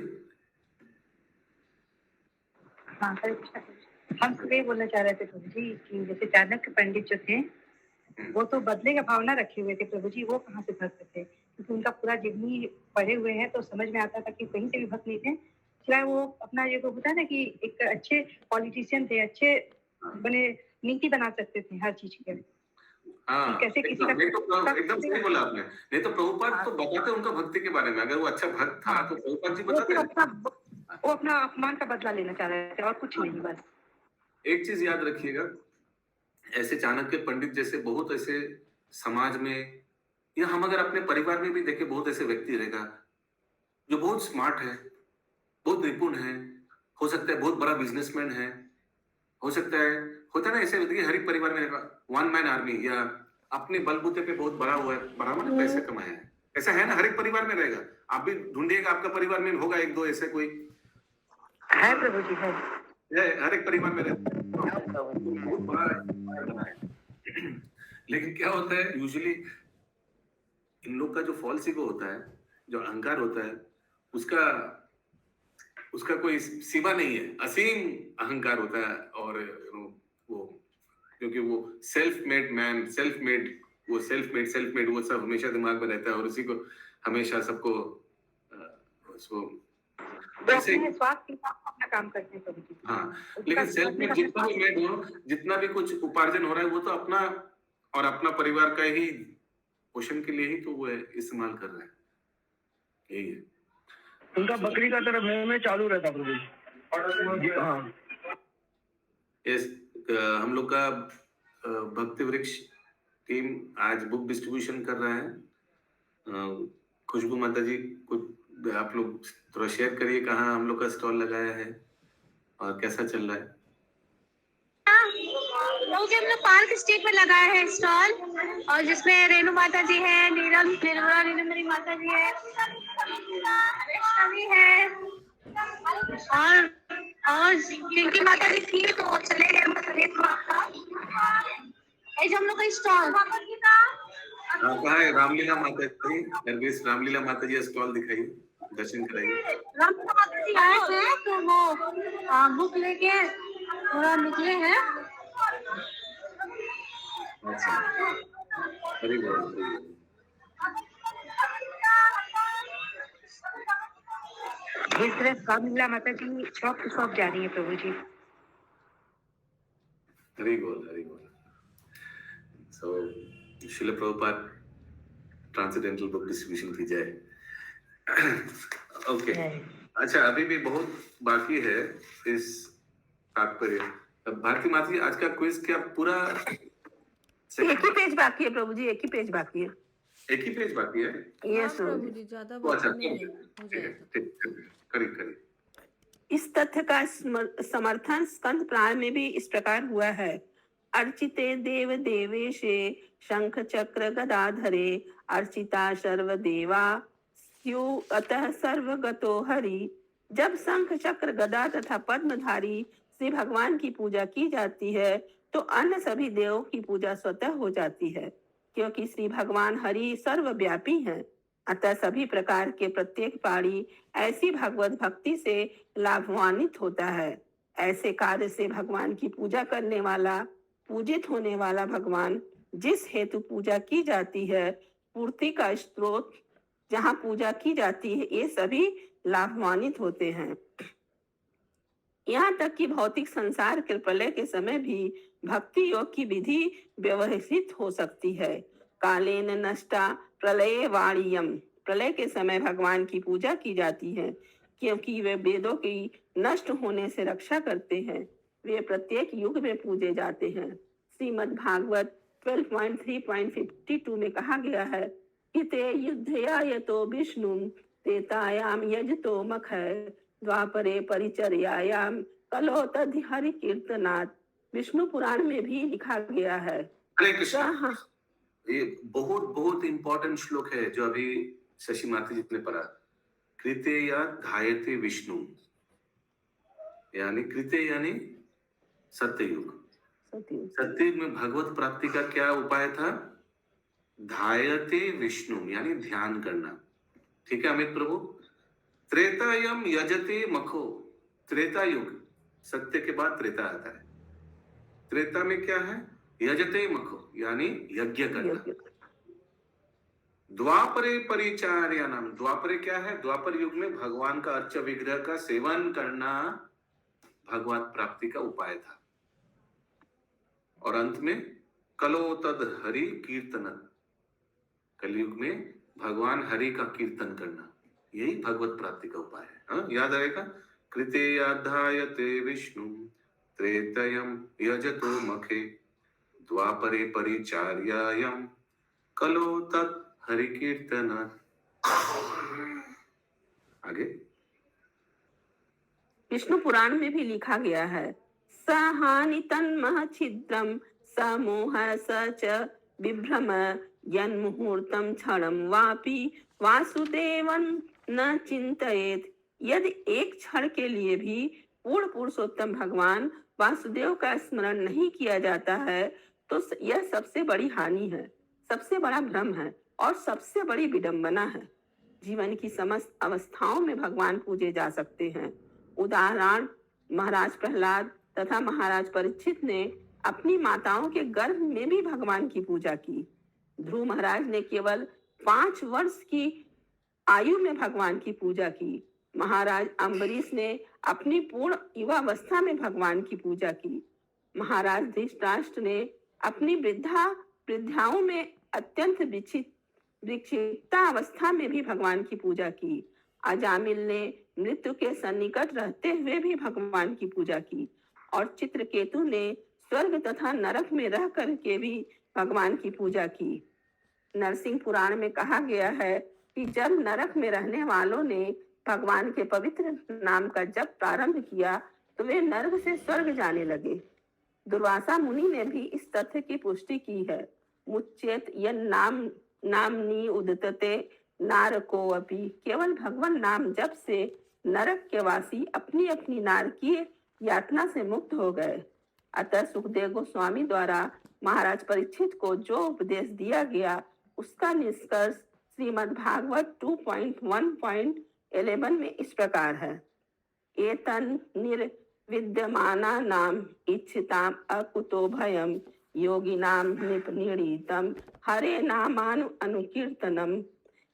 हाँ हरे कृष्णा प्रभु जी। हम तो ये बोलना चाह रहे थे प्रभु जी कि जैसे चाणक्य पंडित जो थे वो तो बदले का भावना रखे हुए थे प्रभु जी, वो कहाँ से भक्त थे? क्योंकि उनका पूरा जीवनी पढ़े हुए हैं तो समझ में आता था कि कहीं से भी भक्त नहीं थे, सिवाय वो अपना ये तो होता है ना कि एक अच्छे पॉलिटिशियन थे, अच्छे बने नीति बना सकते थे हर चीज के। हाँ, कैसे किसी का एकदम सही बोला आपने। नहीं तो प्रभुपाद तो बताते उनका भक्ति के बारे में, अगर वो अच्छा भक्त था तो प्रभुपाद जी बताते हैं। वो अपना अपमान का बदला लेना चाह रहे थे और कुछ नहीं बस। एक चीज याद रखिएगा, ऐसे चाणक्य पंडित जैसे बहुत ऐसे समाज में, या हम अगर अपने परिवार में भी देखें, बहुत ऐसे व्यक्ति रहेगा जो बहुत स्मार्ट है, बहुत निपुण है, हो सकता है बहुत बड़ा बिजनेसमैन है, हो सकता है, होता है ना ऐसे व्यक्ति हर एक परिवार में वन मैन आर्मी, या अपने बलबूते पे बहुत बड़ा हुआ है, बड़ा मतलब पैसे कमाया है, ऐसा है ना, हर एक परिवार में रहेगा। आप भी ढूंढिएगा, आपका परिवार में होगा एक दो ऐसे कोई है प्रभु जी, है हर एक परिवार में रहता है। लेकिन क्या होता है यूजुअली इन लोग का जो फॉल्स ईगो होता है, जो अहंकार होता है, उसका कोई सीमा नहीं है, असीम अहंकार होता है। और वो क्योंकि वो self made man, self made वो सब हमेशा दिमाग में रहता है, और उसी को हमेशा सबको स्वास्थ्य अपना काम करते हैं प्रभु जी। हाँ, लेकिन सेल्फ मेड जितना भी मेड हो, जितना भी कुछ उपार्जन हो रहा है, वो तो अपना और अपना परिवार का ही पोषण के लिए ही तो वो इस्तेमाल कर रहे हैं। यही है उनका बकरी का तरफ में चालू रहता प्रभु जी। हाँ, हम लोग का भक्ति वृक्ष टीम आज बुक डिस्ट्रीब्यूशन कर रहा है। खुशबू माता जी, कुछ आप लोग थोड़ा शेयर करिए कहाँ हम लोग का स्टॉल लगाया है और कैसा चल रहा है। हम लोग पार्क स्ट्रीट में लगाया है स्टॉल, और जिसमें रेणु माता जी है, नीलम माता जी है, वैष्णवी है, और पिंकी माता जी थी तो चले गए हम लोग का स्टॉल। कहाँ है रामलीला माता जी? नरगिस, रामलीला माता जी स्टॉल दिखाइए, दर्शन कराइए। रामलीला माता जी आए थे तो वो बुक लेके थोड़ा निकले हैं। अच्छा, वेरी गुड। इस तरह रामलीला माता जी शॉप टू शॉप जा रही है प्रभु जी। Very good. So Srila Prabhupada transcendental book distribution की जाए। ओके, अच्छा, अभी भी बहुत बाकी है इस तात्पर्य। भारती माता जी, आज का क्विज क्या पूरा एक ही पेज बाकी है प्रभु जी, एक ही पेज बाकी है। एक ही पेज बाकी है? यस प्रभु जी, ज्यादा अच्छा, बाकी नहीं है, हो जाएगा। करिए। इस तथ्य का समर्थन स्कंद पुराण में भी इस प्रकार हुआ है। अर्चिते देव देवेशे शंख चक्र गदाधरे अर्चिता सर्व देवा स्यु अतः सर्वगतो हरि। जब शंख चक्र गदा तथा पद्मधारी श्री भगवान की पूजा की जाती है तो अन्य सभी देवों की पूजा स्वतः हो जाती है, क्योंकि श्री भगवान हरि सर्वव्यापी हैं। अतः सभी प्रकार के प्रत्येक प्राणी ऐसी भगवत भक्ति से लाभान्वित होता है। ऐसे कार्य से भगवान की पूजा करने वाला, पूजित होने वाला भगवान जिस हेतु पूजा की जाती है, पूर्ति का स्रोत जहाँ पूजा की जाती है, ये सभी लाभान्वित होते हैं। यहाँ तक कि भौतिक संसार के प्रलय के समय भी भक्ति योग की विधि व्यवहित हो सकती है। कालेन नष्टा प्रलय वाणियम, प्रलय के समय भगवान की पूजा की जाती है, क्योंकि वे वेदों की नष्ट होने से रक्षा करते हैं। वे प्रत्येक युग में पूजे जाते हैं। श्रीमद् भागवत 12.3.52 में कहा गया है कि ते युद्धया यतो विष्णु तेतायाम यजतो मखय द्वापरे परिचर्यायाम कलो तद्धि हरि कीर्तनात्। विष्णु पुराण में भी लिखा गया है। हरे कृष्ण। ये बहुत इंपॉर्टेंट श्लोक है जो अभी शशि माता जी ने पढ़ा। कृते या धायते विष्णु, यानी कृते यानी सत्ययुग। सत्ययुग में भगवत प्राप्ति का क्या उपाय था? ध्यायते विष्णु, यानी ध्यान करना। ठीक है अमित प्रभु। त्रेतायम यजते मखो, त्रेता युग, सत्य के बाद त्रेता आता है। त्रेता में क्या है? यजते मखो, यानी यज्ञ करना। द्वापरे परिचार्य नाम, द्वापरे क्या है? द्वापर युग में भगवान का अर्च विग्रह का सेवन करना भगवत प्राप्ति का उपाय था। और अंत में कलो तद हरि कीर्तन, कलयुग में भगवान हरि का कीर्तन करना, यही भगवत प्राप्ति का उपाय है। हाँ, याद आएगा? कृते याध्यायते विष्णु त्रेतयम यजतो मखे द्वापरे परिचार्यायम कलो तत् हरि कीर्तन। आगे विष्णु पुराण में भी लिखा गया है, सहानि तन्मह छिद्रम समोह स च विभ्रम यन मुहूर्तम क्षणम वापि वासुदेवन न चिंतयेत। यदि एक क्षण के लिए भी पूर्ण पुरुषोत्तम भगवान वासुदेव का स्मरण नहीं किया जाता है तो यह सबसे बड़ी हानि है, सबसे बड़ा भ्रम है और सबसे बड़ी विडंबना है। जीवन की समस्त अवस्थाओं में भगवान पूजे जा सकते हैं। उदाहरण महाराज प्रहलाद तथा महाराज परीक्षित ने अपनी माताओं के गर्भ में भी भगवान की पूजा की। ध्रुव महाराज ने केवल 5 वर्ष की आयु में भगवान की पूजा की। महाराज अम्बरीश ने अपनी पूर्ण युवावस्था में भगवान की पूजा की। महाराज धृतराष्ट्र ने अपनी वृद्धाओं में अत्यंत विक्षिप्ता अवस्था में भी भगवान की पूजा की। अजामिल ने मृत्यु के सन्निकट रहते हुए भी भगवान की पूजा की और चित्रकेतु ने स्वर्ग तथा नरक में रह करके भी भगवान की पूजा की। नरसिंह पुराण में कहा गया है कि जब नरक में रहने वालों ने भगवान के पवित्र नाम का जप प्रारंभ किया तो वे नरक से स्वर्ग जाने लगे। दुर्वासा मुनि ने भी इस तथ्य की पुष्टि की है। मुच्चेत यन नामनी उदतते नारको अपि, केवल भगवान नाम जप से नरक के वासी अपनी अपनी नारकीय यातना से मुक्त हो गए। अतः सुखदेव गोस्वामी द्वारा महाराज परीक्षित को जो उपदेश दिया गया उसका निष्कर्ष श्रीमद् भागवत 2.1.11 में इस प्रकार है। एतन निर्विद्यमाना नाम इच्छिताम अकुतो भयम योगिनाम निपनीड़ितम हरे नामानु अनुकीर्तनम।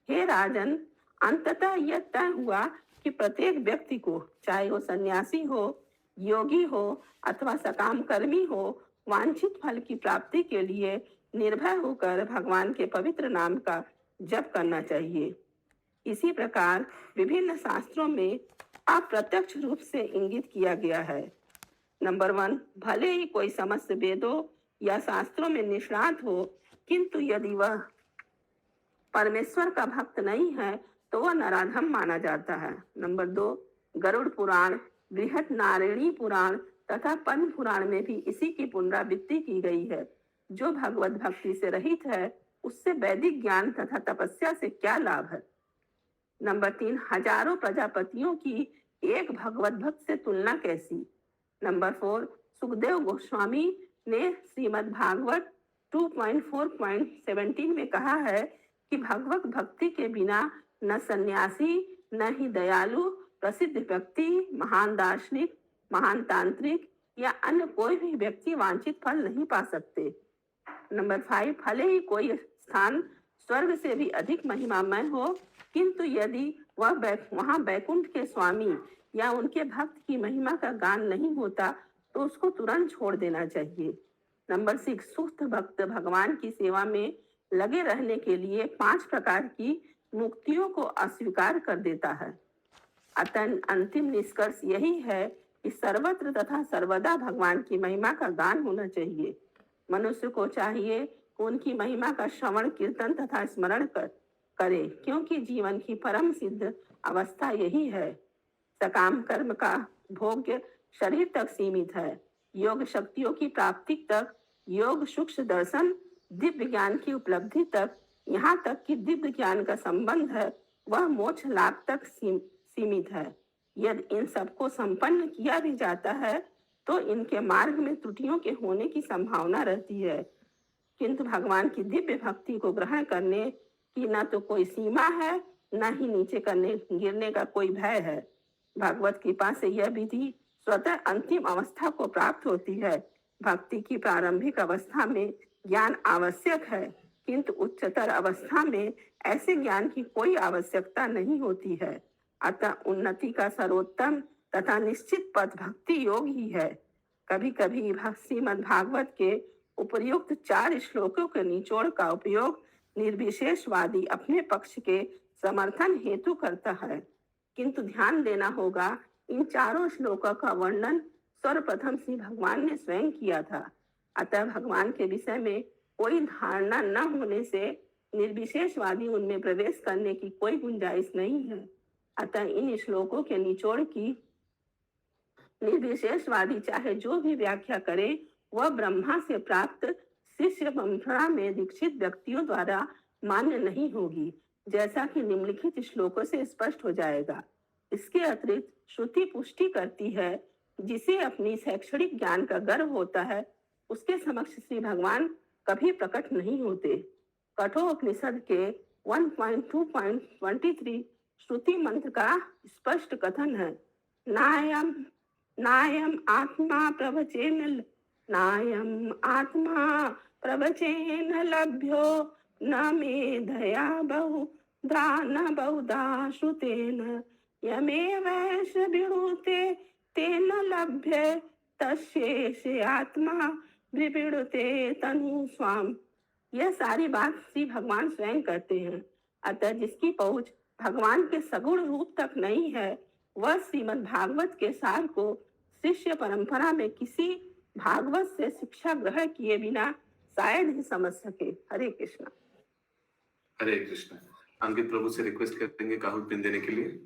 हे राजन, अंततः यह तय हुआ कि प्रत्येक व्यक्ति को, चाहे वो सन्यासी हो, योगी हो अथवा सकाम कर्मी हो, वांछित फल की प्राप्ति के लिए निर्भय होकर भगवान के पवित्र नाम का जप करना चाहिए। इसी प्रकार विभिन्न शास्त्रों में अप्रत्यक्ष रूप से इंगित किया गया है। नंबर 1, भले ही कोई समस्त वेदों या शास्त्रों में निष्णात हो, किंतु यदि वह परमेश्वर का भक्त नहीं है तो वह नराधम माना जाता है। नंबर 2, गरुड़ पुराण, बृहत नारायणी पुराण तथा पद्म पुराण में भी इसी की पुनरावृत्ति की गई है। जो भगवत भक्ति से रहित है उससे वैदिक ज्ञान तथा तपस्या से क्या लाभ है। नंबर 3, हजारों प्रजापतियों की एक भगवत भक्त से तुलना कैसी। नंबर 4, सुखदेव गोस्वामी ने श्रीमद् भागवत 2.4.17 में कहा है कि भगवत भक्ति के बिना न सन्यासी, न ही दयालु, प्रसिद्ध व्यक्ति, महान दार्शनिक, महान तांत्रिक या अन्य कोई भी व्यक्ति वांछित फल नहीं पा सकते। नंबर 5, भले ही कोई स्थान स्वर्ग से भी अधिक महिमामय हो, किंतु यदि वहाँ बैकुंठ के स्वामी या उनके भक्त की महिमा का गान नहीं होता तो उसको तुरंत छोड़ देना चाहिए। नंबर 6, सुस्त भक्त भगवान की सेवा में लगे रहने के लिए 5 प्रकार की मुक्तियों को अस्वीकार कर देता है। अतः अंतिम निष्कर्ष यही है कि सर्वत्र तथा सर्वदा भगवान की महिमा का गान होना चाहिए। मनुष्य को चाहिए कि उनकी महिमा का श्रवण, कीर्तन तथा स्मरण करे, क्योंकि जीवन की परम सिद्ध अवस्था यही है। सकाम कर्म का भोग्य शरीर तक सीमित है, योग शक्तियों की प्राप्ति तक, योग सूक्ष्म दर्शन, दिव्य ज्ञान की उपलब्धि तक, यहाँ तक कि दिव्य ज्ञान का संबंध है वह मोक्ष लाभ तक सीमित है। यदि इन सबको संपन्न किया भी जाता है तो इनके मार्ग में त्रुटियों के होने की संभावना रहती है। किंतु भगवान की दिव्य भक्ति को ग्रहण करने की न तो कोई सीमा है, न ही नीचे करने गिरने का कोई भय है। भगवत कृपा से यह विधि स्वतः अंतिम अवस्था को प्राप्त होती है। भक्ति की प्रारंभिक अवस्था में ज्ञान आवश्यक है, किंतु उच्चतर अवस्था में ऐसे ज्ञान की कोई आवश्यकता नहीं होती है। अतः उन्नति का सर्वोत्तम तथा निश्चित पथ भक्ति योग ही है। कभी कभी श्रीमद् भागवत के उपर्युक्त 4 श्लोकों के निचोड़ का उपयोग निर्विशेषवादी अपने पक्ष के समर्थन हेतु करता है, किंतु ध्यान देना होगा इन 4 श्लोकों का वर्णन सर्वप्रथम श्री भगवान ने स्वयं किया था। अतः भगवान के विषय में कोई धारणा न होने से निर्विशेषवादी उनमें प्रवेश करने की कोई गुंजाइश नहीं है। अतः इन श्लोकों के निचोड़ की निर्विशेषवादी चाहे जो भी व्याख्या करे, वह ब्रह्मा से प्राप्त शिष्य परंपरा में दीक्षित व्यक्तियों द्वारा मान्य नहीं होगी, जैसा कि निम्नलिखित श्लोकों से स्पष्ट हो जाएगा। इसके अतिरिक्त श्रुति पुष्टि करती है, जिसे अपनी शैक्षणिक ज्ञान का गर्व होता है, उसके समक्ष श्री भगवान कभी प्रकट नहीं होते। कठोपनिषद के 1.2.23 श्रुति मंत्र का स्पष्ट कथन है, नायम आत्मा प्रवचेन लभ्यो न मेधया बहुधा श्रुतेन यमेवैष विणुते तेन लभ्य तस्येष आत्मा विपीड़ते तनु स्वाम। यह सारी बात श्री भगवान स्वयं करते हैं। अतः जिसकी पहुंच भगवान के सगुण रूप तक नहीं है, वह श्रीमद् भागवत के सार को शिष्य परंपरा में किसी भागवत से शिक्षा ग्रहण किए बिना शायद ही समझ सके। हरे कृष्णा। हरे कृष्णा। अंकित प्रभु से रिक्वेस्ट करेंगे काहुल पिन देने के लिए।